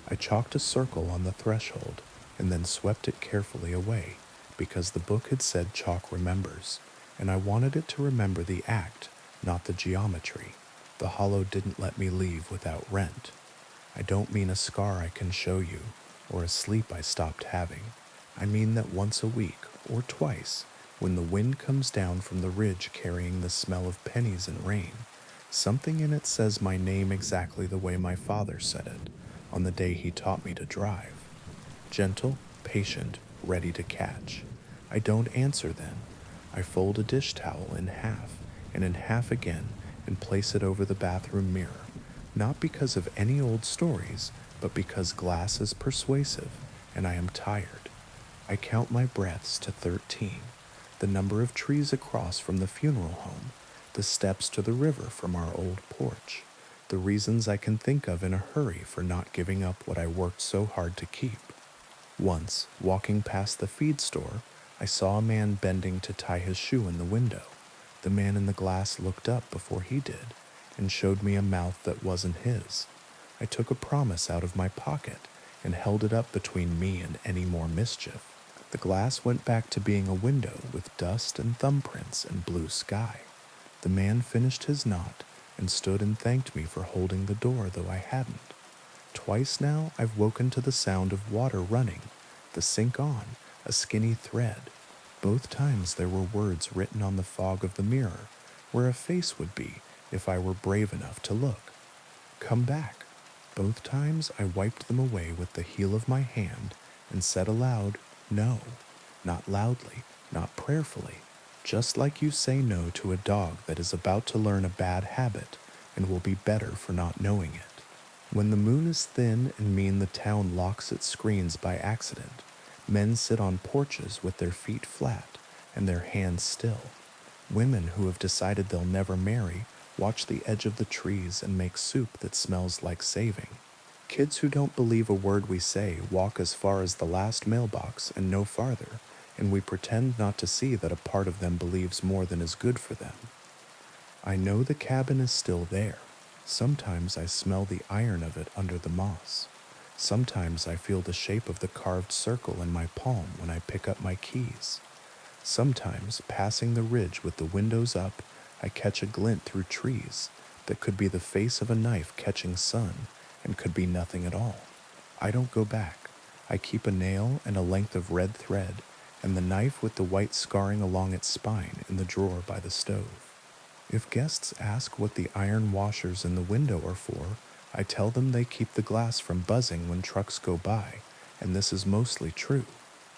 I chalked a circle on the threshold and then swept it carefully away because the book had said chalk remembers, and I wanted it to remember the act, not the geometry. The hollow didn't let me leave without rent. I don't mean a scar I can show you, or a sleep I stopped having. I mean that once a week, or twice, when the wind comes down from the ridge carrying the smell of pennies and rain, something in it says my name exactly the way my father said it, on the day he taught me to drive. Gentle, patient, ready to catch. I don't answer then. I fold a dish towel in half, and in half again, and place it over the bathroom mirror, not because of any old stories, but because glass is persuasive, and I am tired. I count my breaths to 13, the number of trees across from the funeral home, the steps to the river from our old porch, the reasons I can think of in a hurry for not giving up what I worked so hard to keep. Once, walking past the feed store, I saw a man bending to tie his shoe in the window. The man in the glass looked up before he did and showed me a mouth that wasn't his. I took a promise out of my pocket and held it up between me and any more mischief. The glass went back to being a window with dust and thumbprints and blue sky. The man finished his knot and stood and thanked me for holding the door, though I hadn't. Twice now I've woken to the sound of water running, the sink on, a skinny thread. Both times there were words written on the fog of the mirror, where a face would be if I were brave enough to look. Come back. Both times I wiped them away with the heel of my hand and said aloud, no. Not loudly, not prayerfully, just like you say no to a dog that is about to learn a bad habit and will be better for not knowing it. When the moon is thin and mean the town locks its screens by accident, men sit on porches with their feet flat and their hands still. Women who have decided they'll never marry watch the edge of the trees and make soup that smells like saving. Kids who don't believe a word we say walk as far as the last mailbox and no farther, and we pretend not to see that a part of them believes more than is good for them. I know the cabin is still there. Sometimes I smell the iron of it under the moss. Sometimes I feel the shape of the carved circle in my palm when I pick up my keys. Sometimes, passing the ridge with the windows up, I catch a glint through trees that could be the face of a knife catching sun and could be nothing at all. I don't go back. I keep a nail and a length of red thread and the knife with the white scarring along its spine in the drawer by the stove. If guests ask what the iron washers in the window are for, I tell them they keep the glass from buzzing when trucks go by, and this is mostly true.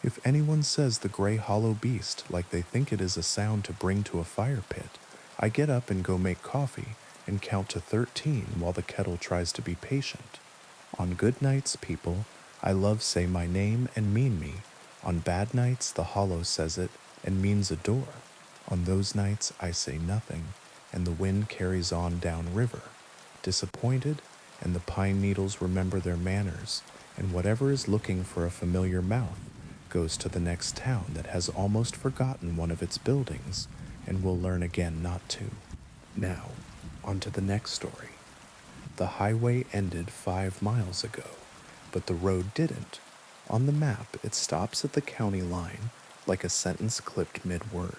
If anyone says the gray hollow beast like they think it is a sound to bring to a fire pit, I get up and go make coffee and count to 13 while the kettle tries to be patient. On good nights, people, I love say my name and mean me. On bad nights, the hollow says it and means a door. On those nights, I say nothing, and the wind carries on downriver. Disappointed, and the pine needles remember their manners, and whatever is looking for a familiar mouth goes to the next town that has almost forgotten one of its buildings and will learn again not to. Now, on to the next story. The highway ended 5 miles ago, but the road didn't. On the map, it stops at the county line, like a sentence clipped mid-word.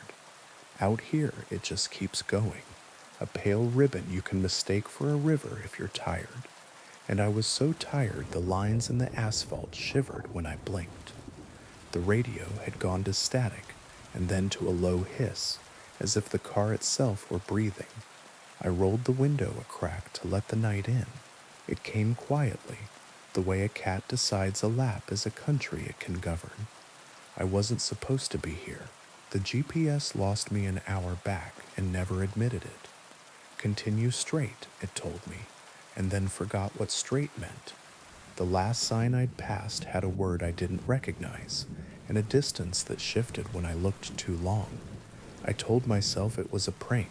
Out here, it just keeps going. A pale ribbon you can mistake for a river if you're tired. And I was so tired the lines in the asphalt shivered when I blinked. The radio had gone to static, and then to a low hiss, as if the car itself were breathing. I rolled the window a crack to let the night in. It came quietly, the way a cat decides a lap is a country it can govern. I wasn't supposed to be here. The GPS lost me an hour back and never admitted it. Continue straight, it told me, and then forgot what straight meant. The last sign I'd passed had a word I didn't recognize, and a distance that shifted when I looked too long. I told myself it was a prank.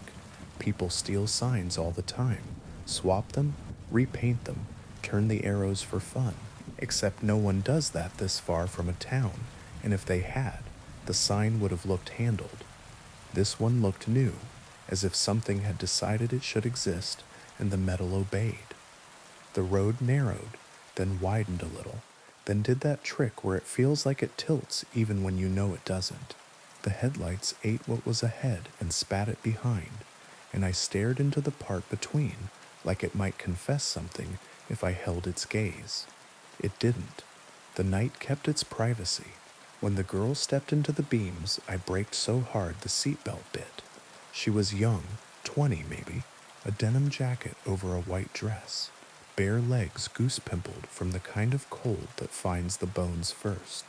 People steal signs all the time, swap them, repaint them, turn the arrows for fun. Except no one does that this far from a town, and if they had, the sign would have looked handled. This one looked new, as if something had decided it should exist, and the metal obeyed. The road narrowed, then widened a little, then did that trick where it feels like it tilts even when you know it doesn't. The headlights ate what was ahead and spat it behind, and I stared into the part between, like it might confess something if I held its gaze. It didn't. The night kept its privacy. When the girl stepped into the beams, I braked so hard the seatbelt bit. She was young, 20 maybe, a denim jacket over a white dress, bare legs goose-pimpled from the kind of cold that finds the bones first.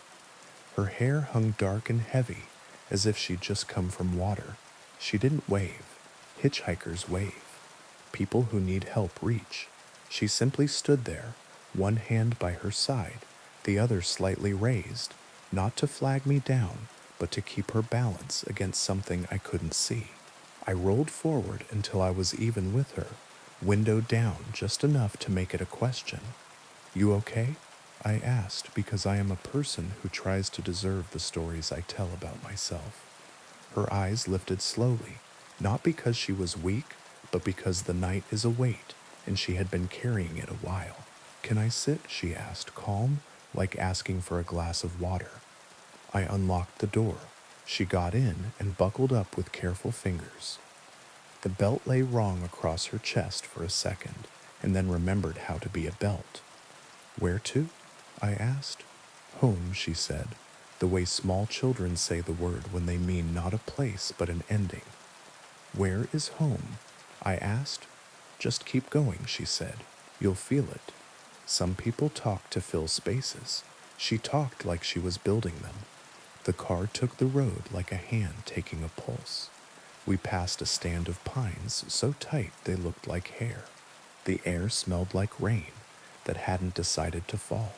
Her hair hung dark and heavy, as if she'd just come from water. She didn't wave. Hitchhikers wave. People who need help reach. She simply stood there, one hand by her side, the other slightly raised, not to flag me down, but to keep her balance against something I couldn't see. I rolled forward until I was even with her, window down just enough to make it a question. "You okay?" I asked because I am a person who tries to deserve the stories I tell about myself. Her eyes lifted slowly, not because she was weak, but because the night is a weight, and she had been carrying it a while. "Can I sit?" she asked, calm, like asking for a glass of water. I unlocked the door. She got in and buckled up with careful fingers. The belt lay wrong across her chest for a second, and then remembered how to be a belt. Where to? I asked. Home, she said, the way small children say the word when they mean not a place but an ending. Where is home? I asked. Just keep going, she said. You'll feel it. Some people talk to fill spaces. She talked like she was building them. The car took the road like a hand taking a pulse. We passed a stand of pines so tight they looked like hair. The air smelled like rain that hadn't decided to fall.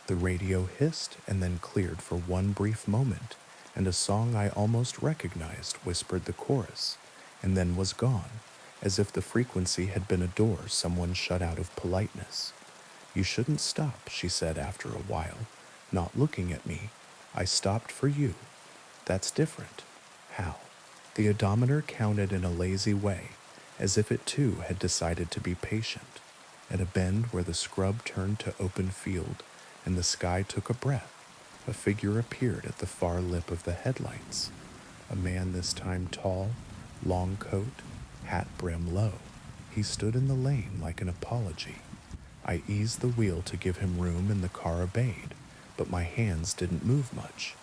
The radio hissed and then cleared for one brief moment, and a song I almost recognized whispered the chorus, and then was gone, as if the frequency had been a door someone shut out of politeness. You shouldn't stop, she said after a while, not looking at me. I stopped for you. That's different. How? The odometer counted in a lazy way, as if it too had decided to be patient. At a bend where the scrub turned to open field and the sky took a breath, a figure appeared at the far lip of the headlights. A man this time tall, long coat, hat brim low. He stood in the lane like an apology. I eased the wheel to give him room and the car obeyed, but my hands didn't move much.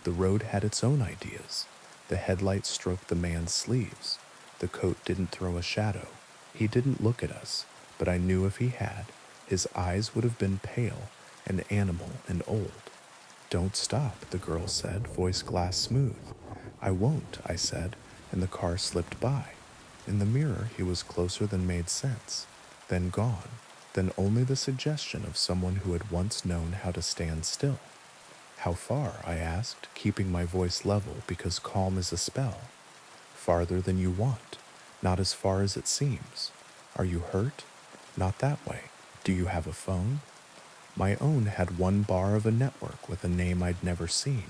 The road had its own ideas. The headlights stroked the man's sleeves. The coat didn't throw a shadow. He didn't look at us, but I knew if he had, his eyes would have been pale and animal and old. Don't stop, the girl said, voice glass smooth. I won't, I said, and the car slipped by. In the mirror, he was closer than made sense, then gone, then only the suggestion of someone who had once known how to stand still. How far? I asked, keeping my voice level because calm is a spell. Farther than you want, not as far as it seems. Are you hurt? Not that way. Do you have a phone? My own had one bar of a network with a name I'd never seen,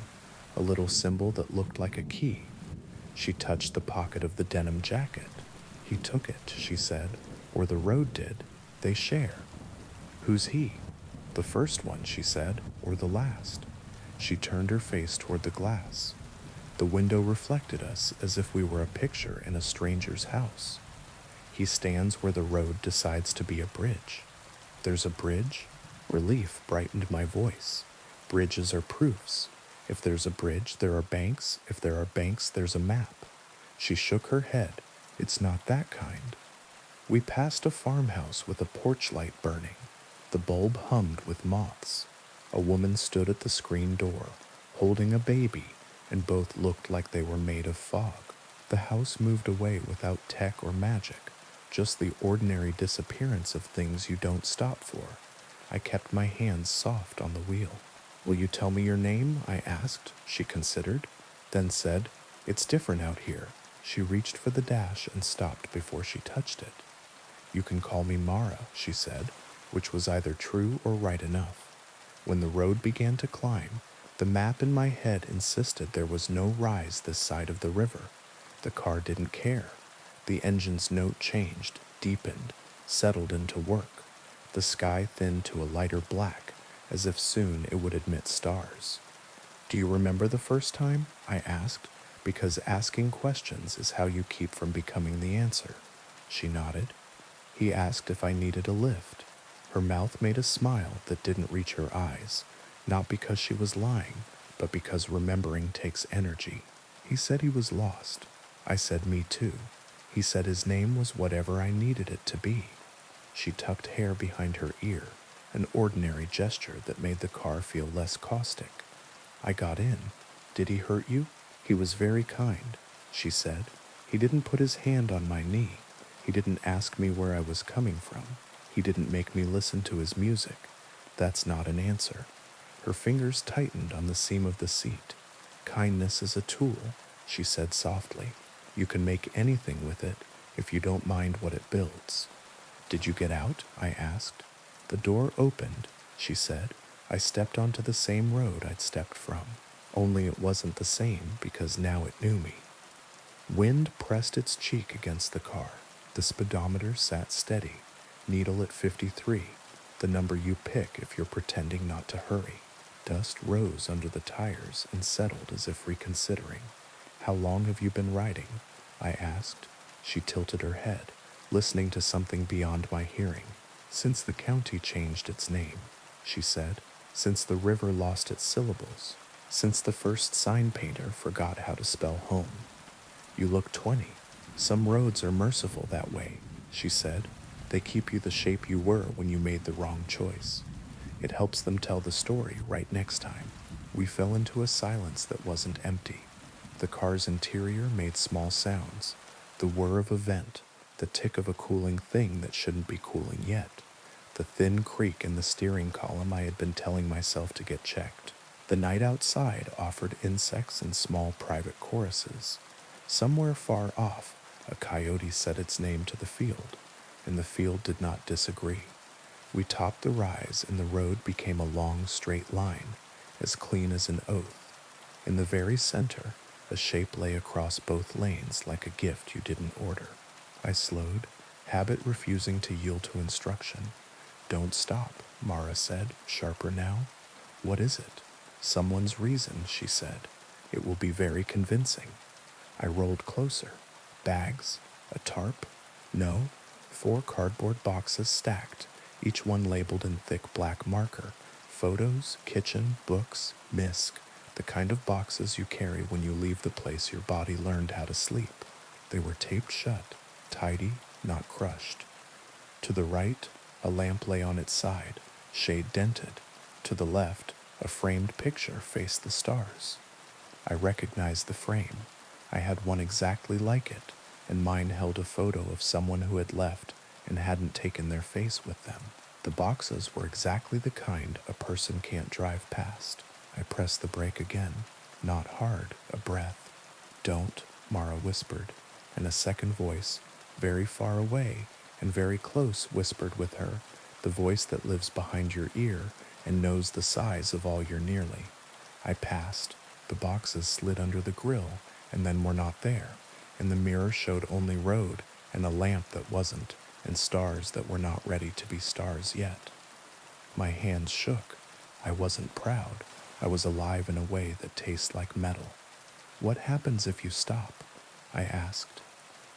a little symbol that looked like a key. She touched the pocket of the denim jacket. He took it, she said, or the road did. They share. Who's he? The first one, she said, or the last? She turned her face toward the glass. The window reflected us as if we were a picture in a stranger's house. He stands where the road decides to be a bridge. There's a bridge? Relief brightened my voice. Bridges are proofs. If there's a bridge, there are banks. If there are banks, there's a map. She shook her head. It's not that kind. We passed a farmhouse with a porch light burning. The bulb hummed with moths. A woman stood at the screen door, holding a baby, and both looked like they were made of fog. The house moved away without tech or magic, just the ordinary disappearance of things you don't stop for. I kept my hands soft on the wheel. Will you tell me your name? I asked. She considered, then said, It's different out here. She reached for the dash and stopped before she touched it. You can call me Mara, she said, which was either true or right enough. When the road began to climb, the map in my head insisted there was no rise this side of the river. The car didn't care. The engine's note changed, deepened, settled into work. The sky thinned to a lighter black, as if soon it would admit stars. Do you remember the first time? I asked, because asking questions is how you keep from becoming the answer. She nodded. He asked if I needed a lift. Her mouth made a smile that didn't reach her eyes, not because she was lying, but because remembering takes energy. He said he was lost. I said me too. He said his name was whatever I needed it to be. She tucked hair behind her ear, an ordinary gesture that made the car feel less caustic. I got in. Did he hurt you? He was very kind, she said. He didn't put his hand on my knee. He didn't ask me where I was coming from. He didn't make me listen to his music. That's not an answer. Her fingers tightened on the seam of the seat. Kindness is a tool, she said softly. You can make anything with it if you don't mind what it builds. Did you get out? I asked. The door opened, she said. I stepped onto the same road I'd stepped from, only it wasn't the same because now it knew me. Wind pressed its cheek against the car. The speedometer sat steady, needle at 53, the number you pick if you're pretending not to hurry. Dust rose under the tires and settled as if reconsidering. "How long have you been riding?" I asked. She tilted her head, listening to something beyond my hearing. "Since the county changed its name," she said. "Since the river lost its syllables. Since the first sign painter forgot how to spell home." "You look 20. Some roads are merciful that way," she said. "They keep you the shape you were when you made the wrong choice. It helps them tell the story right next time." We fell into a silence that wasn't empty. The car's interior made small sounds, the whir of a vent, the tick of a cooling thing that shouldn't be cooling yet, the thin creak in the steering column I had been telling myself to get checked. The night outside offered insects and small private choruses. Somewhere far off, a coyote set its name to the field, and the field did not disagree. We topped the rise, and the road became a long, straight line, as clean as an oath. In the very center, a shape lay across both lanes like a gift you didn't order. I slowed, habit refusing to yield to instruction. "Don't stop," Mara said, sharper now. "What is it?" "Someone's reason," she said. "It will be very convincing." I rolled closer. Bags? A tarp? No. 4 cardboard boxes stacked, each one labeled in thick black marker. Photos, kitchen, books, misc, the kind of boxes you carry when you leave the place your body learned how to sleep. They were taped shut, tidy, not crushed. To the right, a lamp lay on its side, shade dented. To the left, a framed picture faced the stars. I recognized the frame. I had one exactly like it, and mine held a photo of someone who had left and hadn't taken their face with them. The boxes were exactly the kind a person can't drive past. I pressed the brake again. Not hard, a breath. "Don't," Mara whispered, and a second voice, very far away and very close, whispered with her, the voice that lives behind your ear and knows the size of all your nearly. I passed. The boxes slid under the grill and then were not there, and the mirror showed only road and a lamp that wasn't, and stars that were not ready to be stars yet. My hands shook. I wasn't proud. I was alive in a way that tastes like metal. "What happens if you stop?" I asked.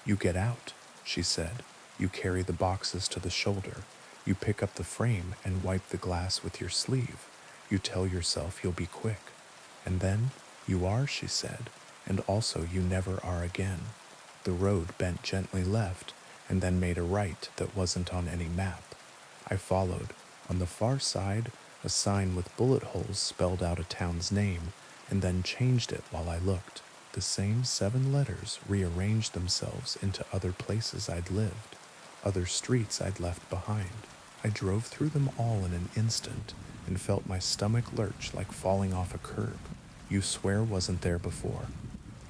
"You get out," she said. "You carry the boxes to the shoulder. You pick up the frame and wipe the glass with your sleeve. You tell yourself you'll be quick. And then you are," she said, "and also you never are again." The road bent gently left and then made a right that wasn't on any map. I followed. On the far side, a sign with bullet holes spelled out a town's name and then changed it while I looked. The same 7 letters rearranged themselves into other places I'd lived, other streets I'd left behind. I drove through them all in an instant and felt my stomach lurch like falling off a curb. "You swear wasn't there before?"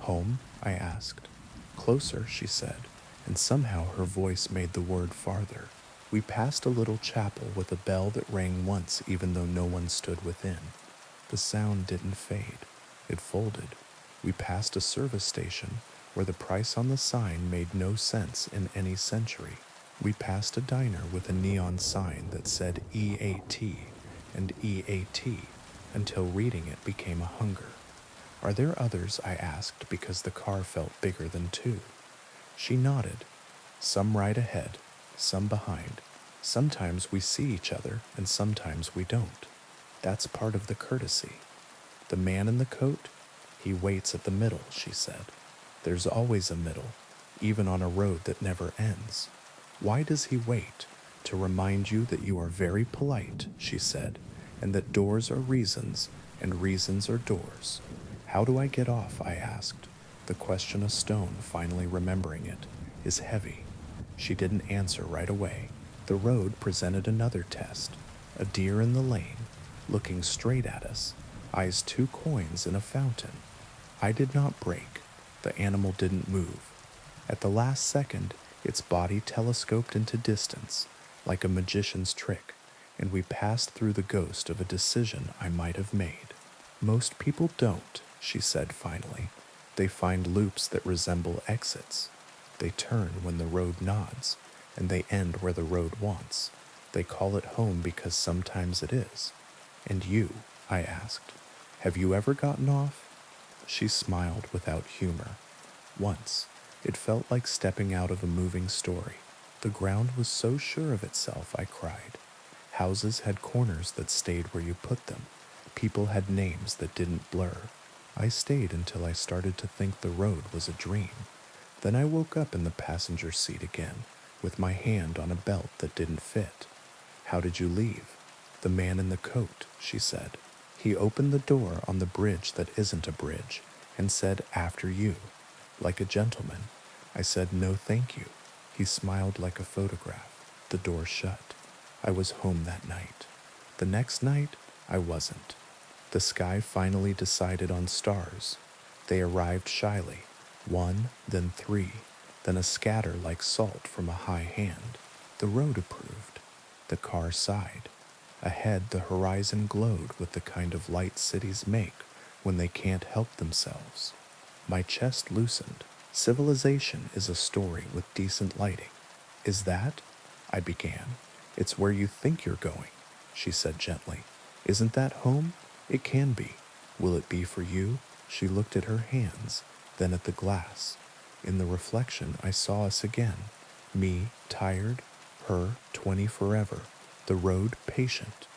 "Home?" I asked. "Closer," she said, and somehow her voice made the word farther. We passed a little chapel with a bell that rang once even though no one stood within. The sound didn't fade. It folded. We passed a service station where the price on the sign made no sense in any century. We passed a diner with a neon sign that said EAT and EAT until reading it became a hunger. "Are there others?" I asked because the car felt bigger than 2. She nodded. "Some right ahead, some behind. Sometimes we see each other and sometimes we don't. That's part of the courtesy. The man in the coat, he waits at the middle," she said. "There's always a middle, even on a road that never ends." "Why does he wait? To remind you that you are very polite," she said, "and that doors are reasons and reasons are doors." "How do I get off?" I asked. The question, a stone finally remembering it, is heavy. She didn't answer right away. The road presented another test. A deer in the lane, looking straight at us, eyes 2 coins in a fountain. I did not brake. The animal didn't move. At the last second, its body telescoped into distance, like a magician's trick, and we passed through the ghost of a decision I might have made. "Most people don't," she said finally. "They find loops that resemble exits. They turn when the road nods, and they end where the road wants. They call it home because sometimes it is. And you, I asked. Have you ever gotten off? She smiled without humor. Once, it felt like stepping out of a moving story. The ground was so sure of itself, I cried. Houses had corners that stayed where you put them. People had names that didn't blur. I stayed until I started to think the road was a dream. Then I woke up in the passenger seat again, with my hand on a belt that didn't fit. How did you leave? The man in the coat, she said. He opened the door on the bridge that isn't a bridge and said, after you. Like a gentleman. I said, no thank you. He smiled like a photograph. The door shut. I was home that night. The next night, I wasn't. The sky finally decided on stars. They arrived shyly, one, then three, then a scatter like salt from a high hand. The road approved. The car sighed. Ahead, the horizon glowed with the kind of light cities make when they can't help themselves. My chest loosened. Civilization is a story with decent lighting. Is that? I began. It's where you think you're going, she said gently. Isn't that home? It can be. Will it be for you? She looked at her hands, then at the glass. In the reflection, I saw us again. Me, tired, her, 20 forever, the road patient.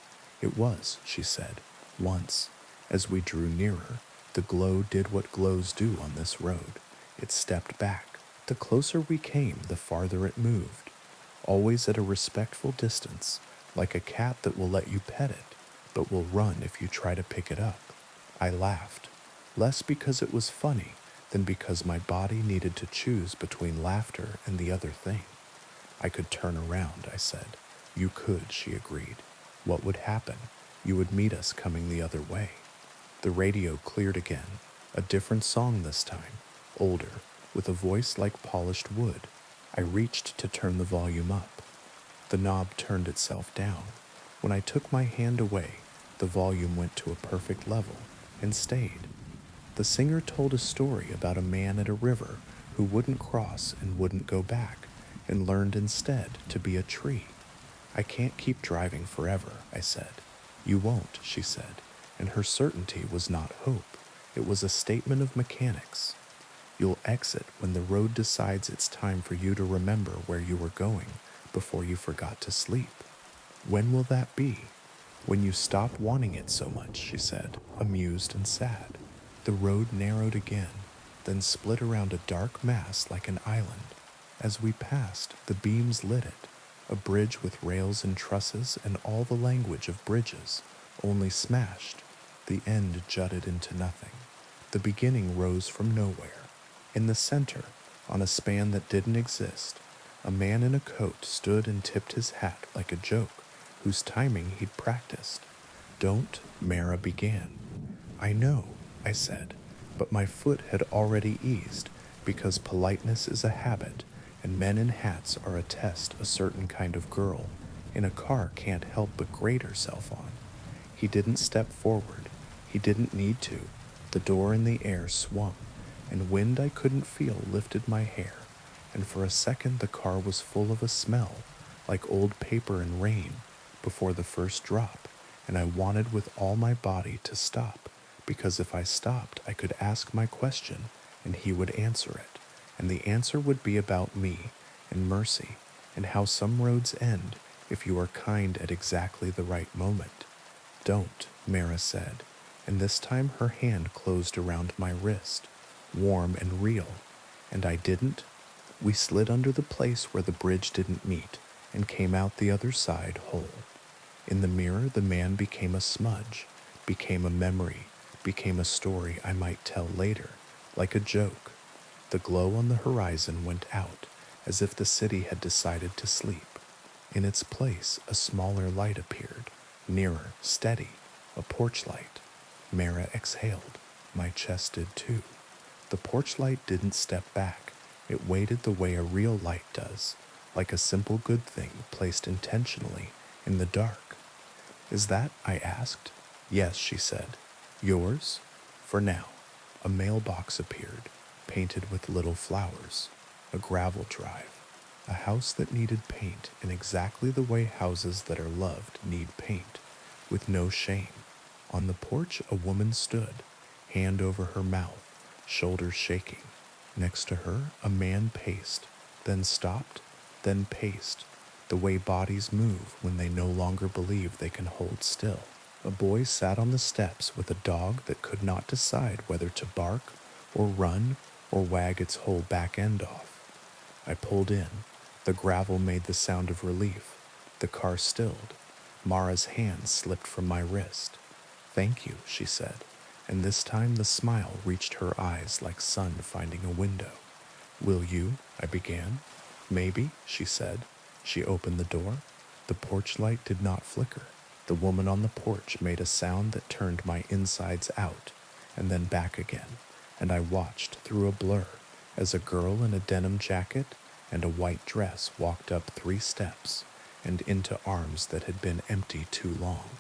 It was, she said, once. As we drew nearer, the glow did what glows do on this road. It stepped back. The closer we came, the farther it moved, always at a respectful distance, like a cat that will let you pet it, but will run if you try to pick it up. I laughed, less because it was funny than because my body needed to choose between laughter and the other thing. I could turn around, I said. You could, she agreed. What would happen? You would meet us coming the other way. The radio cleared again, a different song this time, older, with a voice like polished wood. I reached to turn the volume up. The knob turned itself down. When I took my hand away, the volume went to a perfect level and stayed. The singer told a story about a man at a river who wouldn't cross and wouldn't go back and learned instead to be a tree. I can't keep driving forever, I said. You won't, she said, and her certainty was not hope. It was a statement of mechanics. You'll exit when the road decides it's time for you to remember where you were going before you forgot to sleep. When will that be? When you stop wanting it so much, she said, amused and sad. The road narrowed again, then split around a dark mass like an island. As we passed, the beams lit it, a bridge with rails and trusses and all the language of bridges, only smashed. The end jutted into nothing. The beginning rose from nowhere. In the center, on a span that didn't exist, a man in a coat stood and tipped his hat like a joke, whose timing he'd practiced. Don't, Mara began. I know, I said, but my foot had already eased, because politeness is a habit, and men in hats are a test a certain kind of girl in a car can't help but grate herself on. He didn't step forward. He didn't need to. The door in the air swung, and wind I couldn't feel lifted my hair, and for a second the car was full of a smell, like old paper and rain, before the first drop, and I wanted with all my body to stop, because if I stopped I could ask my question, and he would answer it, and the answer would be about me, and mercy, and how some roads end if you are kind at exactly the right moment. Don't, Mara said, and this time her hand closed around my wrist, warm and real, and I didn't. We slid under the place where the bridge didn't meet and came out the other side whole. In the mirror, the man became a smudge, became a memory, became a story I might tell later, like a joke. The glow on the horizon went out, as if the city had decided to sleep. In its place, a smaller light appeared, nearer, steady, a porch light. Mara exhaled. My chest did too. The porch light didn't step back. It waited the way a real light does, like a simple good thing placed intentionally in the dark. Is that? I asked. Yes, she said. Yours? For now. A mailbox appeared, painted with little flowers. A gravel drive. A house that needed paint in exactly the way houses that are loved need paint, with no shame. On the porch, a woman stood, hand over her mouth, shoulders shaking. Next to her, a man paced, then stopped, then paced, the way bodies move when they no longer believe they can hold still. A boy sat on the steps with a dog that could not decide whether to bark or run or wag its whole back end off. I pulled in. The gravel made the sound of relief. The car stilled. Mara's hand slipped from my wrist. "Thank you," she said, and this time the smile reached her eyes like sun finding a window. "Will you?" I began. "Maybe," she said. She opened the door. The porch light did not flicker. The woman on the porch made a sound that turned my insides out and then back again, and I watched through a blur as a girl in a denim jacket and a white dress walked up 3 steps and into arms that had been empty too long.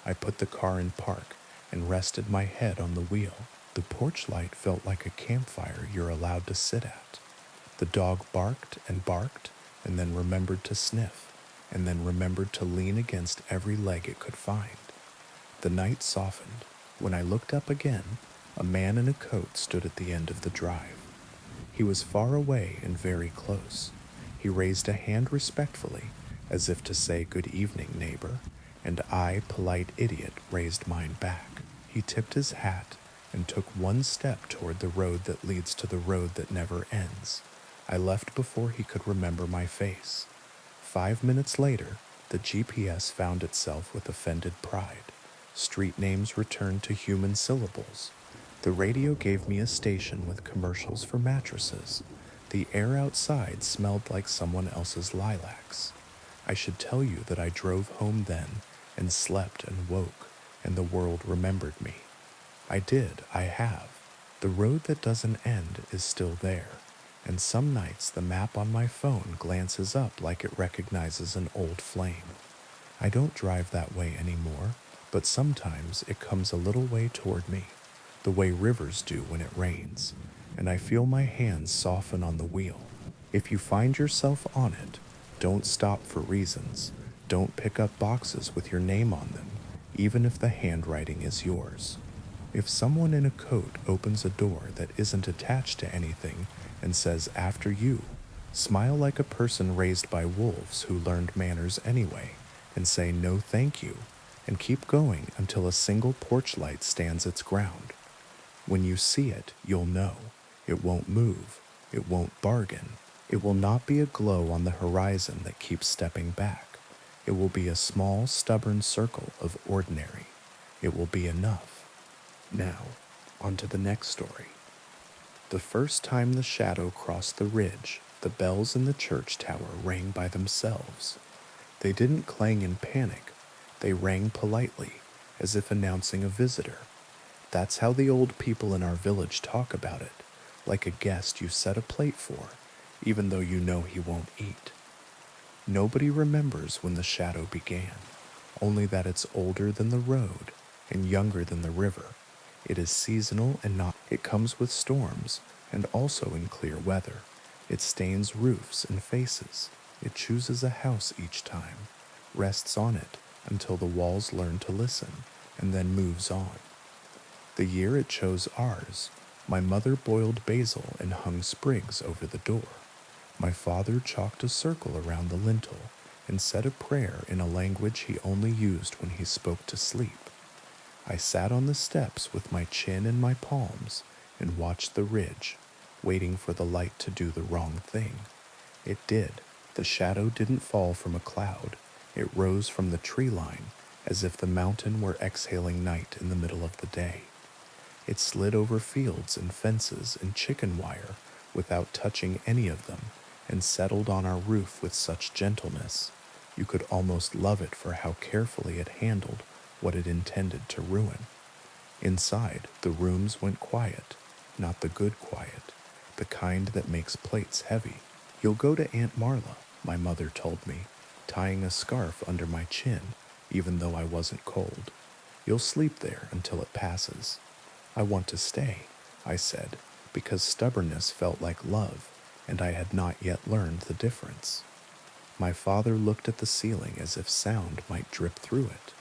I put the car in park and rested my head on the wheel. The porch light felt like a campfire you're allowed to sit at. The dog barked and then remembered to sniff, and then remembered to lean against every leg it could find. The night softened. When I looked up again, a man in a coat stood at the end of the drive. He was far away and very close. He raised a hand respectfully, as if to say good evening, neighbor, and I, polite idiot, raised mine back. He tipped his hat and took one step toward the road that leads to the road that never ends. I left before he could remember my face. 5 minutes later, the GPS found itself with offended pride. Street names returned to human syllables. The radio gave me a station with commercials for mattresses. The air outside smelled like someone else's lilacs. I should tell you that I drove home then and slept and woke, and the world remembered me. I did, I have. The road that doesn't end is still there, and some nights the map on my phone glances up like it recognizes an old flame. I don't drive that way anymore, but sometimes it comes a little way toward me, the way rivers do when it rains, and I feel my hands soften on the wheel. If you find yourself on it, don't stop for reasons. Don't pick up boxes with your name on them, even if the handwriting is yours. If someone in a coat opens a door that isn't attached to anything and says, "After you," smile like a person raised by wolves who learned manners anyway, and say, "No thank you," and keep going until a single porch light stands its ground. When you see it, you'll know. It won't move. It won't bargain. It will not be a glow on the horizon that keeps stepping back. It will be a small, stubborn circle of ordinary. It will be enough. Now, on to the next story. The first time the shadow crossed the ridge, the bells in the church tower rang by themselves. They didn't clang in panic. They rang politely, as if announcing a visitor. That's how the old people in our village talk about it, like a guest you set a plate for, even though you know he won't eat. Nobody remembers when the shadow began, only that it's older than the road and younger than the river. It is seasonal and not. It comes with storms and also in clear weather. It stains roofs and faces. It chooses a house each time, rests on it until the walls learn to listen, and then moves on. The year it chose ours, my mother boiled basil and hung sprigs over the door. My father chalked a circle around the lintel and said a prayer in a language he only used when he spoke to sleep. I sat on the steps with my chin in my palms and watched the ridge, waiting for the light to do the wrong thing. It did. The shadow didn't fall from a cloud. It rose from the tree line as if the mountain were exhaling night in the middle of the day. It slid over fields and fences and chicken wire without touching any of them and settled on our roof with such gentleness. You could almost love it for how carefully it handled what it intended to ruin. Inside, the rooms went quiet, not the good quiet, the kind that makes plates heavy. "You'll go to Aunt Marla," my mother told me, tying a scarf under my chin, even though I wasn't cold. "You'll sleep there until it passes." "I want to stay," I said, because stubbornness felt like love, and I had not yet learned the difference. My father looked at the ceiling as if sound might drip through it.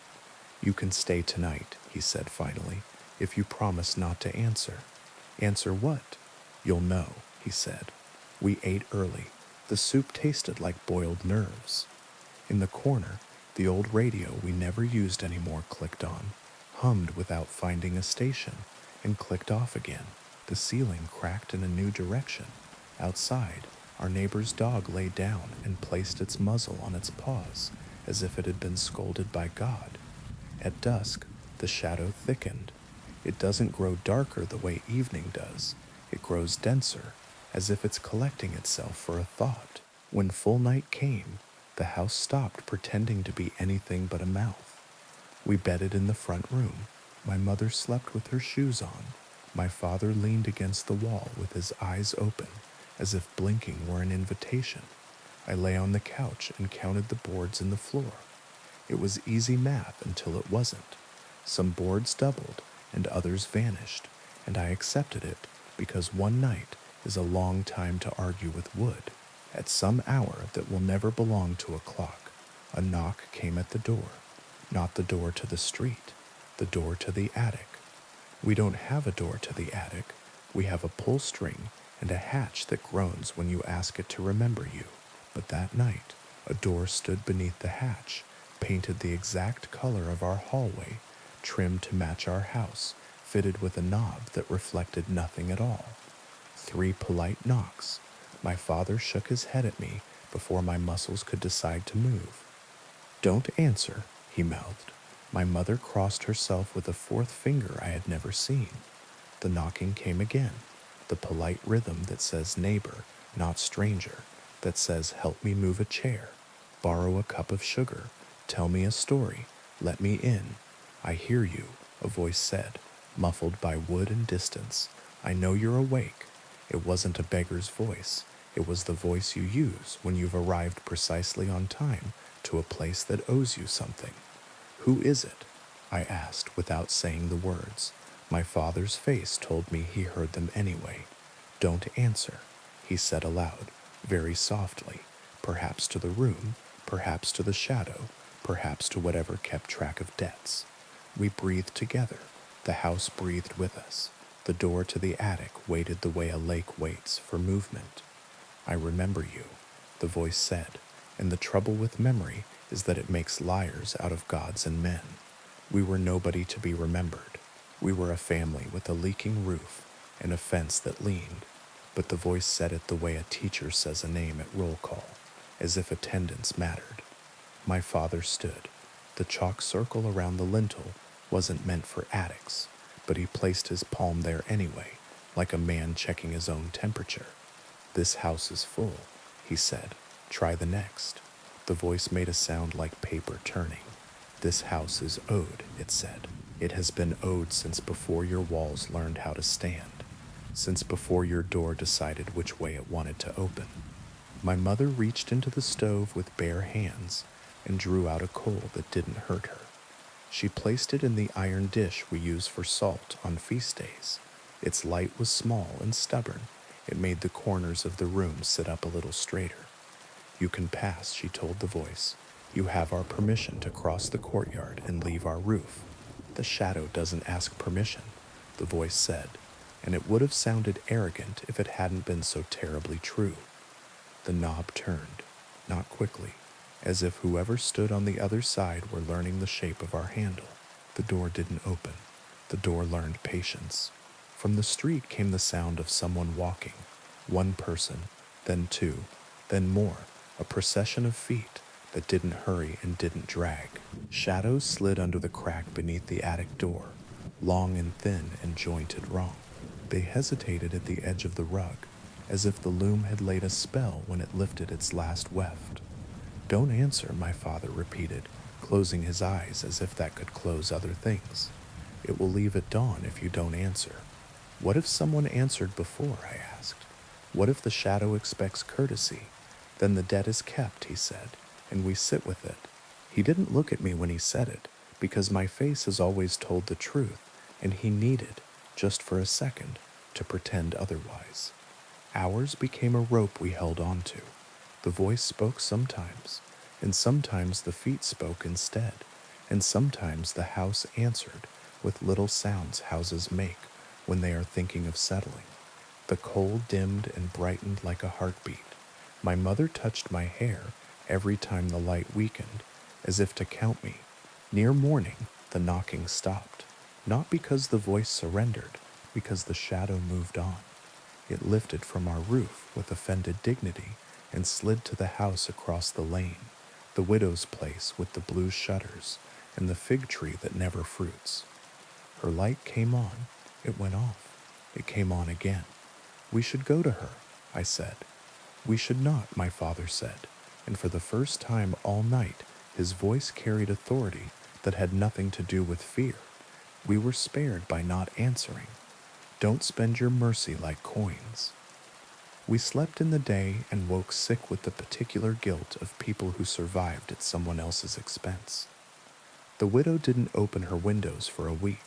"You can stay tonight," he said finally, "if you promise not to answer." "Answer what?" "You'll know," he said. We ate early. The soup tasted like boiled nerves. In the corner, the old radio we never used anymore clicked on, hummed without finding a station, and clicked off again. The ceiling cracked in a new direction. Outside, our neighbor's dog lay down and placed its muzzle on its paws, as if it had been scolded by God. At dusk, the shadow thickened. It doesn't grow darker the way evening does. It grows denser, as if it's collecting itself for a thought. When full night came, the house stopped pretending to be anything but a mouth. We bedded in the front room. My mother slept with her shoes on. My father leaned against the wall with his eyes open, as if blinking were an invitation. I lay on the couch and counted the boards in the floor. It was easy math until it wasn't. Some boards doubled and others vanished, and I accepted it because one night is a long time to argue with wood. At some hour that will never belong to a clock, a knock came at the door. Not the door to the street, the door to the attic. We don't have a door to the attic. We have a pull string and a hatch that groans when you ask it to remember you. But that night, a door stood beneath the hatch, painted the exact color of our hallway, trimmed to match our house, fitted with a knob that reflected nothing at all. 3 polite knocks. My father shook his head at me before my muscles could decide to move. "Don't answer," he mouthed. My mother crossed herself with a 4th finger I had never seen. The knocking came again, the polite rhythm that says neighbor, not stranger, that says help me move a chair, borrow a cup of sugar, tell me a story, let me in. "I hear you," a voice said, muffled by wood and distance. "I know you're awake." It wasn't a beggar's voice. It was the voice you use when you've arrived precisely on time to a place that owes you something. "Who is it?" I asked without saying the words. My father's face told me he heard them anyway. "Don't answer," he said aloud, very softly, perhaps to the room, perhaps to the shadow, perhaps to whatever kept track of debts. We breathed together. The house breathed with us. The door to the attic waited the way a lake waits for movement. "I remember you," the voice said, and the trouble with memory is that it makes liars out of gods and men. We were nobody to be remembered. We were a family with a leaking roof and a fence that leaned, but the voice said it the way a teacher says a name at roll call, as if attendance mattered. My father stood. The chalk circle around the lintel wasn't meant for attics, but he placed his palm there anyway, like a man checking his own temperature. "This house is full," he said. "Try the next." The voice made a sound like paper turning. "This house is owed," it said. "It has been owed since before your walls learned how to stand, since before your door decided which way it wanted to open." My mother reached into the stove with bare hands and drew out a coal that didn't hurt her. She placed it in the iron dish we use for salt on feast days. Its light was small and stubborn. It made the corners of the room sit up a little straighter. "You can pass," she told the voice. "You have our permission to cross the courtyard and leave our roof." "The shadow doesn't ask permission," the voice said, and it would have sounded arrogant if it hadn't been so terribly true. The knob turned, not quickly, as if whoever stood on the other side were learning the shape of our handle. The door didn't open. The door learned patience. From the street came the sound of someone walking. One person, then 2, then more, a procession of feet that didn't hurry and didn't drag. Shadows slid under the crack beneath the attic door, long and thin and jointed wrong. They hesitated at the edge of the rug, as if the loom had laid a spell when it lifted its last weft. "Don't answer," my father repeated, closing his eyes as if that could close other things. "It will leave at dawn if you don't answer." "What if someone answered before?" I asked. "What if the shadow expects courtesy? Then the debt is kept," he said, and we sit with it. He didn't look at me when he said it, because my face has always told the truth, and he needed, just for a second, to pretend otherwise. Ours became a rope we held on to. The voice spoke sometimes, and sometimes the feet spoke instead, and sometimes the house answered with little sounds houses make when they are thinking of settling. The coal dimmed and brightened like a heartbeat. My mother touched my hair every time the light weakened, as if to count me. Near morning, the knocking stopped, not because the voice surrendered, because the shadow moved on. It lifted from our roof with offended dignity and slid to the house across the lane, the widow's place with the blue shutters and the fig tree that never fruits. Her light came on, it went off, it came on again. We should go to her, I said. We should not, my father said, and for the first time all night his voice carried authority that had nothing to do with fear. We were spared by not answering. Don't spend your mercy like coins. We slept in the day and woke sick with the particular guilt of people who survived at someone else's expense. The widow didn't open her windows for a week.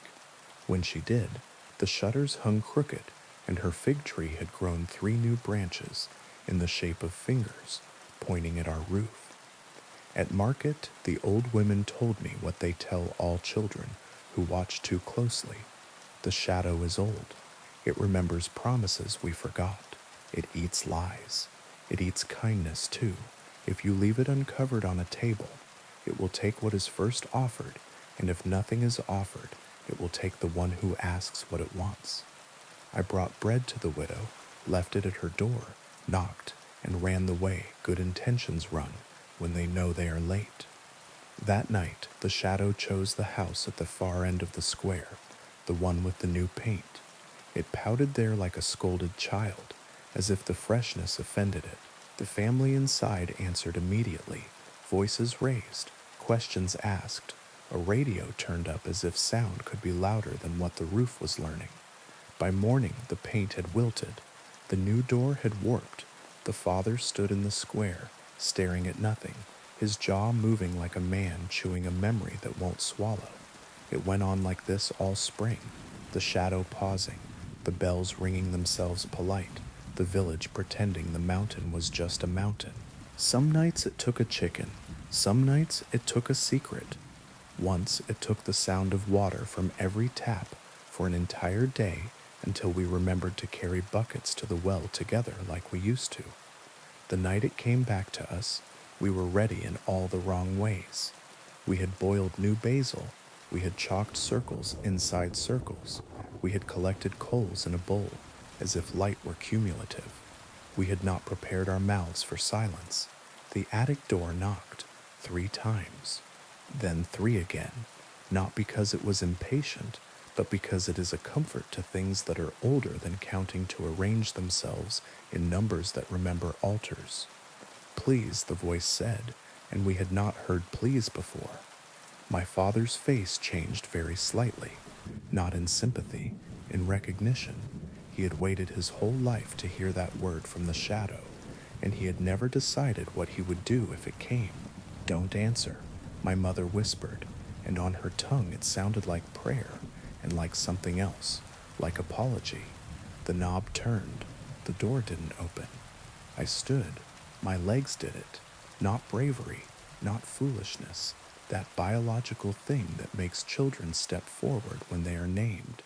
When she did, the shutters hung crooked and her fig tree had grown 3 new branches in the shape of fingers pointing at our roof. At market, the old women told me what they tell all children who watch too closely. The shadow is old. It remembers promises we forgot. It eats lies. It eats kindness too. If you leave it uncovered on a table, it will take what is first offered, and if nothing is offered, it will take the one who asks what it wants. I brought bread to the widow, left it at her door, knocked, and ran the way good intentions run when they know they are late. That night, the shadow chose the house at the far end of the square, the one with the new paint. It pouted there like a scolded child, as if the freshness offended it. The family inside answered immediately, voices raised, questions asked. A radio turned up as if sound could be louder than what the roof was learning. By morning, the paint had wilted. The new door had warped. The father stood in the square, staring at nothing, his jaw moving like a man chewing a memory that won't swallow. It went on like this all spring, the shadow pausing, the bells ringing themselves polite, the village pretending the mountain was just a mountain. Some nights it took a chicken, some nights it took a secret. Once it took the sound of water from every tap for an entire day until we remembered to carry buckets to the well together like we used to. The night it came back to us, we were ready in all the wrong ways. We had boiled new basil, we had chalked circles inside circles, we had collected coals in a bowl as if light were cumulative. We had not prepared our mouths for silence. The attic door knocked 3 times, then 3 again, not because it was impatient, but because it is a comfort to things that are older than counting to arrange themselves in numbers that remember altars. Please, the voice said, and we had not heard please before. My father's face changed very slightly, not in sympathy, in recognition. He had waited his whole life to hear that word from the shadow, and he had never decided what he would do if it came. Don't answer, my mother whispered, and on her tongue it sounded like prayer and like something else, like apology. The knob turned. The door didn't open. I stood. My legs did it. Not bravery, not foolishness, that biological thing that makes children step forward when they are named,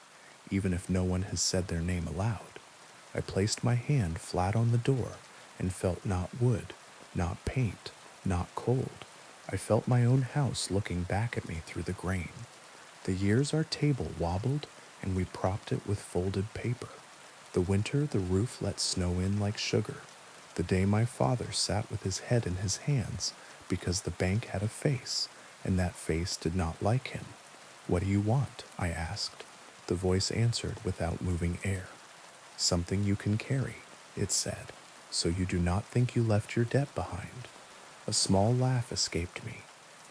even if no one has said their name aloud. I placed my hand flat on the door and felt not wood, not paint, not cold. I felt my own house looking back at me through the grain. The years our table wobbled and we propped it with folded paper. The winter the roof let snow in like sugar. The day my father sat with his head in his hands because the bank had a face and that face did not like him. What do you want? I asked. The voice answered without moving air. Something you can carry, it said, so you do not think you left your debt behind. A small laugh escaped me.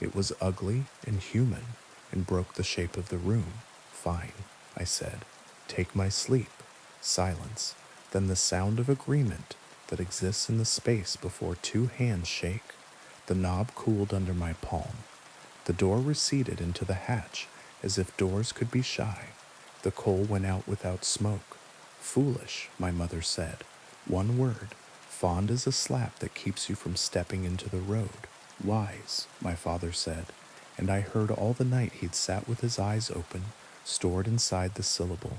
It was ugly and human and broke the shape of the room. Fine, I said. Take my sleep. Silence. Then the sound of agreement that exists in the space before 2 hands shake. The knob cooled under my palm. The door receded into the hatch as if doors could be shy. The coal went out without smoke. Foolish, my mother said. One word. Fond as a slap that keeps you from stepping into the road. Wise, my father said. and I heard all the night he'd sat with his eyes open, stored inside the syllable.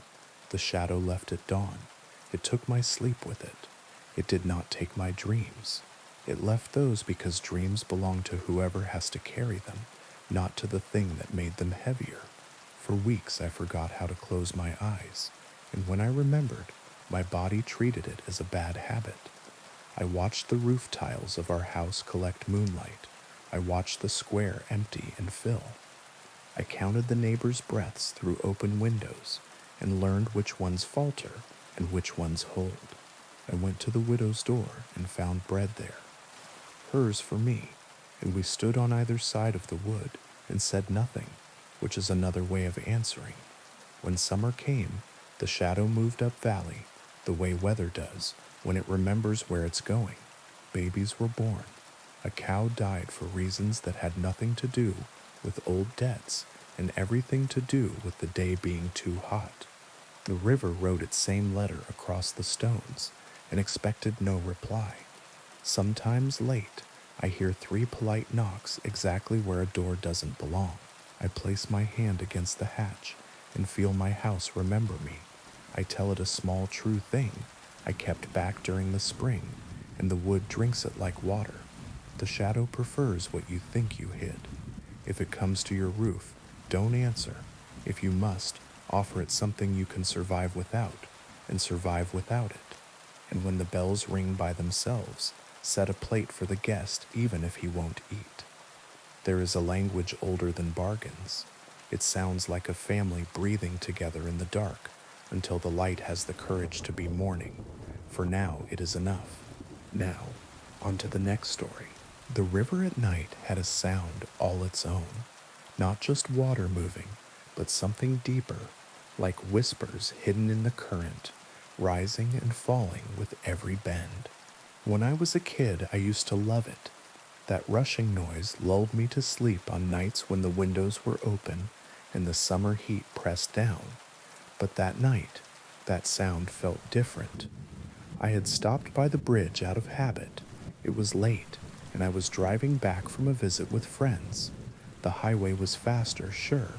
The shadow left at dawn. It took my sleep with it. It did not take my dreams. It left those because dreams belong to whoever has to carry them, not to the thing that made them heavier. For weeks I forgot how to close my eyes, and when I remembered, my body treated it as a bad habit. I watched the roof tiles of our house collect moonlight. I watched the square empty and fill. I counted the neighbors' breaths through open windows and learned which ones falter and which ones hold. I went to the widow's door and found bread there, hers for me, and we stood on either side of the wood and said nothing, which is another way of answering. When summer came, the shadow moved up valley, the way weather does when it remembers where it's going. Babies were born. A cow died for reasons that had nothing to do with old debts and everything to do with the day being too hot. The river wrote its same letter across the stones and expected no reply. Sometimes late, I hear 3 polite knocks exactly where a door doesn't belong. I place my hand against the hatch and feel my house remember me. I tell it a small true thing I kept back during the spring, and the wood drinks it like water. The shadow prefers what you think you hid. If it comes to your roof, don't answer. If you must, offer it something you can survive without, and survive without it. And when the bells ring by themselves, set a plate for the guest even if he won't eat. There is a language older than bargains. It sounds like a family breathing together in the dark until the light has the courage to be mourning. For now it is enough. Now, on to the next story. The river at night had a sound all its own. Not just water moving, but something deeper, like whispers hidden in the current, rising and falling with every bend. When I was a kid, I used to love it. That rushing noise lulled me to sleep on nights when the windows were open and the summer heat pressed down. But that night, that sound felt different. I had stopped by the bridge out of habit. It was late, and I was driving back from a visit with friends. The highway was faster, sure,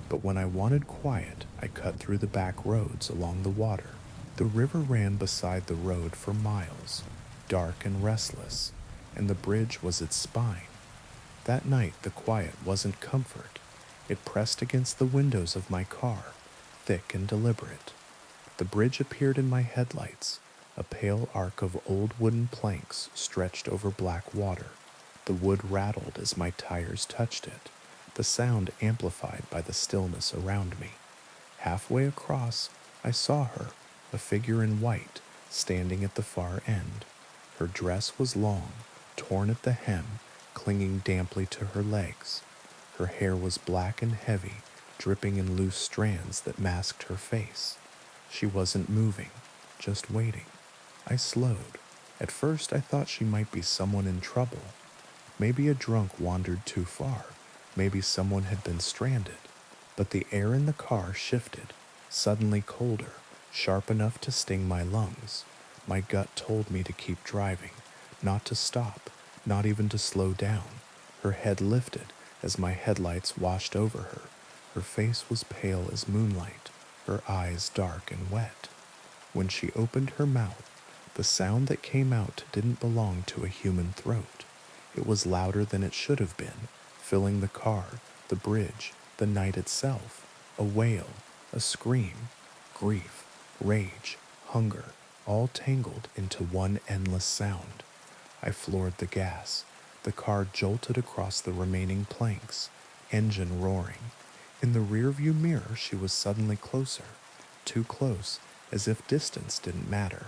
but when I wanted quiet, I cut through the back roads along the water. The river ran beside the road for miles, dark and restless, and the bridge was its spine. That night, the quiet wasn't comfort. It pressed against the windows of my car, thick and deliberate. The bridge appeared in my headlights, a pale arc of old wooden planks stretched over black water. The wood rattled as my tires touched it, the sound amplified by the stillness around me. Halfway across, I saw her, a figure in white, standing at the far end. Her dress was long, torn at the hem, clinging damply to her legs. Her hair was black and heavy, dripping in loose strands that masked her face. She wasn't moving, just waiting. I slowed. At first I thought she might be someone in trouble. Maybe a drunk wandered too far. Maybe someone had been stranded. But the air in the car shifted, suddenly colder, sharp enough to sting my lungs. My gut told me to keep driving, not to stop, not even to slow down. Her head lifted as my headlights washed over her. Her face was pale as moonlight, her eyes dark and wet. When she opened her mouth, the sound that came out didn't belong to a human throat. It was louder than it should have been, filling the car, the bridge, the night itself. A wail, a scream, grief, rage, hunger, all tangled into one endless sound. I floored the gas. The car jolted across the remaining planks, engine roaring. In the rearview mirror, she was suddenly closer, too close, as if distance didn't matter.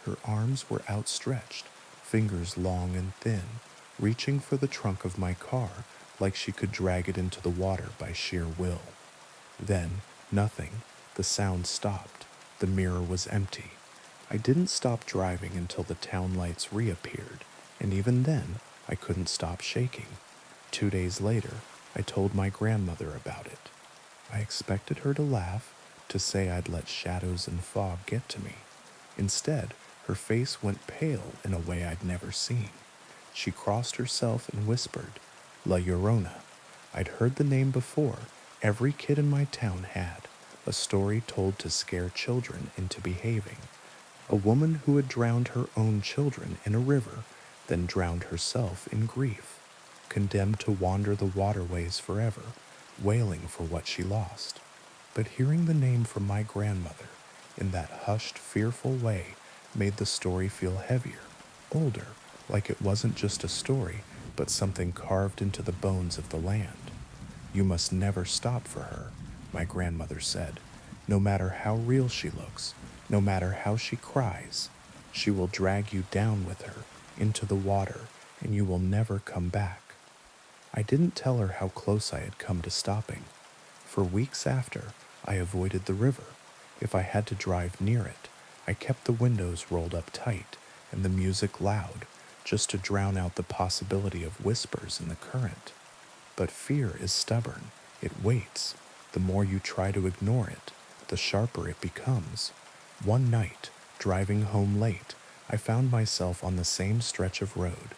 Her arms were outstretched, fingers long and thin, reaching for the trunk of my car like she could drag it into the water by sheer will. Then, nothing. The sound stopped. The mirror was empty. I didn't stop driving until the town lights reappeared, and even then, I couldn't stop shaking. 2 days later, I told my grandmother about it. I expected her to laugh, to say I'd let shadows and fog get to me. Instead, her face went pale in a way I'd never seen. She crossed herself and whispered, La Llorona. I'd heard the name before. Every kid in my town had. A story told to scare children into behaving. A woman who had drowned her own children in a river, then drowned herself in grief, condemned to wander the waterways forever, wailing for what she lost. But hearing the name from my grandmother in that hushed, fearful way made the story feel heavier, older, like it wasn't just a story, but something carved into the bones of the land. You must never stop for her, my grandmother said. No matter how real she looks, no matter how she cries, she will drag you down with her into the water, and you will never come back. I didn't tell her how close I had come to stopping. For weeks after, I avoided the river. If I had to drive near it, I kept the windows rolled up tight and the music loud, just to drown out the possibility of whispers in the current. But fear is stubborn. It waits. The more you try to ignore it, the sharper it becomes. One night, driving home late, I found myself on the same stretch of road.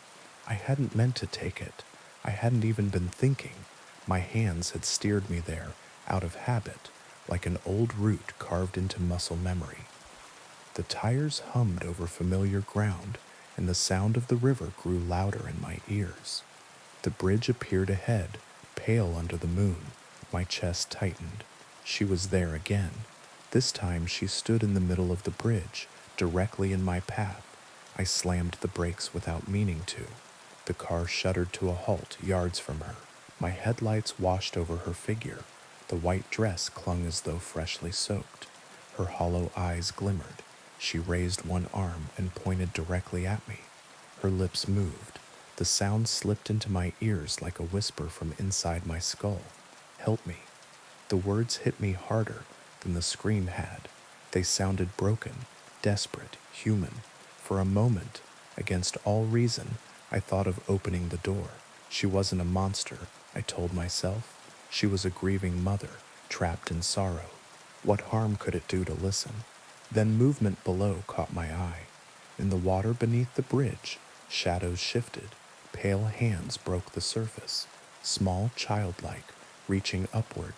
I hadn't meant to take it. I hadn't even been thinking. My hands had steered me there, out of habit, like an old route carved into muscle memory. The tires hummed over familiar ground, and the sound of the river grew louder in my ears. The bridge appeared ahead, pale under the moon. My chest tightened. She was there again. This time she stood in the middle of the bridge, directly in my path. I slammed the brakes without meaning to. The car shuddered to a halt yards from her. My headlights washed over her figure. The white dress clung as though freshly soaked. Her hollow eyes glimmered. She raised one arm and pointed directly at me. Her lips moved. The sound slipped into my ears like a whisper from inside my skull. Help me. The words hit me harder than the scream had. They sounded broken, desperate, human. For a moment, against all reason, I thought of opening the door. She wasn't a monster, I told myself. She was a grieving mother, trapped in sorrow. What harm could it do to listen? Then movement below caught my eye. In the water beneath the bridge, shadows shifted. Pale hands broke the surface, small, childlike, reaching upward.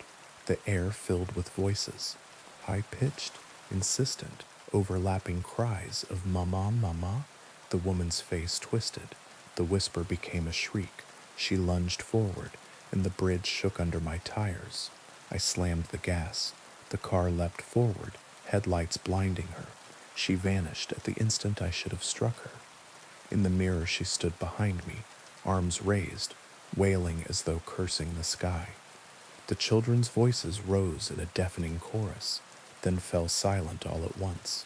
The air filled with voices, high-pitched, insistent, overlapping cries of "Mama, Mama." The woman's face twisted. The whisper became a shriek. She lunged forward, and the bridge shook under my tires. I slammed the gas. The car leapt forward, headlights blinding her. She vanished at the instant I should have struck her. In the mirror she stood behind me, arms raised, wailing as though cursing the sky. The children's voices rose in a deafening chorus, then fell silent all at once.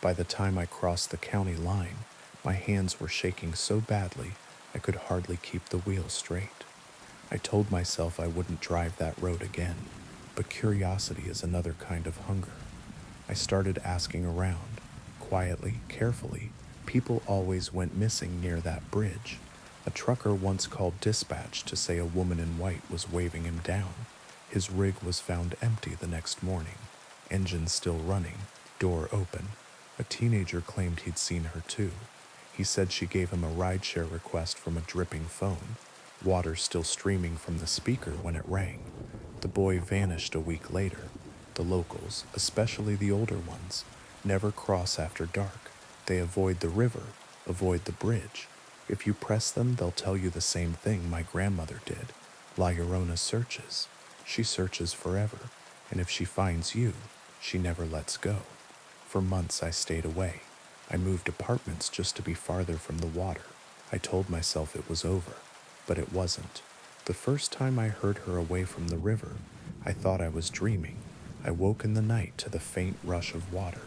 By the time I crossed the county line, my hands were shaking so badly I could hardly keep the wheel straight. I told myself I wouldn't drive that road again, but curiosity is another kind of hunger. I started asking around, quietly, carefully. People always went missing near that bridge. A trucker once called dispatch to say a woman in white was waving him down. His rig was found empty the next morning, engine still running, door open. A teenager claimed he'd seen her too. He said she gave him a rideshare request from a dripping phone, water still streaming from the speaker when it rang. The boy vanished a week later. The locals, especially the older ones, never cross after dark. They avoid the river, avoid the bridge. If you press them, they'll tell you the same thing my grandmother did. La Llorona searches. She searches forever, and if she finds you, she never lets go. For months I stayed away. I moved apartments just to be farther from the water. I told myself it was over, but it wasn't. The first time I heard her away from the river, I thought I was dreaming. I woke in the night to the faint rush of water.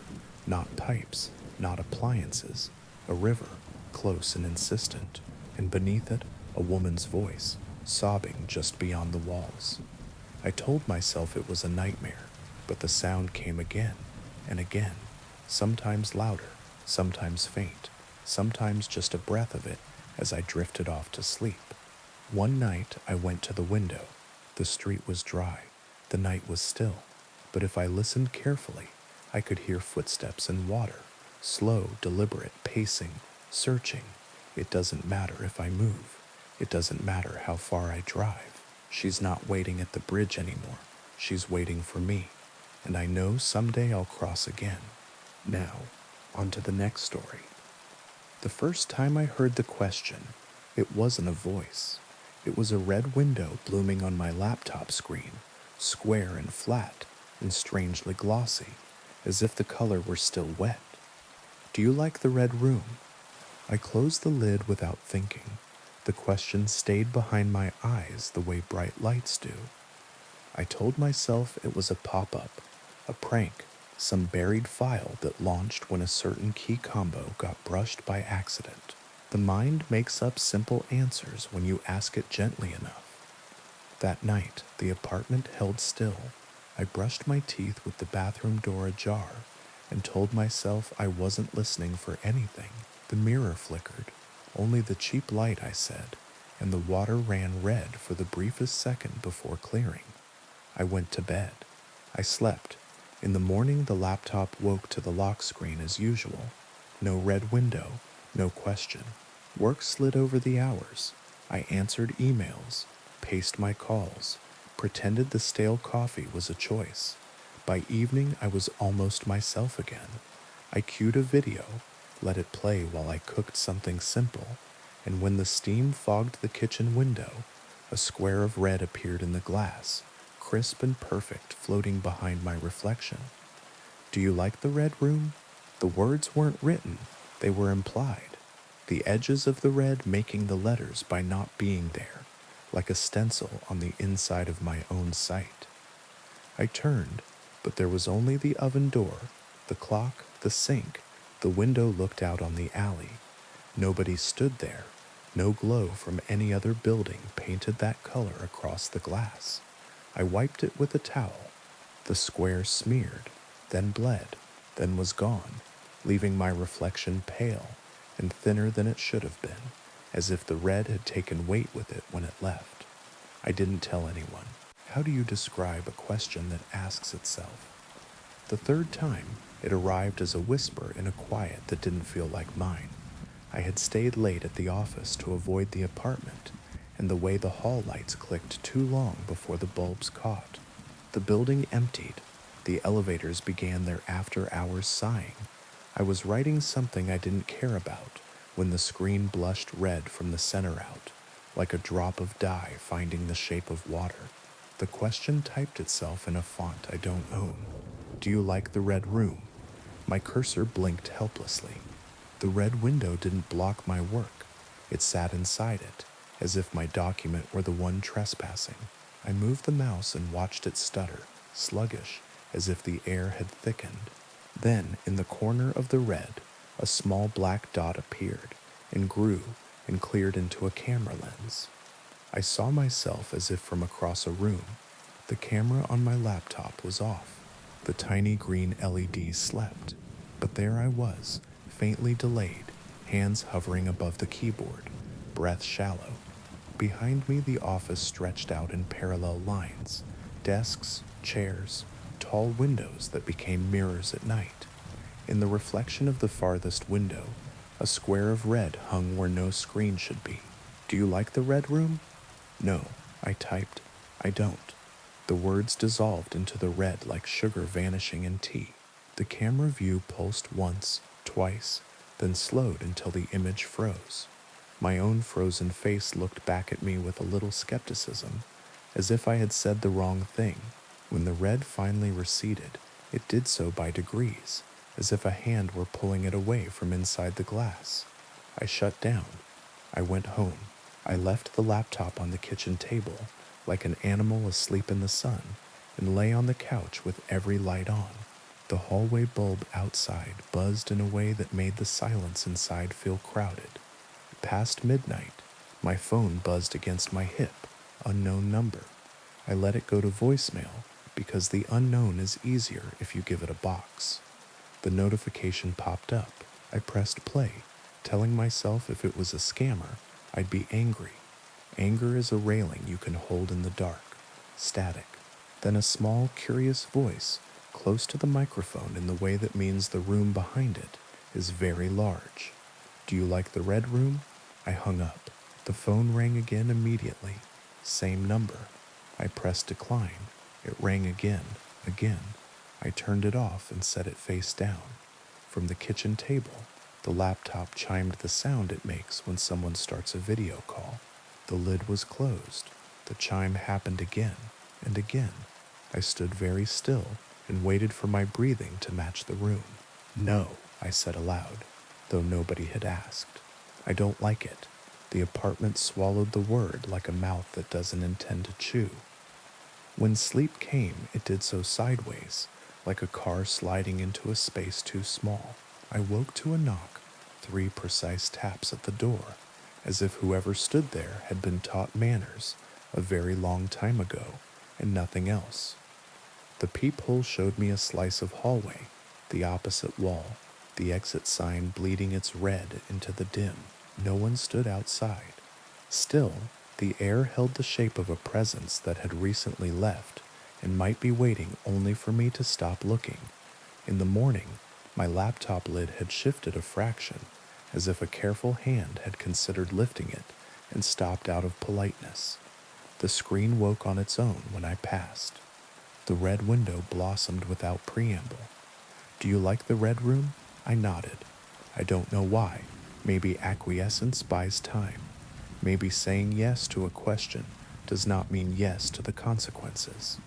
Not pipes, not appliances. A river, close and insistent, and beneath it, a woman's voice, sobbing just beyond the walls. I told myself it was a nightmare, but the sound came again and again, sometimes louder, sometimes faint, sometimes just a breath of it as I drifted off to sleep. One night I went to the window. The street was dry. The night was still. But if I listened carefully, I could hear footsteps in water, slow, deliberate, pacing, searching. It doesn't matter if I move. It doesn't matter how far I drive. She's not waiting at the bridge anymore. She's waiting for me, and I know someday I'll cross again. Now, on to the next story. The first time I heard the question, it wasn't a voice. It was a red window blooming on my laptop screen, square and flat and strangely glossy, as if the color were still wet. Do you like the red room? I closed the lid without thinking. The question stayed behind my eyes the way bright lights do. I told myself it was a pop-up, a prank, some buried file that launched when a certain key combo got brushed by accident. The mind makes up simple answers when you ask it gently enough. That night, the apartment held still. I brushed my teeth with the bathroom door ajar and told myself I wasn't listening for anything. The mirror flickered. Only the cheap light, I said, and the water ran red for the briefest second before clearing. I went to bed. I slept. In the morning, the laptop woke to the lock screen as usual. No red window, no question. Work slid over the hours. I answered emails, paced my calls, pretended the stale coffee was a choice. By evening, I was almost myself again. I cued a video, let it play while I cooked something simple, and when the steam fogged the kitchen window, a square of red appeared in the glass, crisp and perfect, floating behind my reflection. Do you like the red room? The words weren't written, they were implied. The edges of the red making the letters by not being there, like a stencil on the inside of my own sight. I turned, but there was only the oven door, the clock, the sink. The window looked out on the alley. Nobody stood there. No glow from any other building painted that color across the glass. I wiped it with a towel. The square smeared, then bled, then was gone, leaving my reflection pale and thinner than it should have been, as if the red had taken weight with it when it left. I didn't tell anyone. How do you describe a question that asks itself? The third time, it arrived as a whisper in a quiet that didn't feel like mine. I had stayed late at the office to avoid the apartment, and the way the hall lights clicked too long before the bulbs caught. The building emptied. The elevators began their after-hours sighing. I was writing something I didn't care about when the screen blushed red from the center out, like a drop of dye finding the shape of water. The question typed itself in a font I don't own. Do you like the red room? My cursor blinked helplessly. The red window didn't block my work. It sat inside it, as if my document were the one trespassing. I moved the mouse and watched it stutter, sluggish, as if the air had thickened. Then, in the corner of the red, a small black dot appeared, and grew, and cleared into a camera lens. I saw myself as if from across a room. The camera on my laptop was off. The tiny green LED slept. But there I was, faintly delayed, hands hovering above the keyboard, breath shallow. Behind me, the office stretched out in parallel lines, desks, chairs, tall windows that became mirrors at night. In the reflection of the farthest window, a square of red hung where no screen should be. Do you like the red room? No, I typed. I don't. The words dissolved into the red like sugar vanishing in tea. The camera view pulsed once, twice, then slowed until the image froze. My own frozen face looked back at me with a little skepticism, as if I had said the wrong thing. When the red finally receded, it did so by degrees, as if a hand were pulling it away from inside the glass. I shut down. I went home. I left the laptop on the kitchen table, like an animal asleep in the sun, and lay on the couch with every light on. The hallway bulb outside buzzed in a way that made the silence inside feel crowded. Past midnight, my phone buzzed against my hip, unknown number. I let it go to voicemail because the unknown is easier if you give it a box. The notification popped up. I pressed play, telling myself if it was a scammer, I'd be angry. Anger is a railing you can hold in the dark, static. Then a small, curious voice, close to the microphone in the way that means the room behind it is very large. Do you like the red room? I hung up. The phone rang again immediately. Same number. I pressed decline. It rang again, again. I turned it off and set it face down. From the kitchen table, the laptop chimed the sound it makes when someone starts a video call. The lid was closed. The chime happened again and again. I stood very still and waited for my breathing to match the room. No, I said aloud, though nobody had asked. I don't like it. The apartment swallowed the word like a mouth that doesn't intend to chew. When sleep came, it did so sideways, like a car sliding into a space too small. I woke to a knock, 3 precise taps at the door, as if whoever stood there had been taught manners a very long time ago, and nothing else. The peephole showed me a slice of hallway, the opposite wall, the exit sign bleeding its red into the dim. No one stood outside. Still, the air held the shape of a presence that had recently left and might be waiting only for me to stop looking. In the morning, my laptop lid had shifted a fraction, as if a careful hand had considered lifting it and stopped out of politeness. The screen woke on its own when I passed. The red window blossomed without preamble. Do you like the red room? I nodded. I don't know why. Maybe acquiescence buys time. Maybe saying yes to a question does not mean yes to the consequences.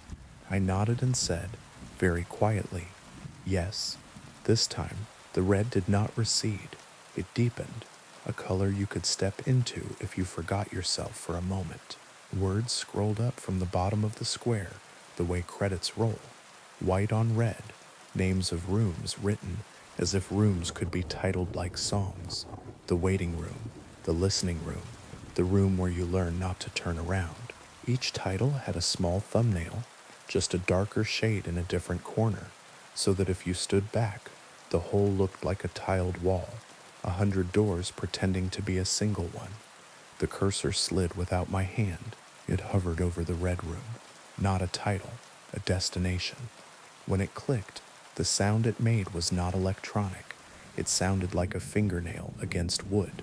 I nodded and said, very quietly, yes. This time, the red did not recede. It deepened, a color you could step into if you forgot yourself for a moment. Words scrolled up from the bottom of the square the way credits roll, white on red, names of rooms written as if rooms could be titled like songs. The waiting room, the listening room, the room where you learn not to turn around. Each title had a small thumbnail, just a darker shade in a different corner, so that if you stood back, the whole looked like a tiled wall, 100 doors pretending to be a single one. The cursor slid without my hand. It hovered over the red room. Not a title, a destination. When it clicked, the sound it made was not electronic. It sounded like a fingernail against wood.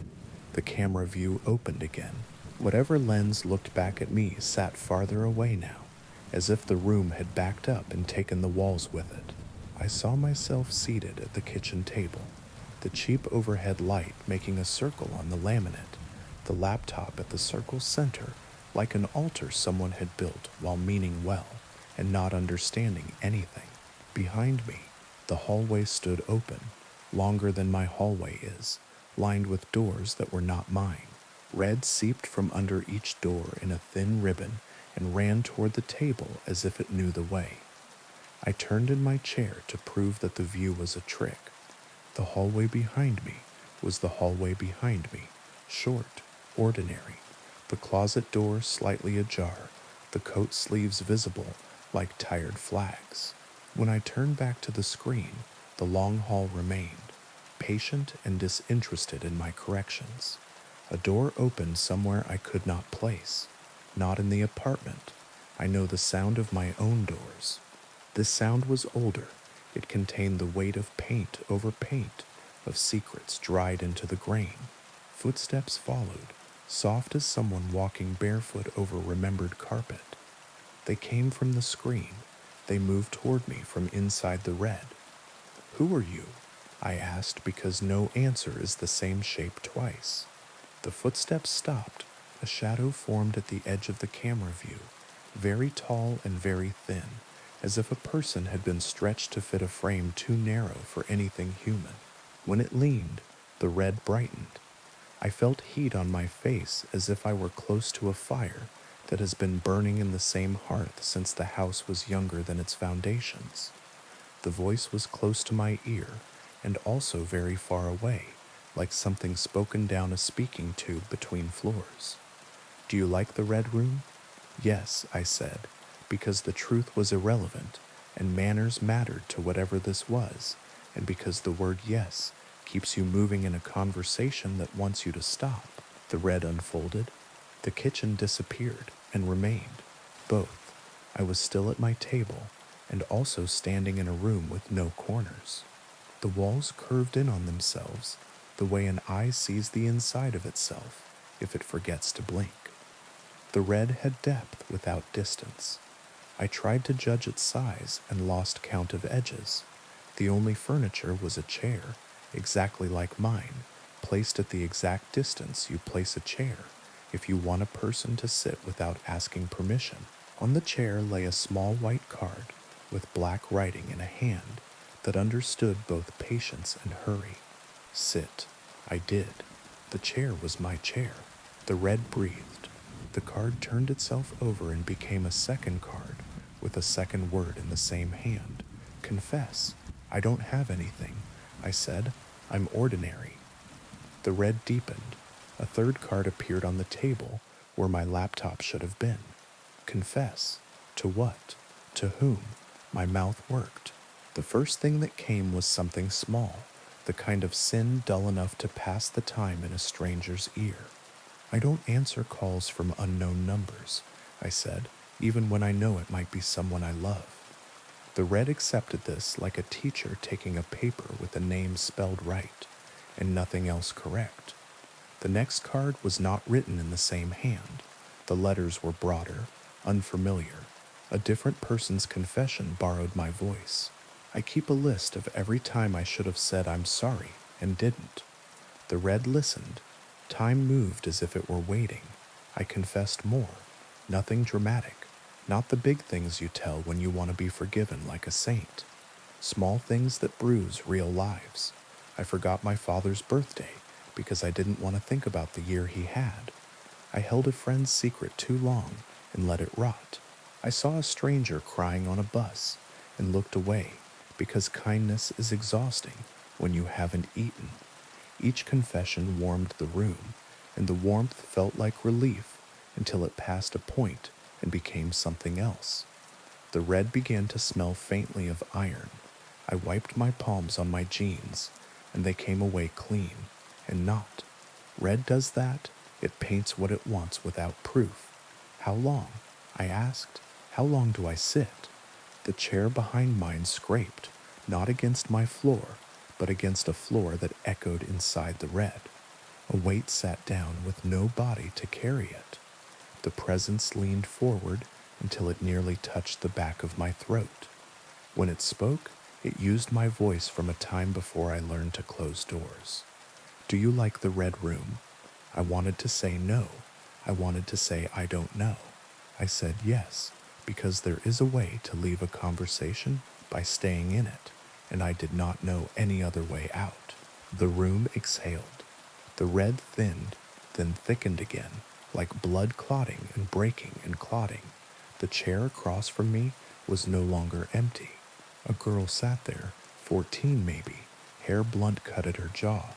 The camera view opened again. Whatever lens looked back at me sat farther away now, as if the room had backed up and taken the walls with it. I saw myself seated at the kitchen table, the cheap overhead light making a circle on the laminate, the laptop at the circle's center, like an altar someone had built while meaning well and not understanding anything. Behind me, the hallway stood open, longer than my hallway is, lined with doors that were not mine. Red seeped from under each door in a thin ribbon and ran toward the table as if it knew the way. I turned in my chair to prove that the view was a trick. The hallway behind me was the hallway behind me, short, ordinary, the closet door slightly ajar, the coat sleeves visible like tired flags. When I turned back to the screen, the long hall remained, patient and disinterested in my corrections. A door opened somewhere I could not place, not in the apartment. I know the sound of my own doors. This sound was older. It contained the weight of paint over paint, of secrets dried into the grain. Footsteps followed, soft as someone walking barefoot over remembered carpet. They came from the screen. They moved toward me from inside the red. Who are you? I asked because no answer is the same shape twice. The footsteps stopped. A shadow formed at the edge of the camera view, very tall and very thin, as if a person had been stretched to fit a frame too narrow for anything human. When it leaned, the red brightened. I felt heat on my face as if I were close to a fire that has been burning in the same hearth since the house was younger than its foundations. The voice was close to my ear and also very far away, like something spoken down a speaking tube between floors. Do you like the red room? Yes, I said, because the truth was irrelevant and manners mattered to whatever this was, and because the word yes keeps you moving in a conversation that wants you to stop. The red unfolded. The kitchen disappeared and remained. Both. I was still at my table and also standing in a room with no corners. The walls curved in on themselves the way an eye sees the inside of itself if it forgets to blink. The red had depth without distance. I tried to judge its size and lost count of edges. The only furniture was a chair, exactly like mine, placed at the exact distance you place a chair if you want a person to sit without asking permission. On the chair lay a small white card with black writing in a hand that understood both patience and hurry. Sit. I did. The chair was my chair. The red breathed. The card turned itself over and became a second card with a second word in the same hand. Confess. I don't have anything, I said. I'm ordinary. The red deepened. A third card appeared on the table where my laptop should have been. Confess. To what? To whom? My mouth worked. The first thing that came was something small, the kind of sin dull enough to pass the time in a stranger's ear. I don't answer calls from unknown numbers, I said, even when I know it might be someone I love. The red accepted this like a teacher taking a paper with a name spelled right, and nothing else correct. The next card was not written in the same hand. The letters were broader, unfamiliar. A different person's confession borrowed my voice. I keep a list of every time I should have said I'm sorry and didn't. The red listened. Time moved as if it were waiting. I confessed more. Nothing dramatic. Not the big things you tell when you want to be forgiven like a saint. Small things that bruise real lives. I forgot my father's birthday because I didn't want to think about the year he had. I held a friend's secret too long and let it rot. I saw a stranger crying on a bus and looked away because kindness is exhausting when you haven't eaten. Each confession warmed the room, and the warmth felt like relief until it passed a point and became something else. The red began to smell faintly of iron. I wiped my palms on my jeans, and they came away clean, and not. Red does that. It paints what it wants without proof. How long? I asked. How long do I sit? The chair behind mine scraped, not against my floor, but against a floor that echoed inside the red. A weight sat down with no body to carry it. The presence leaned forward until it nearly touched the back of my throat. When it spoke, it used my voice from a time before I learned to close doors. Do you like the red room? I wanted to say no. I wanted to say I don't know. I said yes, because there is a way to leave a conversation by staying in it, and I did not know any other way out. The room exhaled. The red thinned, then thickened again, like blood clotting and breaking and clotting. The chair across from me was no longer empty. A girl sat there, 14 maybe, hair blunt cut at her jaw,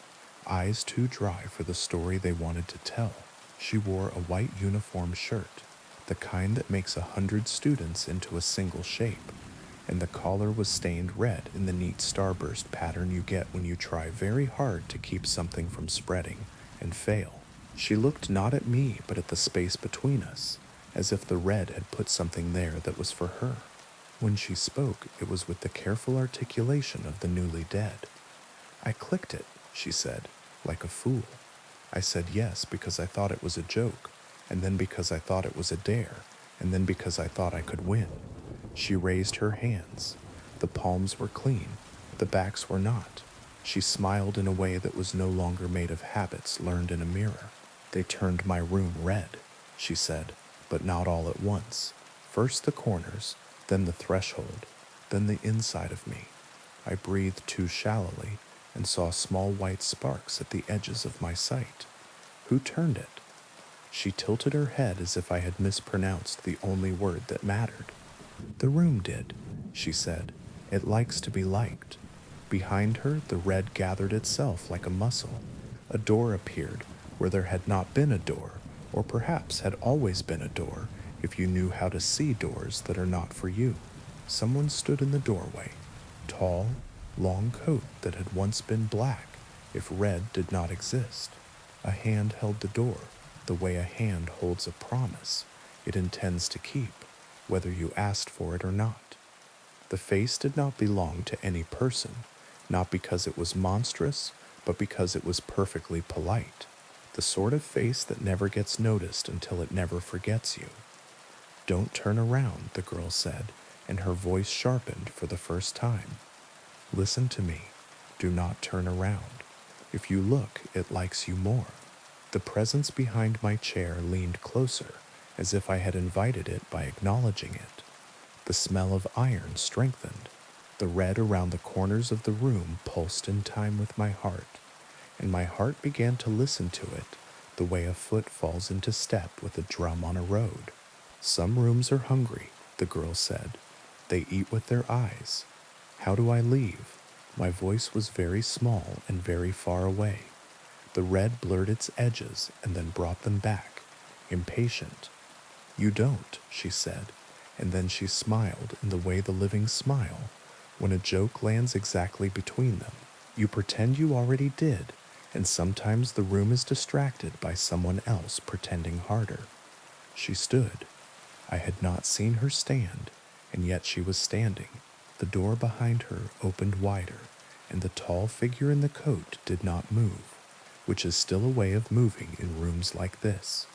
eyes too dry for the story they wanted to tell. She wore a white uniform shirt, the kind that makes 100 students into a single shape, and the collar was stained red in the neat starburst pattern you get when you try very hard to keep something from spreading and fail. She looked not at me but at the space between us, as if the red had put something there that was for her. When she spoke, it was with the careful articulation of the newly dead. I clicked it, she said, like a fool. I said yes because I thought it was a joke, and then because I thought it was a dare, and then because I thought I could win. She raised her hands. The palms were clean, the backs were not. She smiled in a way that was no longer made of habits learned in a mirror. They turned my room red, she said, but not all at once. First the corners, then the threshold, then the inside of me. I breathed too shallowly and saw small white sparks at the edges of my sight. Who turned it? She tilted her head as if I had mispronounced the only word that mattered. The room did, she said. It likes to be liked. Behind her, the red gathered itself like a muscle. A door appeared where there had not been a door, or perhaps had always been a door if you knew how to see doors that are not for you. Someone stood in the doorway, tall, long coat that had once been black if red did not exist. A hand held the door, the way a hand holds a promise it intends to keep, whether you asked for it or not. The face did not belong to any person, not because it was monstrous, but because it was perfectly polite. The sort of face that never gets noticed until it never forgets you. Don't turn around, the girl said, and her voice sharpened for the first time. Listen to me. Do not turn around. If you look, it likes you more. The presence behind my chair leaned closer, as if I had invited it by acknowledging it. The smell of iron strengthened. The red around the corners of the room pulsed in time with my heart, and my heart began to listen to it the way a foot falls into step with a drum on a road. Some rooms are hungry, the girl said. They eat with their eyes. How do I leave? My voice was very small and very far away. The red blurred its edges and then brought them back, impatient. You don't, she said, and then she smiled in the way the living smile when a joke lands exactly between them. You pretend you already did, and sometimes the room is distracted by someone else pretending harder. She stood. I had not seen her stand, and yet she was standing. The door behind her opened wider, and the tall figure in the coat did not move, which is still a way of moving in rooms like this.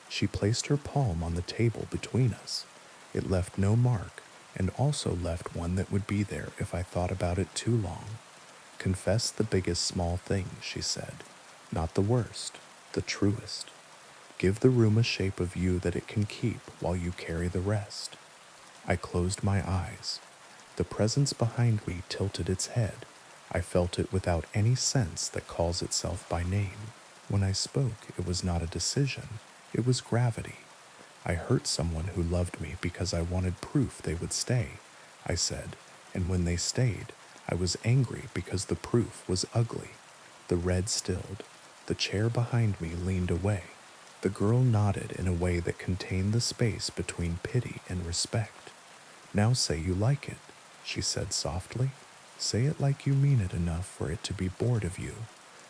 She placed her palm on the table between us. It left no mark, and also left one that would be there if I thought about it too long. Confess the biggest small thing, she said. Not the worst, the truest. Give the room a shape of you that it can keep while you carry the rest. I closed my eyes. The presence behind me tilted its head. I felt it without any sense that calls itself by name. When I spoke, it was not a decision. It was gravity. I hurt someone who loved me because I wanted proof they would stay, I said, and when they stayed, I was angry because the proof was ugly. The red stilled. The chair behind me leaned away. The girl nodded in a way that contained the space between pity and respect. Now say you like it, she said softly. Say it like you mean it enough for it to be bored of you.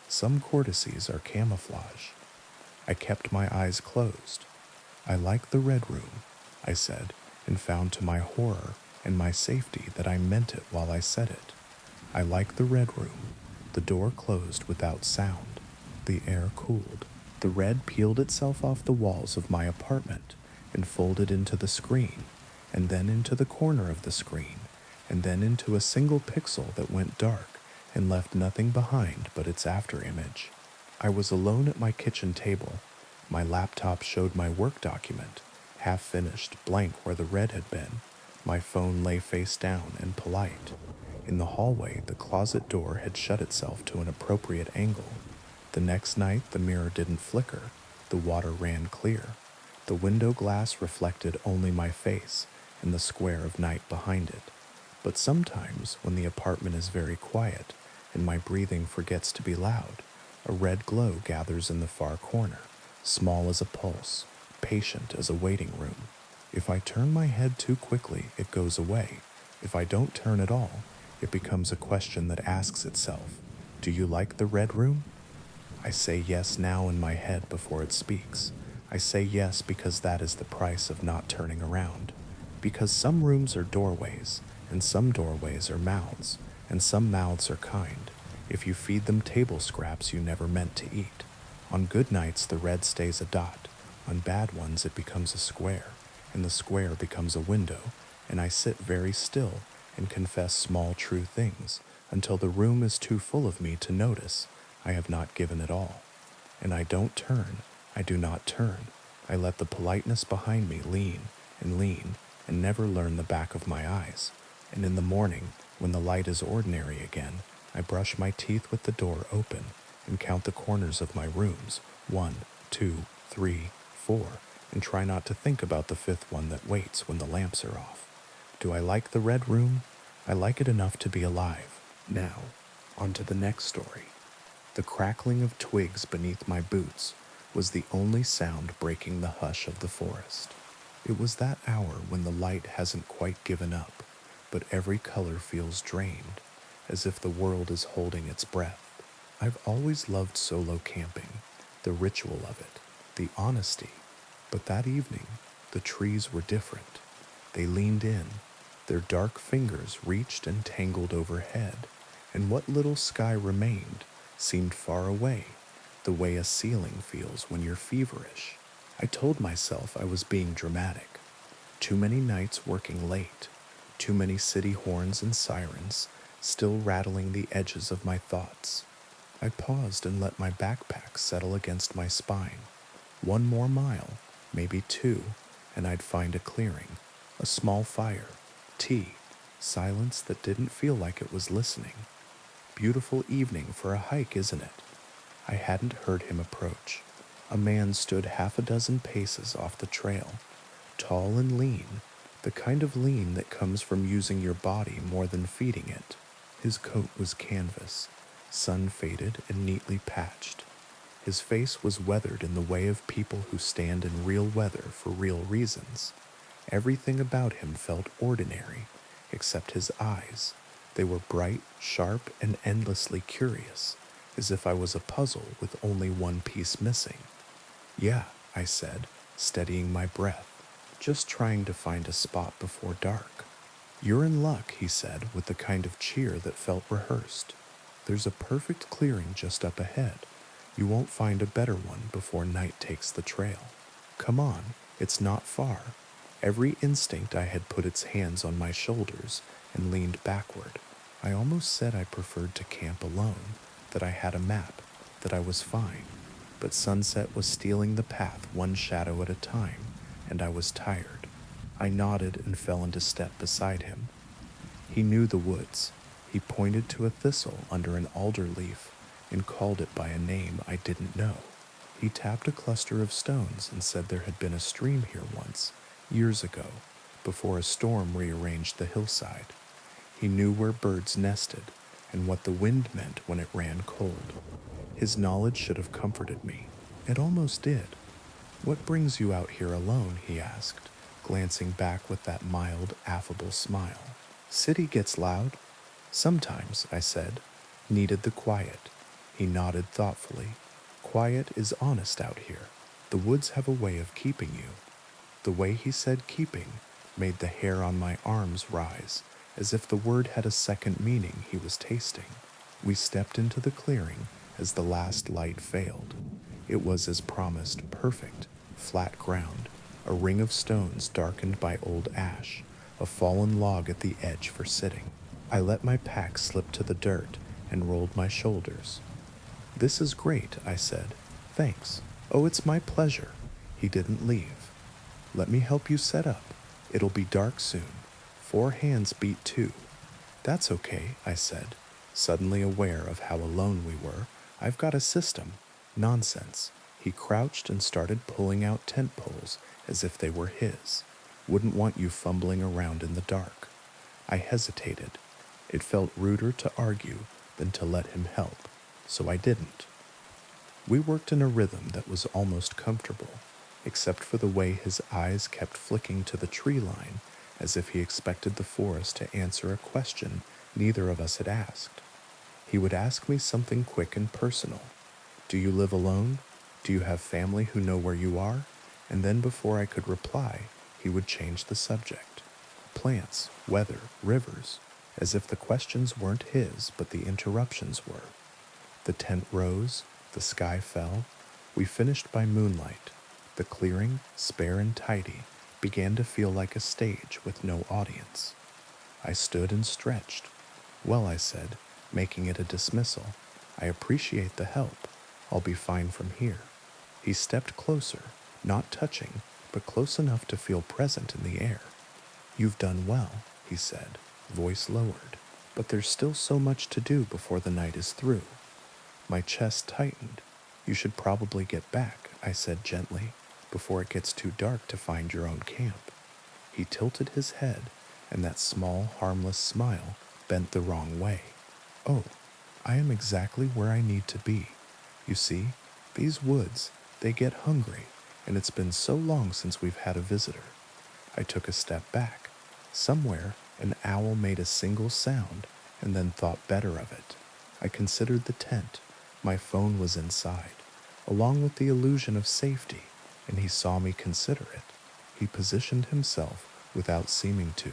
Some courtesies are camouflage. I kept my eyes closed. I like the red room, I said, and found to my horror and my safety that I meant it while I said it. I like the red room. The door closed without sound. The air cooled. The red peeled itself off the walls of my apartment and folded into the screen, and then into the corner of the screen, and then into a single pixel that went dark and left nothing behind but its afterimage. I was alone at my kitchen table. My laptop showed my work document, half finished, blank where the red had been. My phone lay face down and polite. In the hallway, the closet door had shut itself to an appropriate angle. The next night, the mirror didn't flicker. The water ran clear. The window glass reflected only my face and the square of night behind it. But sometimes, when the apartment is very quiet and my breathing forgets to be loud, a red glow gathers in the far corner, small as a pulse, patient as a waiting room. If I turn my head too quickly, it goes away. If I don't turn at all, it becomes a question that asks itself, do you like the red room? I say yes now in my head before it speaks. I say yes because that is the price of not turning around. Because some rooms are doorways, and some doorways are mouths, and some mouths are kind. If you feed them table scraps you never meant to eat. On good nights the red stays a dot. On bad ones it becomes a square, and the square becomes a window, and I sit very still and confess small true things until the room is too full of me to notice. I have not given it all. And I don't turn. I do not turn. I let the politeness behind me lean and never learn the back of my eyes. And in the morning, when the light is ordinary again, I brush my teeth with the door open and count the corners of my rooms, 1, 2, 3, 4, and try not to think about the fifth one that waits when the lamps are off. Do I like the red room? I like it enough to be alive. Now, on to the next story. The crackling of twigs beneath my boots was the only sound breaking the hush of the forest. It was that hour when the light hasn't quite given up, but every color feels drained, as if the world is holding its breath. I've always loved solo camping, the ritual of it, the honesty, but that evening, the trees were different. They leaned in, their dark fingers reached and tangled overhead, and what little sky remained seemed far away, the way a ceiling feels when you're feverish. I told myself I was being dramatic. Too many nights working late, too many city horns and sirens still rattling the edges of my thoughts. I paused and let my backpack settle against my spine. One more mile, maybe two, and I'd find a clearing, a small fire, tea, silence that didn't feel like it was listening. Beautiful evening for a hike, isn't it? I hadn't heard him approach. A man stood half a dozen paces off the trail, tall and lean, the kind of lean that comes from using your body more than feeding it. His coat was canvas, sun-faded and neatly patched. His face was weathered in the way of people who stand in real weather for real reasons. Everything about him felt ordinary, except his eyes. They were bright, sharp, and endlessly curious, as if I was a puzzle with only one piece missing. "Yeah," I said, steadying my breath, "just trying to find a spot before dark." "You're in luck," he said, with the kind of cheer that felt rehearsed. "There's a perfect clearing just up ahead. You won't find a better one before night takes the trail. Come on, it's not far." Every instinct I had put its hands on my shoulders and leaned backward. I almost said I preferred to camp alone, that I had a map, that I was fine. But sunset was stealing the path one shadow at a time, and I was tired. I nodded and fell into step beside him. He knew the woods. He pointed to a thistle under an alder leaf and called it by a name I didn't know. He tapped a cluster of stones and said there had been a stream here once, years ago, before a storm rearranged the hillside. He knew where birds nested and what the wind meant when it ran cold. His knowledge should have comforted me. It almost did. "What brings you out here alone?" he asked, glancing back with that mild, affable smile. "City gets loud." "Sometimes," I said. "Needed the quiet." He nodded thoughtfully. "Quiet is honest out here. The woods have a way of keeping you." The way he said keeping made the hair on my arms rise, as if the word had a second meaning he was tasting. We stepped into the clearing as the last light failed. It was, as promised, perfect, flat ground, a ring of stones darkened by old ash, a fallen log at the edge for sitting. I let my pack slip to the dirt and rolled my shoulders. "This is great," I said. "Thanks." "Oh, it's my pleasure." He didn't leave. "Let me help you set up. It'll be dark soon. 4 hands beat 2. "That's okay," I said, suddenly aware of how alone we were. "I've got a system." "Nonsense." He crouched and started pulling out tent poles as if they were his. "Wouldn't want you fumbling around in the dark." I hesitated. It felt ruder to argue than to let him help, so I didn't. We worked in a rhythm that was almost comfortable, except for the way his eyes kept flicking to the tree line as if he expected the forest to answer a question neither of us had asked. He would ask me something quick and personal. "Do you live alone? Do you have family who know where you are?" And then before I could reply, he would change the subject. Plants, weather, rivers, as if the questions weren't his, but the interruptions were. The tent rose, the sky fell. We finished by moonlight. The clearing, spare and tidy, began to feel like a stage with no audience. I stood and stretched. "Well," I said, making it a dismissal, "I appreciate the help. I'll be fine from here." He stepped closer, not touching, but close enough to feel present in the air. "You've done well," he said, voice lowered, "but there's still so much to do before the night is through." My chest tightened. "You should probably get back," I said gently, "before it gets too dark to find your own camp." He tilted his head, and that small, harmless smile bent the wrong way. "Oh, I am exactly where I need to be. You see, these woods, they get hungry, and it's been so long since we've had a visitor." I took a step back. Somewhere, an owl made a single sound and then thought better of it. I considered the tent. My phone was inside, along with the illusion of safety, and he saw me consider it. He positioned himself without seeming to,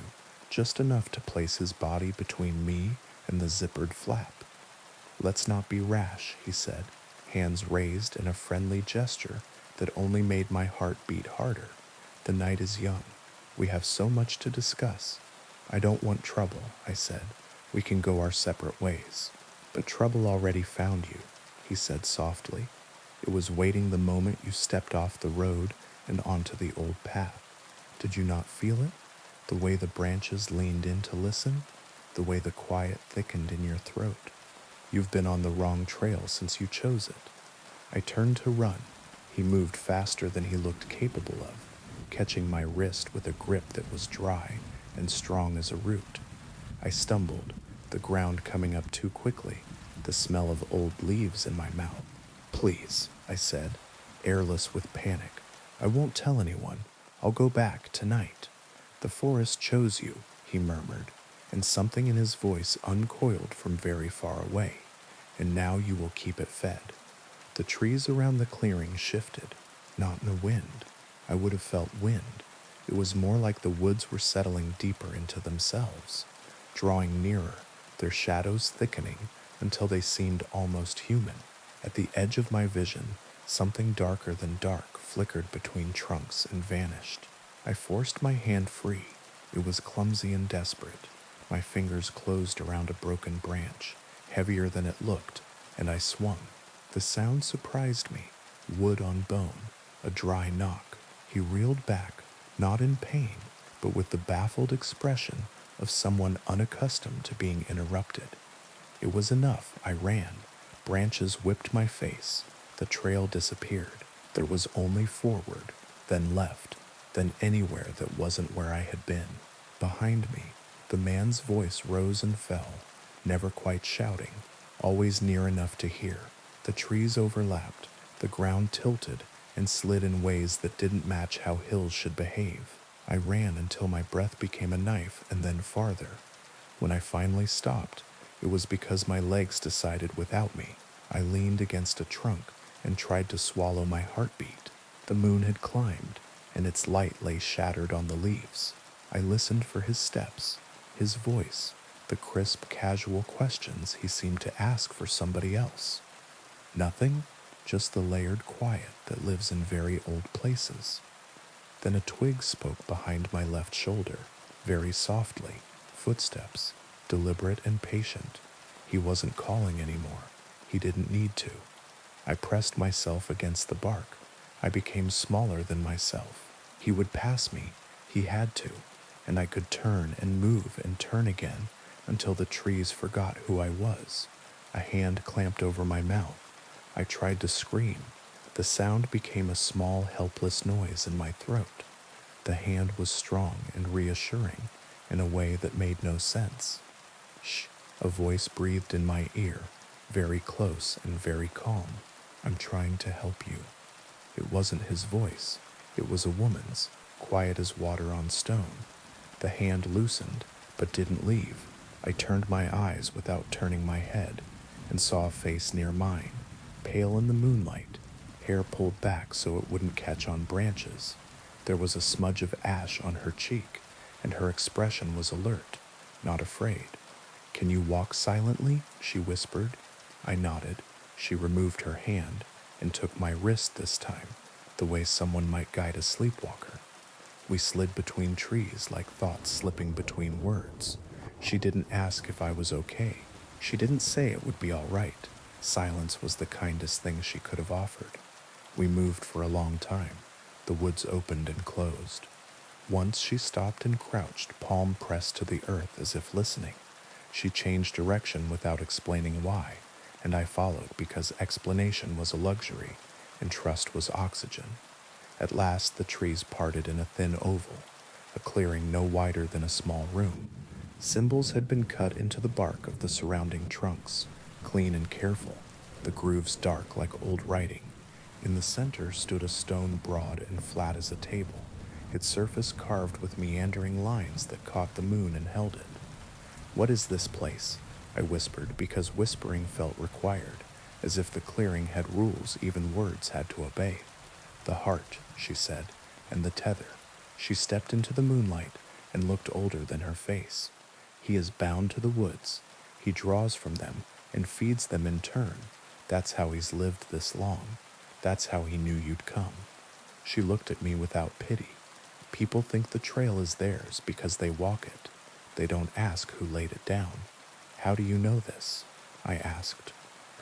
just enough to place his body between me and the zippered flap. "Let's not be rash," he said. hands raised in a friendly gesture that only made my heart beat harder. The night is young. We have so much to discuss. I don't want trouble, I said. We can go our separate ways. But trouble already found you, he said softly. It was waiting the moment you stepped off the road and onto the old path. Did you not feel it? The way the branches leaned in to listen? The way the quiet thickened in your throat? You've been on the wrong trail since you chose it. I turned to run. He moved faster than he looked capable of, catching my wrist with a grip that was dry and strong as a root. I stumbled, the ground coming up too quickly, the smell of old leaves in my mouth. Please, I said, airless with panic. I won't tell anyone. I'll go back tonight. The forest chose you, he murmured, and something in his voice uncoiled from very far away. And now you will keep it fed. The trees around the clearing shifted, not in a wind. I would have felt wind. It was more like the woods were settling deeper into themselves, drawing nearer, their shadows thickening until they seemed almost human. At the edge of my vision, something darker than dark flickered between trunks and vanished. I forced my hand free. It was clumsy and desperate. My fingers closed around a broken branch, heavier than it looked, and I swung. The sound surprised me. Wood on bone, a dry knock. He reeled back, not in pain, but with the baffled expression of someone unaccustomed to being interrupted. It was enough. I ran. Branches whipped my face. The trail disappeared. There was only forward, then left, then anywhere that wasn't where I had been. Behind me, the man's voice rose and fell, never quite shouting, always near enough to hear. The trees overlapped, the ground tilted and slid in ways that didn't match how hills should behave. I ran until my breath became a knife and then farther. When I finally stopped, it was because my legs decided without me. I leaned against a trunk and tried to swallow my heartbeat. The moon had climbed, and its light lay shattered on the leaves. I listened for his steps, his voice, the crisp, casual questions he seemed to ask for somebody else. Nothing, just the layered quiet that lives in very old places. Then a twig spoke behind my left shoulder, very softly, footsteps, deliberate and patient. He wasn't calling anymore. He didn't need to. I pressed myself against the bark. I became smaller than myself. He would pass me. He had to. And I could turn and move and turn again until the trees forgot who I was. A hand clamped over my mouth. I tried to scream. The sound became a small, helpless noise in my throat. The hand was strong and reassuring in a way that made no sense. Shh, a voice breathed in my ear, very close and very calm. I'm trying to help you. It wasn't his voice. It was a woman's, quiet as water on stone. The hand loosened, but didn't leave. I turned my eyes without turning my head and saw a face near mine, pale in the moonlight, hair pulled back so it wouldn't catch on branches. There was a smudge of ash on her cheek, and her expression was alert, not afraid. Can you walk silently? She whispered. I nodded. She removed her hand and took my wrist this time, the way someone might guide a sleepwalker. We slid between trees like thoughts slipping between words. She didn't ask if I was okay. She didn't say it would be all right. Silence was the kindest thing she could have offered. We moved for a long time. The woods opened and closed. Once she stopped and crouched, palm pressed to the earth as if listening. She changed direction without explaining why, and I followed because explanation was a luxury and trust was oxygen. At last the trees parted in a thin oval, a clearing no wider than a small room. Symbols had been cut into the bark of the surrounding trunks, clean and careful, the grooves dark like old writing. In the center stood a stone broad and flat as a table, its surface carved with meandering lines that caught the moon and held it. What is this place? I whispered because whispering felt required, as if the clearing had rules even words had to obey. The heart, she said, and the tether. She stepped into the moonlight and looked older than her face. He is bound to the woods. He draws from them and feeds them in turn, That's how he's lived this long. That's how he knew you'd come. She looked at me without pity. People think the trail is theirs because they walk it. They don't ask who laid it down. How do you know this? I asked.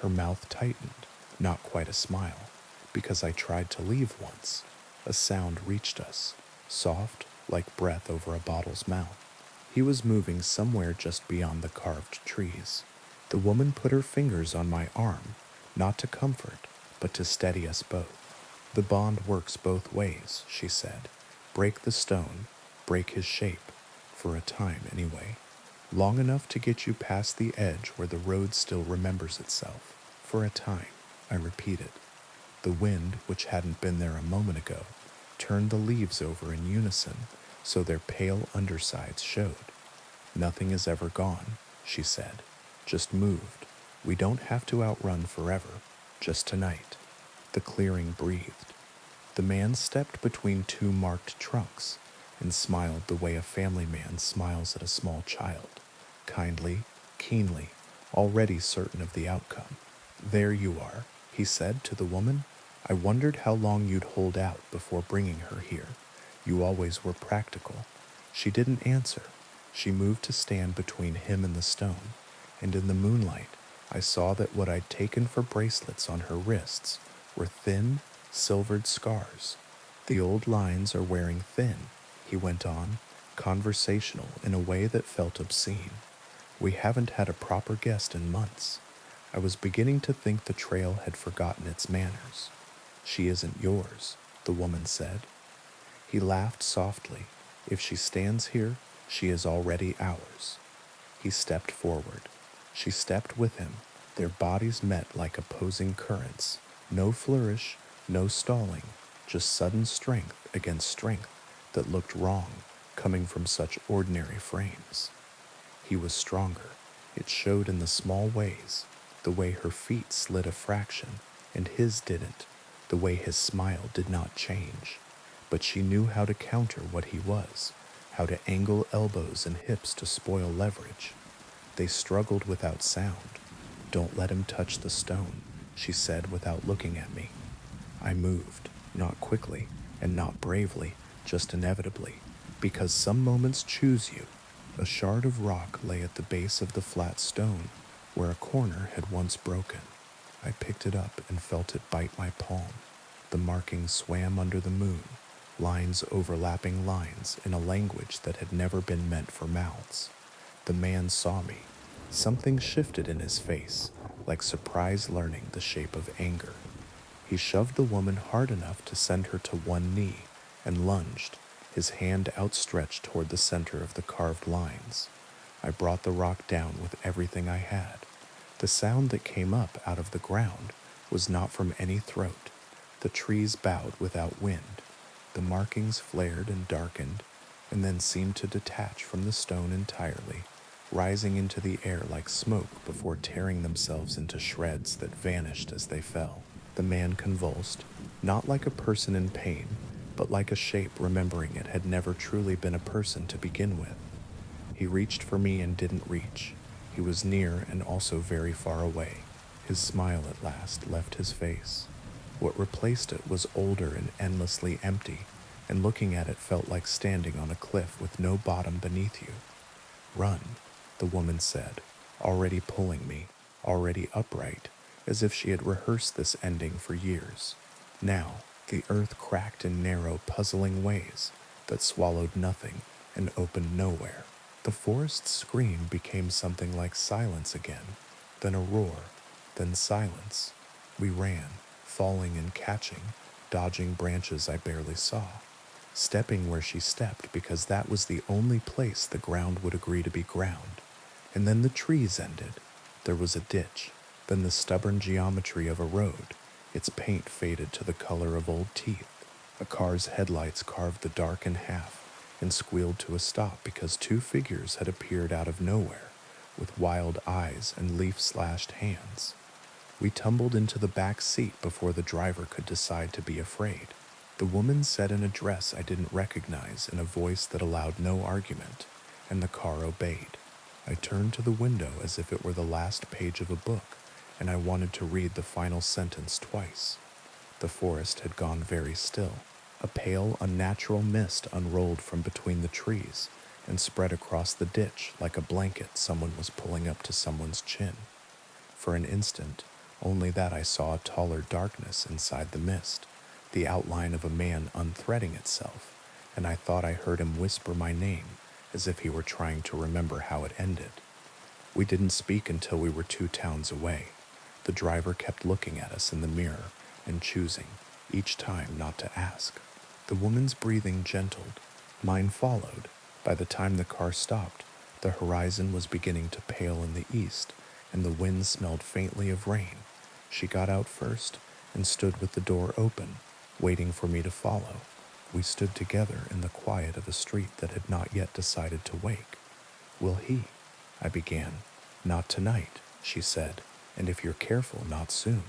Her mouth tightened, not quite a smile, because I tried to leave once. A sound reached us, soft, like breath over a bottle's mouth. He was moving somewhere just beyond the carved trees. The woman put her fingers on my arm, not to comfort, but to steady us both. The bond works both ways, she said. Break the stone, break his shape, for a time anyway. Long enough to get you past the edge where the road still remembers itself. For a time, I repeated. The wind, which hadn't been there a moment ago, turned the leaves over in unison so their pale undersides showed. Nothing is ever gone, she said. Just moved. We don't have to outrun forever, just tonight. The clearing breathed. The man stepped between two marked trunks and smiled the way a family man smiles at a small child, kindly, keenly, already certain of the outcome. There you are, he said to the woman. I wondered how long you'd hold out before bringing her here. You always were practical. She didn't answer. She moved to stand between him and the stone, and in the moonlight, I saw that what I'd taken for bracelets on her wrists were thin, silvered scars. The old lines are wearing thin, he went on, conversational in a way that felt obscene. We haven't had a proper guest in months. I was beginning to think the trail had forgotten its manners. She isn't yours, the woman said. He laughed softly. If she stands here, she is already ours. He stepped forward. She stepped with him. Their bodies met like opposing currents. No flourish, no stalling, just sudden strength against strength that looked wrong, coming from such ordinary frames. He was stronger. It showed in the small ways, the way her feet slid a fraction, and his didn't, the way his smile did not change. But she knew how to counter what he was, how to angle elbows and hips to spoil leverage. They struggled without sound. Don't let him touch the stone, she said without looking at me. I moved, not quickly and not bravely, just inevitably, because some moments choose you. A shard of rock lay at the base of the flat stone, where a corner had once broken. I picked it up and felt it bite my palm. The markings swam under the moon, lines overlapping lines in a language that had never been meant for mouths. The man saw me. Something shifted in his face, like surprise learning the shape of anger. He shoved the woman hard enough to send her to one knee and lunged, his hand outstretched toward the center of the carved lines. I brought the rock down with everything I had. The sound that came up out of the ground was not from any throat. The trees bowed without wind. The markings flared and darkened, and then seemed to detach from the stone entirely, rising into the air like smoke before tearing themselves into shreds that vanished as they fell. The man convulsed, not like a person in pain, but like a shape remembering it had never truly been a person to begin with. He reached for me and didn't reach. He was near and also very far away. His smile at last left his face. What replaced it was older and endlessly empty, and looking at it felt like standing on a cliff with no bottom beneath you. Run, the woman said, already pulling me, already upright, as if she had rehearsed this ending for years. Now, the earth cracked in narrow, puzzling ways that swallowed nothing and opened nowhere. The forest's scream became something like silence again, then a roar, then silence. We ran, falling and catching, dodging branches I barely saw, stepping where she stepped because that was the only place the ground would agree to be ground. And then the trees ended. There was a ditch, then the stubborn geometry of a road. Its paint faded to the color of old teeth. A car's headlights carved the dark in half and squealed to a stop because two figures had appeared out of nowhere with wild eyes and leaf-slashed hands. We tumbled into the back seat before the driver could decide to be afraid. The woman said an address I didn't recognize in a voice that allowed no argument, and the car obeyed. I turned to the window as if it were the last page of a book and I wanted to read the final sentence twice. The forest had gone very still. A pale, unnatural mist unrolled from between the trees and spread across the ditch like a blanket someone was pulling up to someone's chin. For an instant, only that I saw a taller darkness inside the mist, the outline of a man unthreading itself, and I thought I heard him whisper my name as if he were trying to remember how it ended. We didn't speak until we were 2 towns away. The driver kept looking at us in the mirror and choosing, each time, not to ask. The woman's breathing gentled. Mine followed. By the time the car stopped, the horizon was beginning to pale in the east, and the wind smelled faintly of rain. She got out first and stood with the door open, waiting for me to follow. We stood together in the quiet of a street that had not yet decided to wake. "Will he?" I began. "Not tonight," she said, "and if you're careful, not soon."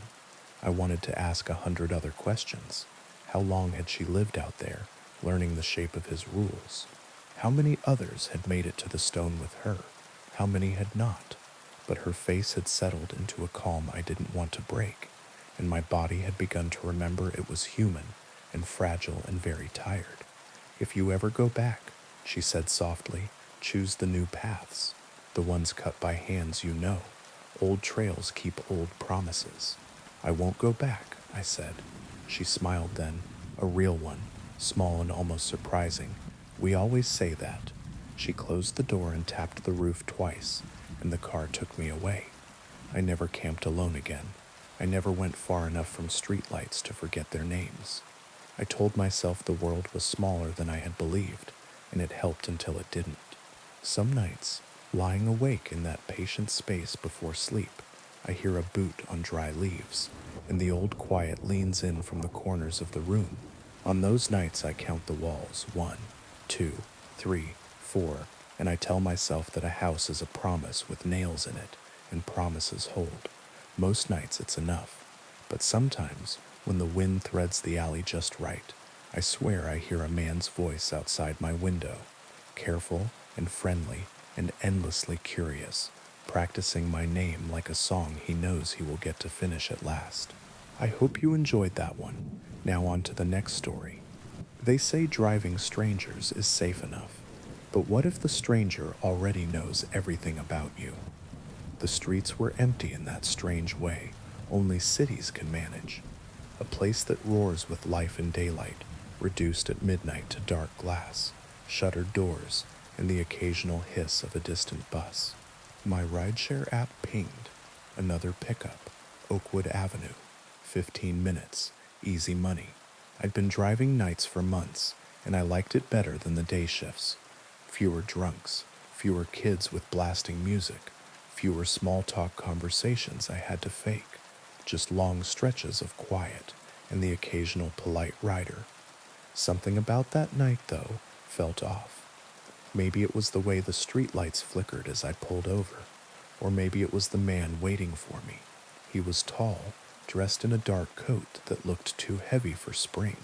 I wanted to ask 100 other questions. How long had she lived out there, learning the shape of his rules? How many others had made it to the stone with her? How many had not? But her face had settled into a calm I didn't want to break, and my body had begun to remember it was human and fragile and very tired. "If you ever go back," she said softly, "choose the new paths, the ones cut by hands you know. Old trails keep old promises." "I won't go back," I said. She smiled then, a real one, small and almost surprising. "We always say that." She closed the door and tapped the roof twice, and the car took me away. I never camped alone again. I never went far enough from streetlights to forget their names. I told myself the world was smaller than I had believed, and it helped until it didn't. Some nights, lying awake in that patient space before sleep, I hear a boot on dry leaves, and the old quiet leans in from the corners of the room. On those nights I count the walls, 1, 2, 3, 4, and I tell myself that a house is a promise with nails in it, and promises hold. Most nights it's enough, but sometimes, when the wind threads the alley just right, I swear I hear a man's voice outside my window, careful and friendly and endlessly curious, practicing my name like a song he knows he will get to finish at last. I hope you enjoyed that one. Now on to the next story. They say driving strangers is safe enough, but what if the stranger already knows everything about you? The streets were empty in that strange way only cities can manage. A place that roars with life in daylight, reduced at midnight to dark glass, shuttered doors, and the occasional hiss of a distant bus. My rideshare app pinged. Another pickup, Oakwood Avenue, 15 minutes, easy money. I'd been driving nights for months, and I liked it better than the day shifts. Fewer drunks, fewer kids with blasting music, fewer small talk conversations I had to fake, just long stretches of quiet and the occasional polite rider. Something about that night, though, felt off. Maybe it was the way the streetlights flickered as I pulled over, or maybe it was the man waiting for me. He was tall, dressed in a dark coat that looked too heavy for spring.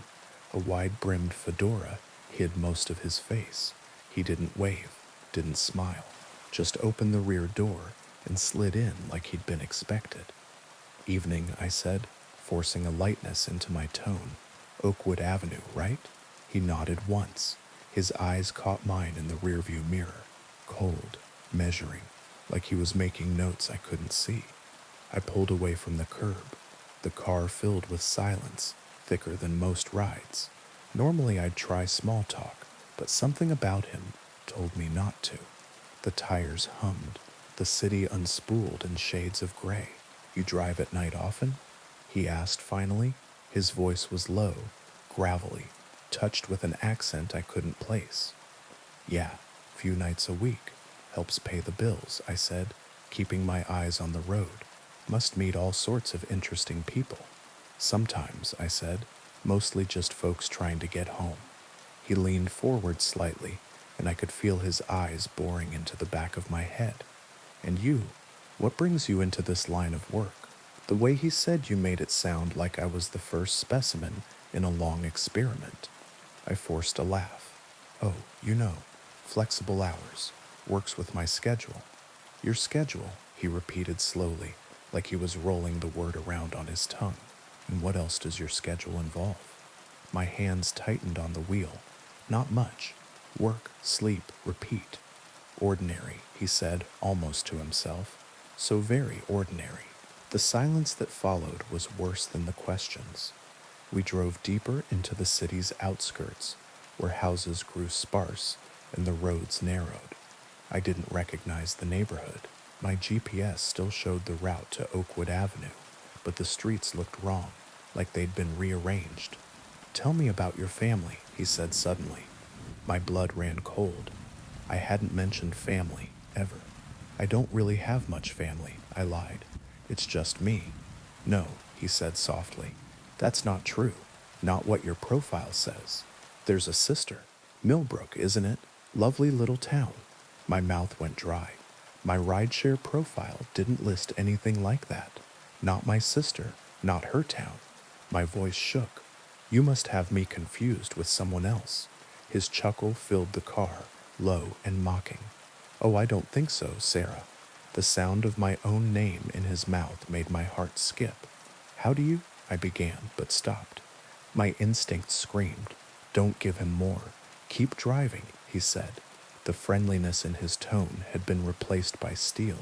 A wide-brimmed fedora hid most of his face. He didn't wave, didn't smile, just opened the rear door and slid in like he'd been expected. "Evening," I said, forcing a lightness into my tone. "Oakwood Avenue, right?" He nodded once. His eyes caught mine in the rearview mirror, cold, measuring, like he was making notes I couldn't see. I pulled away from the curb, the car filled with silence, thicker than most rides. Normally I'd try small talk, but something about him told me not to. The tires hummed, the city unspooled in shades of gray. "You drive at night often?" he asked finally. His voice was low, gravelly, touched with an accent I couldn't place. "Yeah, few nights a week. Helps pay the bills," I said, keeping my eyes on the road. "Must meet all sorts of interesting people." "Sometimes," I said, "mostly just folks trying to get home." He leaned forward slightly, and I could feel his eyes boring into the back of my head. "And you? What brings you into this line of work?" The way he said you made it sound like I was the first specimen in a long experiment. I forced a laugh. "Oh, flexible hours. Works with my schedule." "Your schedule," he repeated slowly, like he was rolling the word around on his tongue. And what else does your schedule involve? My hands tightened on the wheel. Not much. Work, sleep, repeat. Ordinary, he said, almost to himself. So very ordinary. The silence that followed was worse than the questions. We drove deeper into the city's outskirts, where houses grew sparse and the roads narrowed. I didn't recognize the neighborhood. My GPS still showed the route to Oakwood Avenue, but the streets looked wrong, like they'd been rearranged. Tell me about your family, he said suddenly. My blood ran cold. I hadn't mentioned family, ever. I don't really have much family, I lied. It's just me. No, he said softly. That's not true. Not what your profile says. There's a sister. Millbrook, isn't it? Lovely little town. My mouth went dry. My rideshare profile didn't list anything like that. Not my sister, not her town. My voice shook. You must have me confused with someone else. His chuckle filled the car, low and mocking. Oh, I don't think so, Sarah. The sound of my own name in his mouth made my heart skip. How do you? I began, but stopped. My instinct screamed. Don't give him more. Keep driving, he said. The friendliness in his tone had been replaced by steel.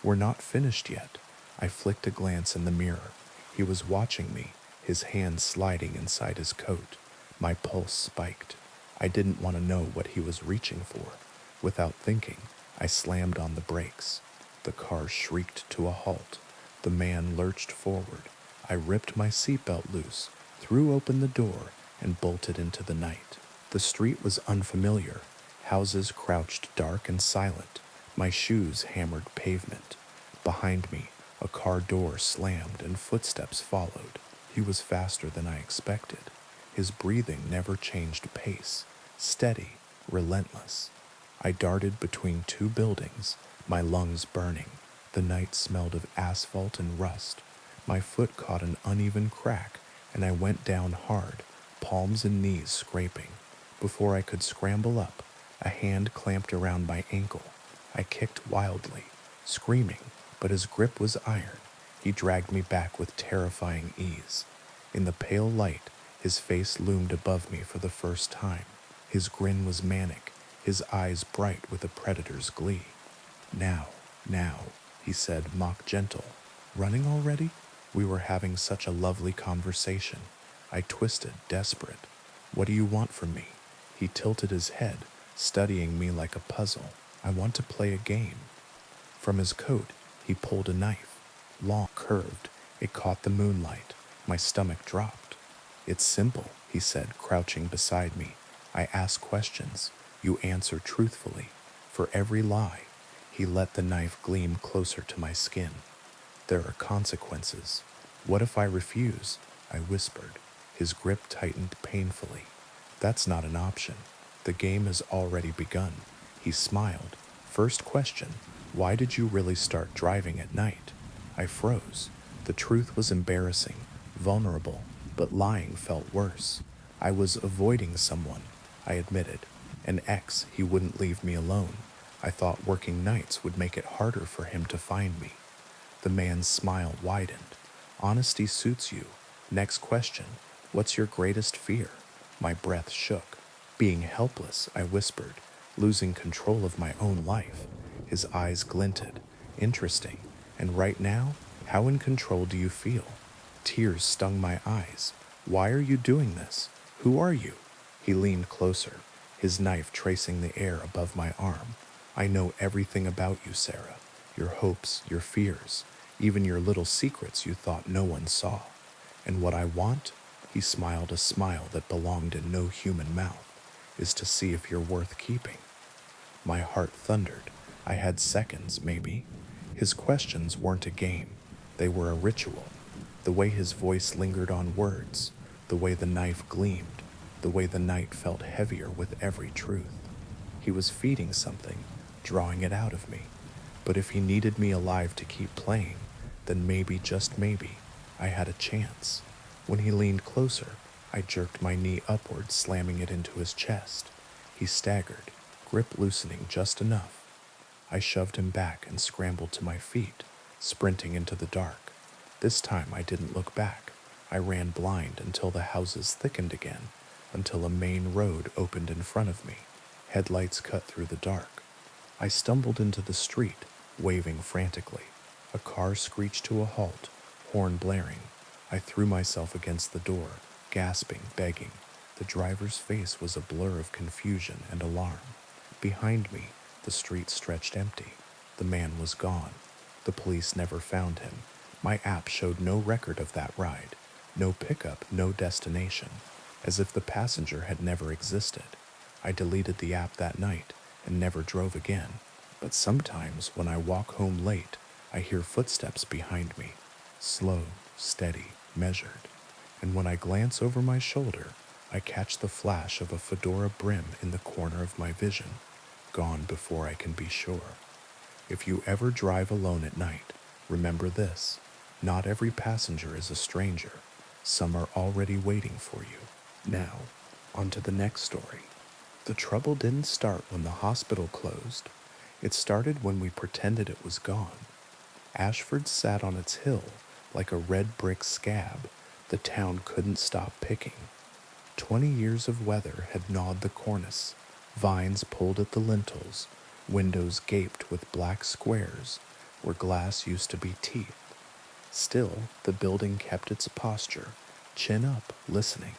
We're not finished yet. I flicked a glance in the mirror. He was watching me, his hand sliding inside his coat. My pulse spiked. I didn't want to know what he was reaching for. Without thinking, I slammed on the brakes. The car shrieked to a halt. The man lurched forward. I ripped my seatbelt loose, threw open the door, and bolted into the night. The street was unfamiliar. Houses crouched dark and silent. My shoes hammered pavement. Behind me, a car door slammed and footsteps followed. He was faster than I expected. His breathing never changed pace. Steady, relentless. I darted between two buildings, my lungs burning. The night smelled of asphalt and rust. My foot caught an uneven crack, and I went down hard, palms and knees scraping. Before I could scramble up, a hand clamped around my ankle. I kicked wildly, screaming, but his grip was iron. He dragged me back with terrifying ease. In the pale light, his face loomed above me for the first time. His grin was manic, his eyes bright with a predator's glee. Now, he said, mock gentle. Running already? We were having such a lovely conversation. I twisted, desperate. What do you want from me? He tilted his head, studying me like a puzzle. I want to play a game. From his coat, he pulled a knife. Long, curved, it caught the moonlight. My stomach dropped. It's simple, he said, crouching beside me. I ask questions. You answer truthfully. For every lie, he let the knife gleam closer to my skin. There are consequences. What if I refuse? I whispered. His grip tightened painfully. That's not an option. The game has already begun. He smiled. First question, why did you really start driving at night? I froze. The truth was embarrassing, vulnerable, but lying felt worse. I was avoiding someone, I admitted. An ex, he wouldn't leave me alone. I thought working nights would make it harder for him to find me. The man's smile widened. Honesty suits you. Next question, what's your greatest fear? My breath shook. Being helpless, I whispered, losing control of my own life. His eyes glinted. Interesting. And right now, how in control do you feel? Tears stung my eyes. Why are you doing this? Who are you? He leaned closer, his knife tracing the air above my arm. I know everything about you, Sarah. Your hopes, your fears, even your little secrets you thought no one saw. And what I want, he smiled a smile that belonged in no human mouth, is to see if you're worth keeping. My heart thundered. I had seconds, maybe. His questions weren't a game. They were a ritual. The way his voice lingered on words, the way the knife gleamed, the way the night felt heavier with every truth. He was feeding something, drawing it out of me. But if he needed me alive to keep playing, then maybe, just maybe, I had a chance. When he leaned closer, I jerked my knee upward, slamming it into his chest. He staggered, grip loosening just enough. I shoved him back and scrambled to my feet. sprinting into the dark. This time I didn't look back. I ran blind until the houses thickened again, until a main road opened in front of me. Headlights cut through the dark. I stumbled into the street, waving frantically. A car screeched to a halt, horn blaring. I threw myself against the door, gasping, begging. The driver's face was a blur of confusion and alarm. Behind me, the street stretched empty. The man was gone. The police never found him. My app showed no record of that ride. No pickup, no destination. As if the passenger had never existed. I deleted the app that night and never drove again. But sometimes when I walk home late, I hear footsteps behind me. Slow, steady, measured. And when I glance over my shoulder, I catch the flash of a fedora brim in the corner of my vision, gone before I can be sure. If you ever drive alone at night, remember this. Not every passenger is a stranger. Some are already waiting for you. Now, on to the next story. The trouble didn't start when the hospital closed. It started when we pretended it was gone. Ashford sat on its hill like a red brick scab the town couldn't stop picking. 20 years of weather had gnawed the cornice, vines pulled at the lintels, windows gaped with black squares where glass used to be teeth. Still, the building kept its posture, chin up, listening.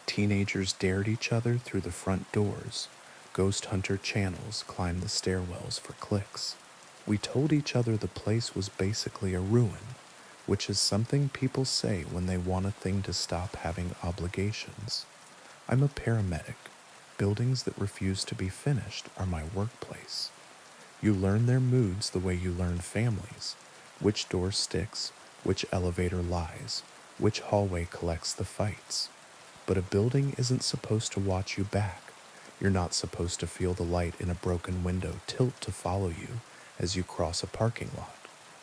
Teenagers dared each other through the front doors. Ghost hunter channels climbed the stairwells for clicks. We told each other the place was basically a ruin, which is something people say when they want a thing to stop having obligations. I'm a paramedic. Buildings that refuse to be finished are my workplace. You learn their moods the way you learn families. Which door sticks, which elevator lies, which hallway collects the fights. But a building isn't supposed to watch you back. You're not supposed to feel the light in a broken window tilt to follow you as you cross a parking lot.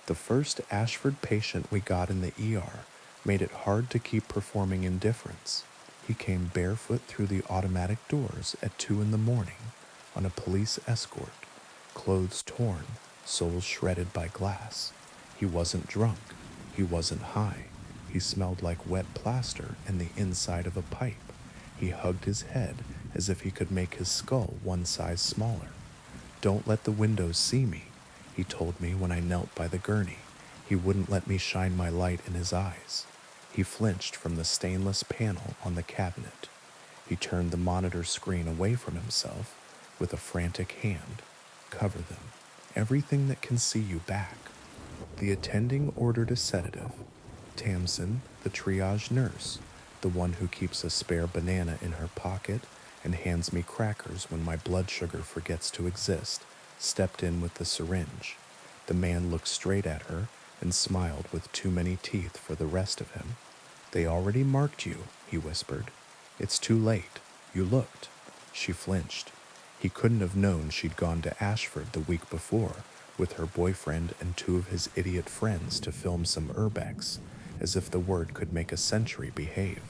The first Ashford patient we got in the ER made it hard to keep performing indifference. He came barefoot through the automatic doors at 2 a.m. on a police escort, clothes torn, soles shredded by glass. He wasn't drunk. He wasn't high. He smelled like wet plaster and the inside of a pipe. He hugged his head as if he could make his skull one size smaller. "Don't let the windows see me," he told me when I knelt by the gurney. He wouldn't let me shine my light in his eyes. He flinched from the stainless panel on the cabinet. He turned the monitor screen away from himself with a frantic hand. "Cover them. Everything that can see you back." The attending ordered a sedative. Tamsin, the triage nurse, the one who keeps a spare banana in her pocket and hands me crackers when my blood sugar forgets to exist, stepped in with the syringe. The man looked straight at her and smiled with too many teeth for the rest of him. "They already marked you," he whispered. "It's too late. You looked." She flinched. He couldn't have known she'd gone to Ashford the week before with her boyfriend and 2 of his idiot friends to film some urbex, as if the word could make a century behave.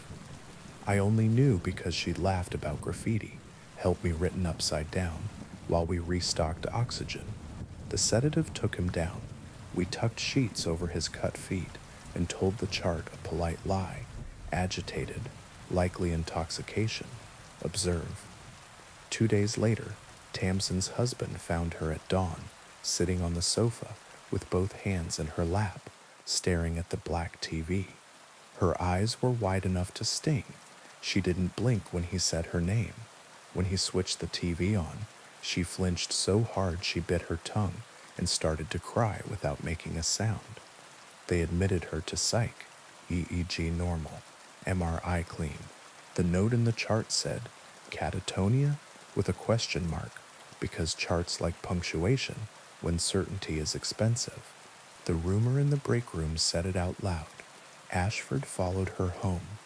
I only knew because she'd laughed about graffiti, helped me written upside down, while we restocked oxygen. The sedative took him down. We tucked sheets over his cut feet and told the chart a polite lie. Agitated, likely intoxication. Observe. 2 days later, Tamsin's husband found her at dawn, sitting on the sofa with both hands in her lap, staring at the black TV. Her eyes were wide enough to sting. She didn't blink when he said her name. When he switched the TV on, she flinched so hard she bit her tongue and started to cry without making a sound. They admitted her to psych, EEG normal, MRI clean. The note in the chart said, catatonia, with a question mark, because charts like punctuation when certainty is expensive. The rumor in the break room said it out loud. Ashford followed her home.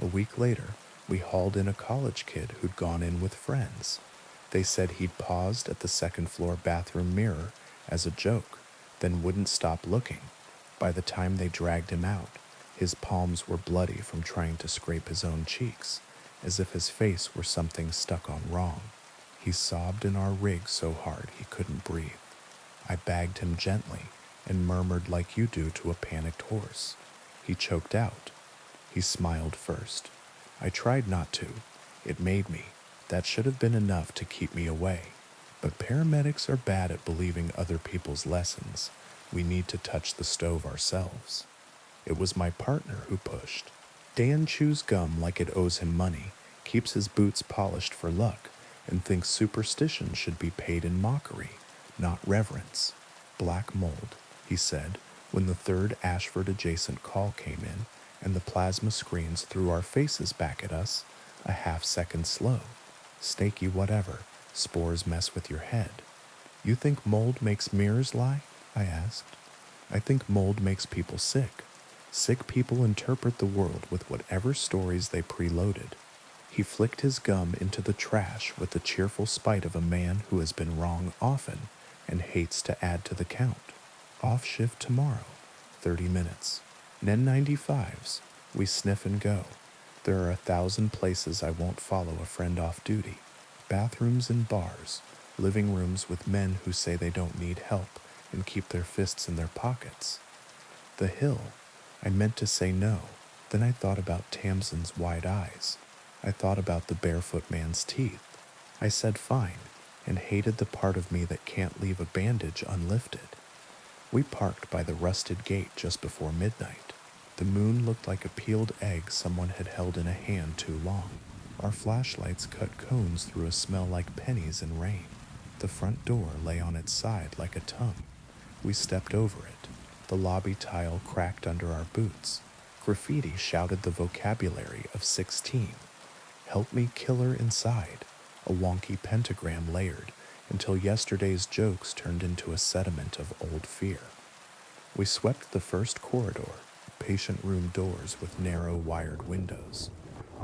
A week later, we hauled in a college kid who'd gone in with friends. They said he'd paused at the second-floor bathroom mirror as a joke, then wouldn't stop looking. By the time they dragged him out, his palms were bloody from trying to scrape his own cheeks, as if his face were something stuck on wrong. He sobbed in our rig so hard he couldn't breathe. I bagged him gently, and murmured like you do to a panicked horse. He choked out. He smiled first. I tried not to. It made me. That should have been enough to keep me away. But paramedics are bad at believing other people's lessons. We need to touch the stove ourselves. It was my partner who pushed. Dan chews gum like it owes him money, keeps his boots polished for luck, and thinks superstition should be paid in mockery, not reverence. Black mold, he said, when the third Ashford-adjacent call came in, and the plasma screens threw our faces back at us, a half-second slow. Snaky whatever, spores mess with your head. You think mold makes mirrors lie? I asked. I think mold makes people sick. Sick people interpret the world with whatever stories they preloaded. He flicked his gum into the trash with the cheerful spite of a man who has been wrong often and hates to add to the count. Off shift tomorrow, 30 minutes. N95s. We sniff and go. There are 1,000 places I won't follow a friend off duty. Bathrooms and bars, living rooms with men who say they don't need help and keep their fists in their pockets. The hill. I meant to say no. Then I thought about Tamsin's wide eyes. I thought about the barefoot man's teeth. I said fine, and hated the part of me that can't leave a bandage unlifted. We parked by the rusted gate just before midnight. The moon looked like a peeled egg someone had held in a hand too long. Our flashlights cut cones through a smell like pennies and rain. The front door lay on its side like a tongue. We stepped over it. The lobby tile cracked under our boots. Graffiti shouted the vocabulary of 16. Help me kill her inside. A wonky pentagram layered until yesterday's jokes turned into a sediment of old fear. We swept the first corridor, patient room doors with narrow wired windows.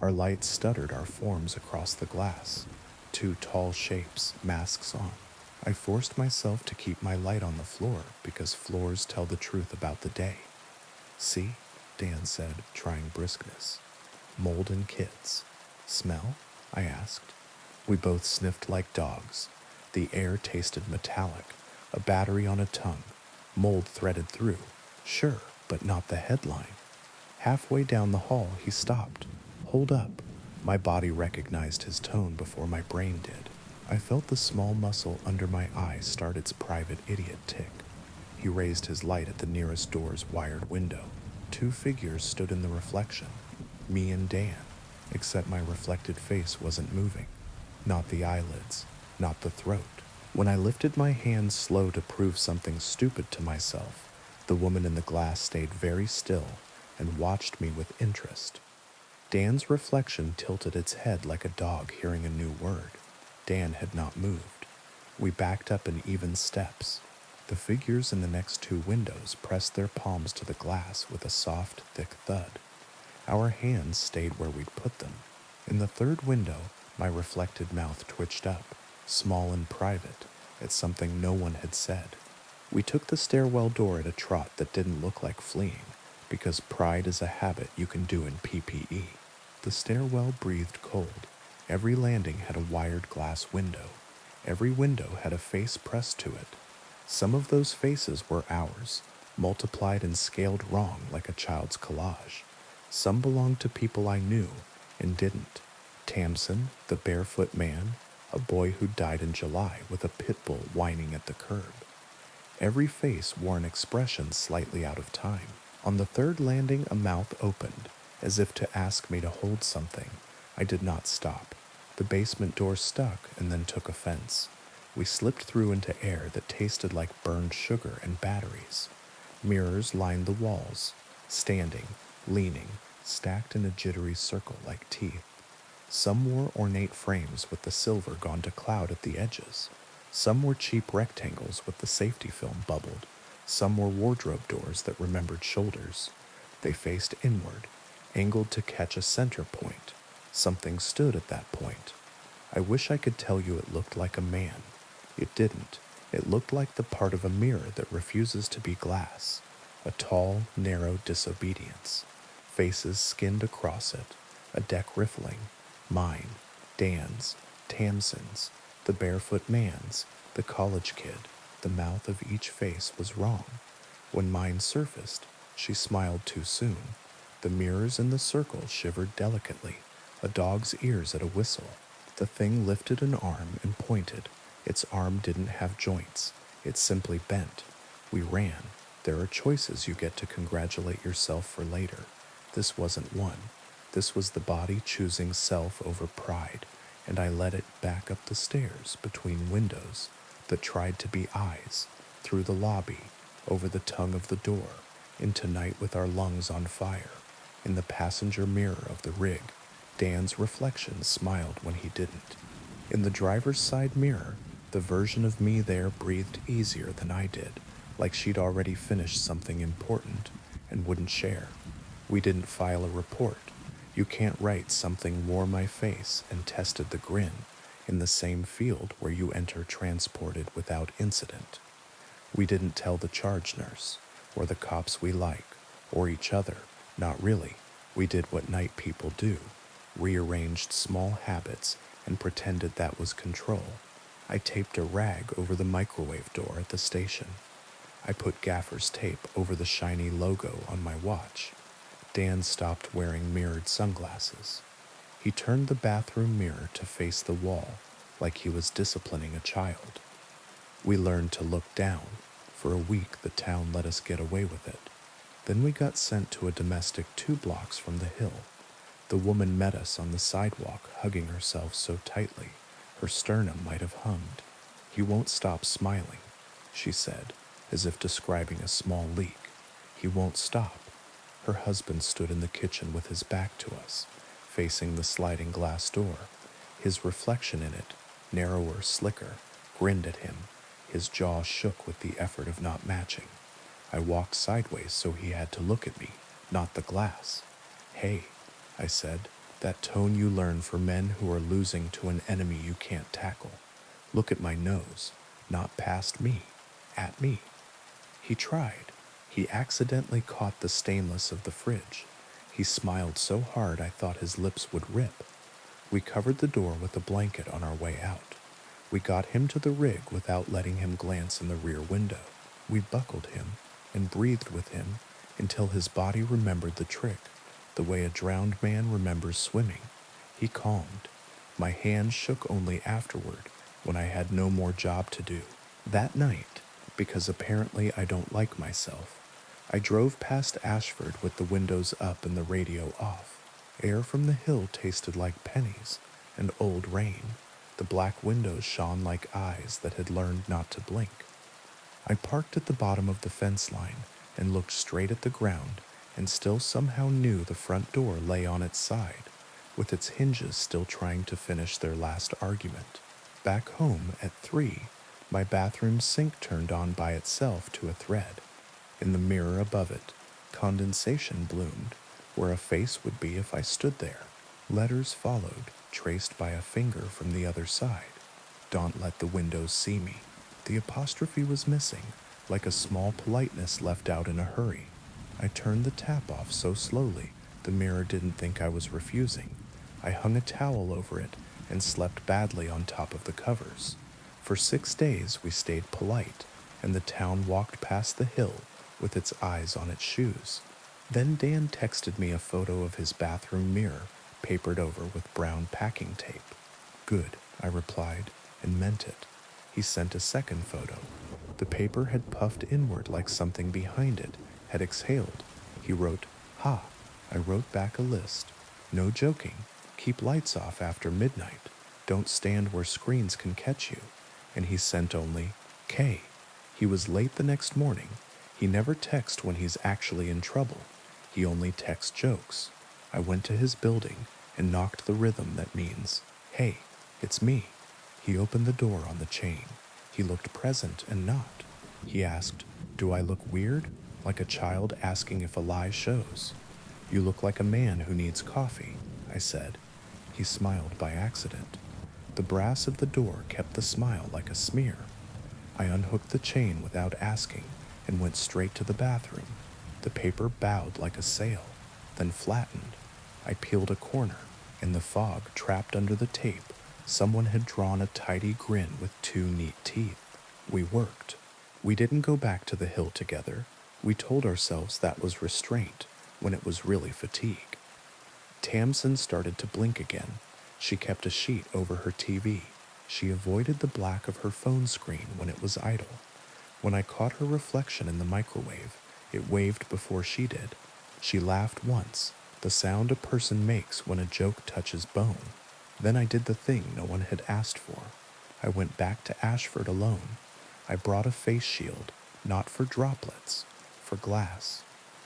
Our lights stuttered our forms across the glass. Two tall shapes, masks on. I forced myself to keep my light on the floor because floors tell the truth about the day. See? Dan said, trying briskness. Mold and kids. Smell? I asked. We both sniffed like dogs. The air tasted metallic, a battery on a tongue. Mold threaded through. Sure, but not the headline. Halfway down the hall, he stopped. Hold up. My body recognized his tone before my brain did. I felt the small muscle under my eye start its private idiot tick. He raised his light at the nearest door's wired window. Two figures stood in the reflection. Me and Dan, except my reflected face wasn't moving. Not the eyelids, not the throat. When I lifted my hands slow to prove something stupid to myself, the woman in the glass stayed very still and watched me with interest. Dan's reflection tilted its head like a dog hearing a new word. Dan had not moved. We backed up in even steps. The figures in the next two windows pressed their palms to the glass with a soft, thick thud. Our hands stayed where we'd put them. In the third window, my reflected mouth twitched up, small and private, at something no one had said. We took the stairwell door at a trot that didn't look like fleeing, because pride is a habit you can do in PPE. The stairwell breathed cold. Every landing had a wired glass window. Every window had a face pressed to it. Some of those faces were ours, multiplied and scaled wrong like a child's collage. Some belonged to people I knew and didn't. Tamsin, the barefoot man, a boy who died in July with a pit bull whining at the curb. Every face wore an expression slightly out of time. On the third landing, a mouth opened, as if to ask me to hold something. I did not stop. The basement door stuck and then took offense. We slipped through into air that tasted like burned sugar and batteries. Mirrors lined the walls, standing, leaning, stacked in a jittery circle like teeth. Some wore ornate frames with the silver gone to cloud at the edges. Some were cheap rectangles with the safety film bubbled. Some were wardrobe doors that remembered shoulders. They faced inward, angled to catch a center point. Something stood at that point. I wish I could tell you it looked like a man. It didn't. It looked like the part of a mirror that refuses to be glass. A tall, narrow disobedience. Faces skinned across it. A deck riffling. Mine. Dan's. Tamsin's. The barefoot man's. The college kid. The mouth of each face was wrong. When mine surfaced, she smiled too soon. The mirrors in the circle shivered delicately, a dog's ears at a whistle. The thing lifted an arm and pointed. Its arm didn't have joints, it simply bent. We ran. There are choices you get to congratulate yourself for later. This wasn't one. This was the body choosing self over pride, and I led it back up the stairs between windows that tried to be eyes, through the lobby, over the tongue of the door, into night with our lungs on fire. In the passenger mirror of the rig, Dan's reflection smiled when he didn't. In the driver's side mirror, the version of me there breathed easier than I did, like she'd already finished something important and wouldn't share. We didn't file a report. You can't write something wore my face and tested the grin in the same field where you enter transported without incident. We didn't tell the charge nurse, or the cops we like, or each other. Not really. We did what night people do, rearranged small habits and pretended that was control. I taped a rag over the microwave door at the station. I put gaffer's tape over the shiny logo on my watch. Dan stopped wearing mirrored sunglasses. He turned the bathroom mirror to face the wall, like he was disciplining a child. We learned to look down. For a week, the town let us get away with it. Then we got sent to a domestic 2 blocks from the hill. The woman met us on the sidewalk, hugging herself so tightly, her sternum might have hummed. "He won't stop smiling," she said, as if describing a small leak. "He won't stop." Her husband stood in the kitchen with his back to us, facing the sliding glass door. His reflection in it, narrower, slicker, grinned at him. His jaw shook with the effort of not matching. I walked sideways so he had to look at me, not the glass. "Hey," I said, "that tone you learn for men who are losing to an enemy you can't tackle. Look at my nose, not past me, at me." He tried. He accidentally caught the stainless of the fridge. He smiled so hard I thought his lips would rip. We covered the door with a blanket on our way out. We got him to the rig without letting him glance in the rear window. We buckled him and breathed with him until his body remembered the trick, the way a drowned man remembers swimming. He calmed. My hand shook only afterward, when I had no more job to do. That night, because apparently I don't like myself, I drove past Ashford with the windows up and the radio off. Air from the hill tasted like pennies and old rain. The black windows shone like eyes that had learned not to blink. I parked at the bottom of the fence line and looked straight at the ground and still somehow knew the front door lay on its side, with its hinges still trying to finish their last argument. Back home at 3, my bathroom sink turned on by itself to a thread. In the mirror above it, condensation bloomed, where a face would be if I stood there. Letters followed, traced by a finger from the other side. "Don't let the windows see me." The apostrophe was missing, like a small politeness left out in a hurry. I turned the tap off so slowly the mirror didn't think I was refusing. I hung a towel over it and slept badly on top of the covers. For 6 days we stayed polite, and the town walked past the hill with its eyes on its shoes. Then Dan texted me a photo of his bathroom mirror, papered over with brown packing tape. "Good," I replied, and meant it. He sent a second photo. The paper had puffed inward like something behind it had exhaled. He wrote, "Ha." I wrote back a list. "No joking. Keep lights off after midnight. Don't stand where screens can catch you." And he sent only, "K." He was late the next morning. He never texts when he's actually in trouble. He only texts jokes. I went to his building and knocked the rhythm that means, "Hey, it's me." He opened the door on the chain. He looked present and not. He asked, "Do I look weird?" Like a child asking if a lie shows. "You look like a man who needs coffee," I said. He smiled by accident. The brass of the door kept the smile like a smear. I unhooked the chain without asking and went straight to the bathroom. The paper bowed like a sail, then flattened. I peeled a corner. In the fog trapped under the tape, someone had drawn a tidy grin with 2 neat teeth. We worked. We didn't go back to the hill together. We told ourselves that was restraint when it was really fatigue. Tamsin started to blink again. She kept a sheet over her TV. She avoided the black of her phone screen when it was idle. When I caught her reflection in the microwave, it waved before she did. She laughed once, the sound a person makes when a joke touches bone. Then I did the thing no one had asked for. I went back to Ashford alone. I brought a face shield, not for droplets, for glass.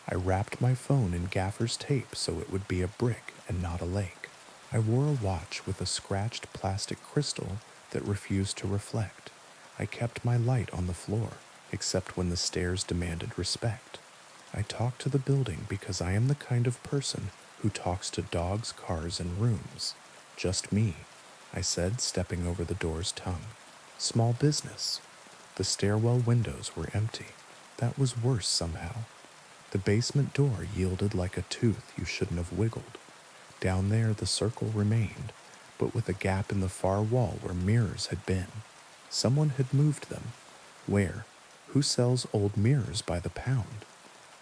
I wrapped my phone in gaffer's tape so it would be a brick and not a lake. I wore a watch with a scratched plastic crystal that refused to reflect. I kept my light on the floor, except when the stairs demanded respect. I talked to the building because I am the kind of person who talks to dogs, cars, and rooms. Just me, I said, stepping over the door's tongue. Small business. The stairwell windows were empty. That was worse somehow. The basement door yielded like a tooth you shouldn't have wiggled. Down there the circle remained, but with a gap in the far wall where mirrors had been. Someone had moved them. Where? Who sells old mirrors by the pound?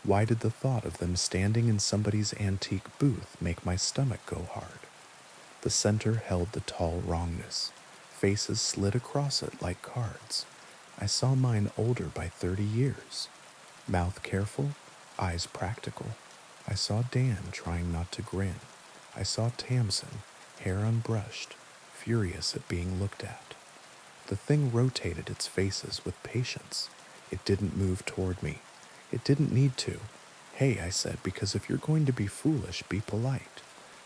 Why did the thought of them standing in somebody's antique booth make my stomach go hard? The center held the tall wrongness. Faces slid across it like cards. I saw mine older by 30 years. Mouth careful, eyes practical. I saw Dan trying not to grin. I saw Tamsin, hair unbrushed, furious at being looked at. The thing rotated its faces with patience. It didn't move toward me. It didn't need to. Hey, I said, because if you're going to be foolish, be polite.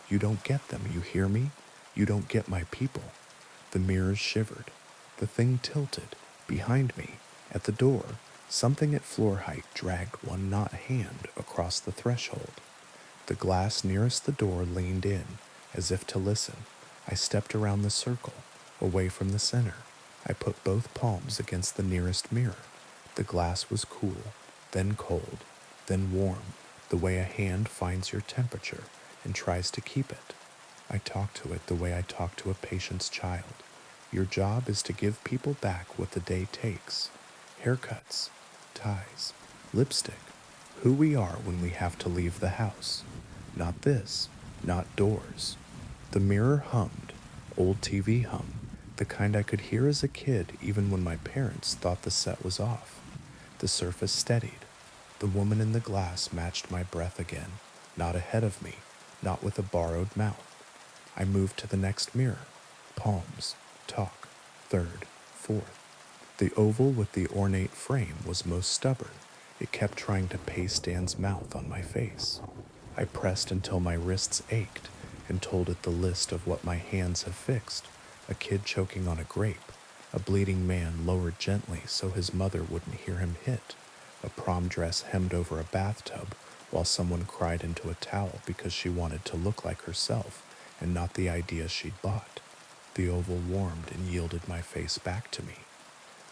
You don't get them, you hear me? You don't get my people. The mirrors shivered. The thing tilted. Behind me, at the door, something at floor height dragged one not hand across the threshold. The glass nearest the door leaned in, as if to listen. I stepped around the circle, away from the center. I put both palms against the nearest mirror. The glass was cool, then cold, then warm, the way a hand finds your temperature and tries to keep it. I talked to it the way I talk to a patient's child. Your job is to give people back what the day takes. Haircuts, ties, lipstick, who we are when we have to leave the house. Not this, not doors. The mirror hummed, old TV hum, the kind I could hear as a kid even when my parents thought the set was off. The surface steadied. The woman in the glass matched my breath again, not ahead of me, not with a borrowed mouth. I moved to the next mirror. Palms, talk, third, fourth. The oval with the ornate frame was most stubborn. It kept trying to paste Dan's mouth on my face. I pressed until my wrists ached and told it the list of what my hands have fixed. A kid choking on a grape, a bleeding man lowered gently so his mother wouldn't hear him hit, a prom dress hemmed over a bathtub while someone cried into a towel because she wanted to look like herself and not the idea she'd bought. The oval warmed and yielded my face back to me.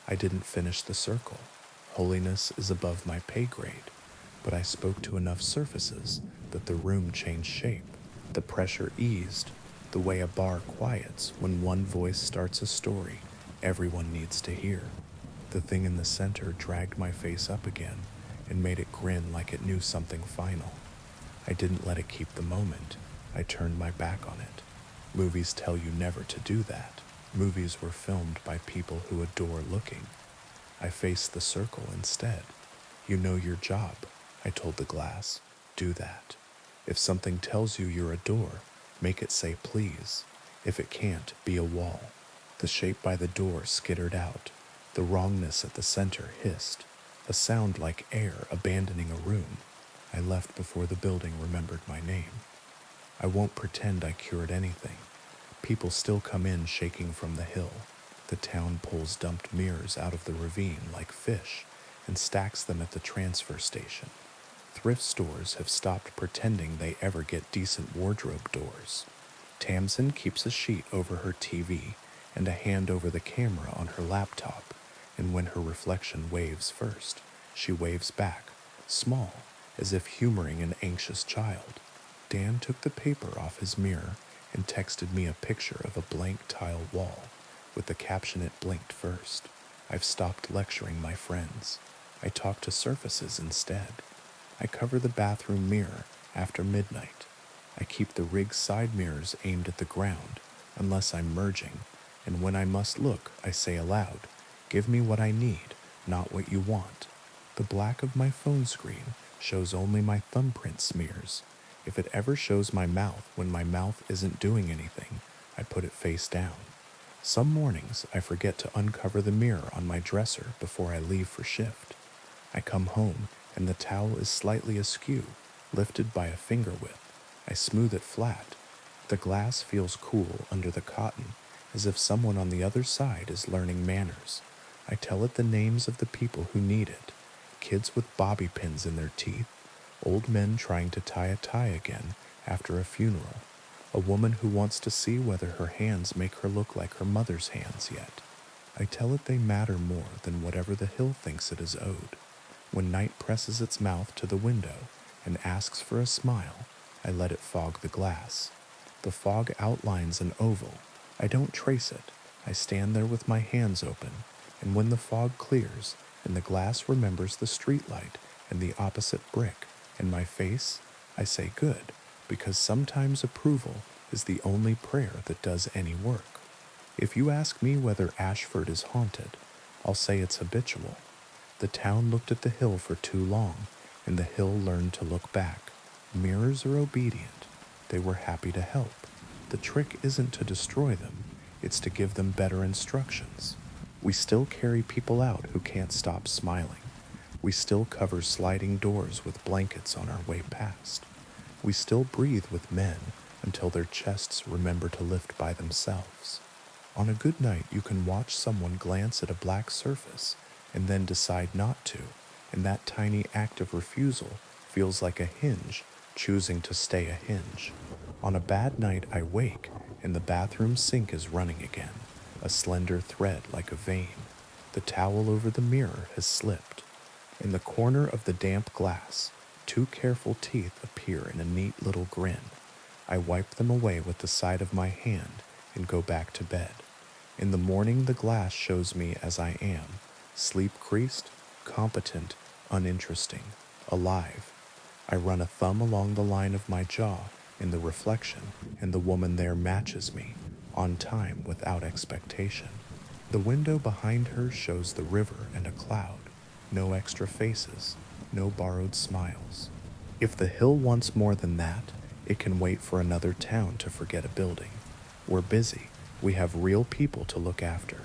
I didn't finish the circle. Holiness is above my pay grade, but I spoke to enough surfaces that the room changed shape. The pressure eased, the way a bar quiets when one voice starts a story everyone needs to hear. The thing in the center dragged my face up again and made it grin like it knew something final. I didn't let it keep the moment. I turned my back on it. Movies tell you never to do that. Movies were filmed by people who adore looking. I faced the circle instead. You know your job, I told the glass. Do that. If something tells you you're a door, make it say please. If it can't, be a wall. The shape by the door skittered out. The wrongness at the center hissed. A sound like air abandoning a room. I left before the building remembered my name. I won't pretend I cured anything. People still come in shaking from the hill. The town pulls dumped mirrors out of the ravine like fish and stacks them at the transfer station. Thrift stores have stopped pretending they ever get decent wardrobe doors. Tamsin keeps a sheet over her TV and a hand over the camera on her laptop, and when her reflection waves first, she waves back, small, as if humoring an anxious child. Dan took the paper off his mirror and texted me a picture of a blank tile wall, with the caption it blinked first. I've stopped lecturing my friends. I talk to surfaces instead. I cover the bathroom mirror after midnight. I keep the rig side mirrors aimed at the ground unless I'm merging, and when I must look, I say aloud, "Give me what I need, not what you want." The black of my phone screen shows only my thumbprint smears. If it ever shows my mouth when my mouth isn't doing anything, I put it face down. Some mornings I forget to uncover the mirror on my dresser before I leave for shift. I come home and the towel is slightly askew, lifted by a finger width. I smooth it flat. The glass feels cool under the cotton, as if someone on the other side is learning manners. I tell it the names of the people who need it. Kids with bobby pins in their teeth, old men trying to tie a tie again after a funeral, a woman who wants to see whether her hands make her look like her mother's hands yet. I tell it they matter more than whatever the hill thinks it is owed. When night presses its mouth to the window and asks for a smile, I let it fog the glass. The fog outlines an oval. I don't trace it. I stand there with my hands open, and when the fog clears and the glass remembers the streetlight and the opposite brick and my face, I say good, because sometimes approval is the only prayer that does any work. If you ask me whether Ashford is haunted, I'll say it's habitual. The town looked at the hill for too long, and the hill learned to look back. Mirrors are obedient. They were happy to help. The trick isn't to destroy them, it's to give them better instructions. We still carry people out who can't stop smiling. We still cover sliding doors with blankets on our way past. We still breathe with men until their chests remember to lift by themselves. On a good night, you can watch someone glance at a black surface and then decide not to, and that tiny act of refusal feels like a hinge choosing to stay a hinge. On a bad night, I wake and the bathroom sink is running again, a slender thread like a vein. The towel over the mirror has slipped. In the corner of the damp glass, two careful teeth appear in a neat little grin. I wipe them away with the side of my hand and go back to bed. In the morning, the glass shows me as I am, sleep-creased, competent, uninteresting, alive. I run a thumb along the line of my jaw in the reflection, and the woman there matches me, on time without expectation. The window behind her shows the river and a cloud. No extra faces, no borrowed smiles. If the hill wants more than that, it can wait for another town to forget a building. We're busy. We have real people to look after.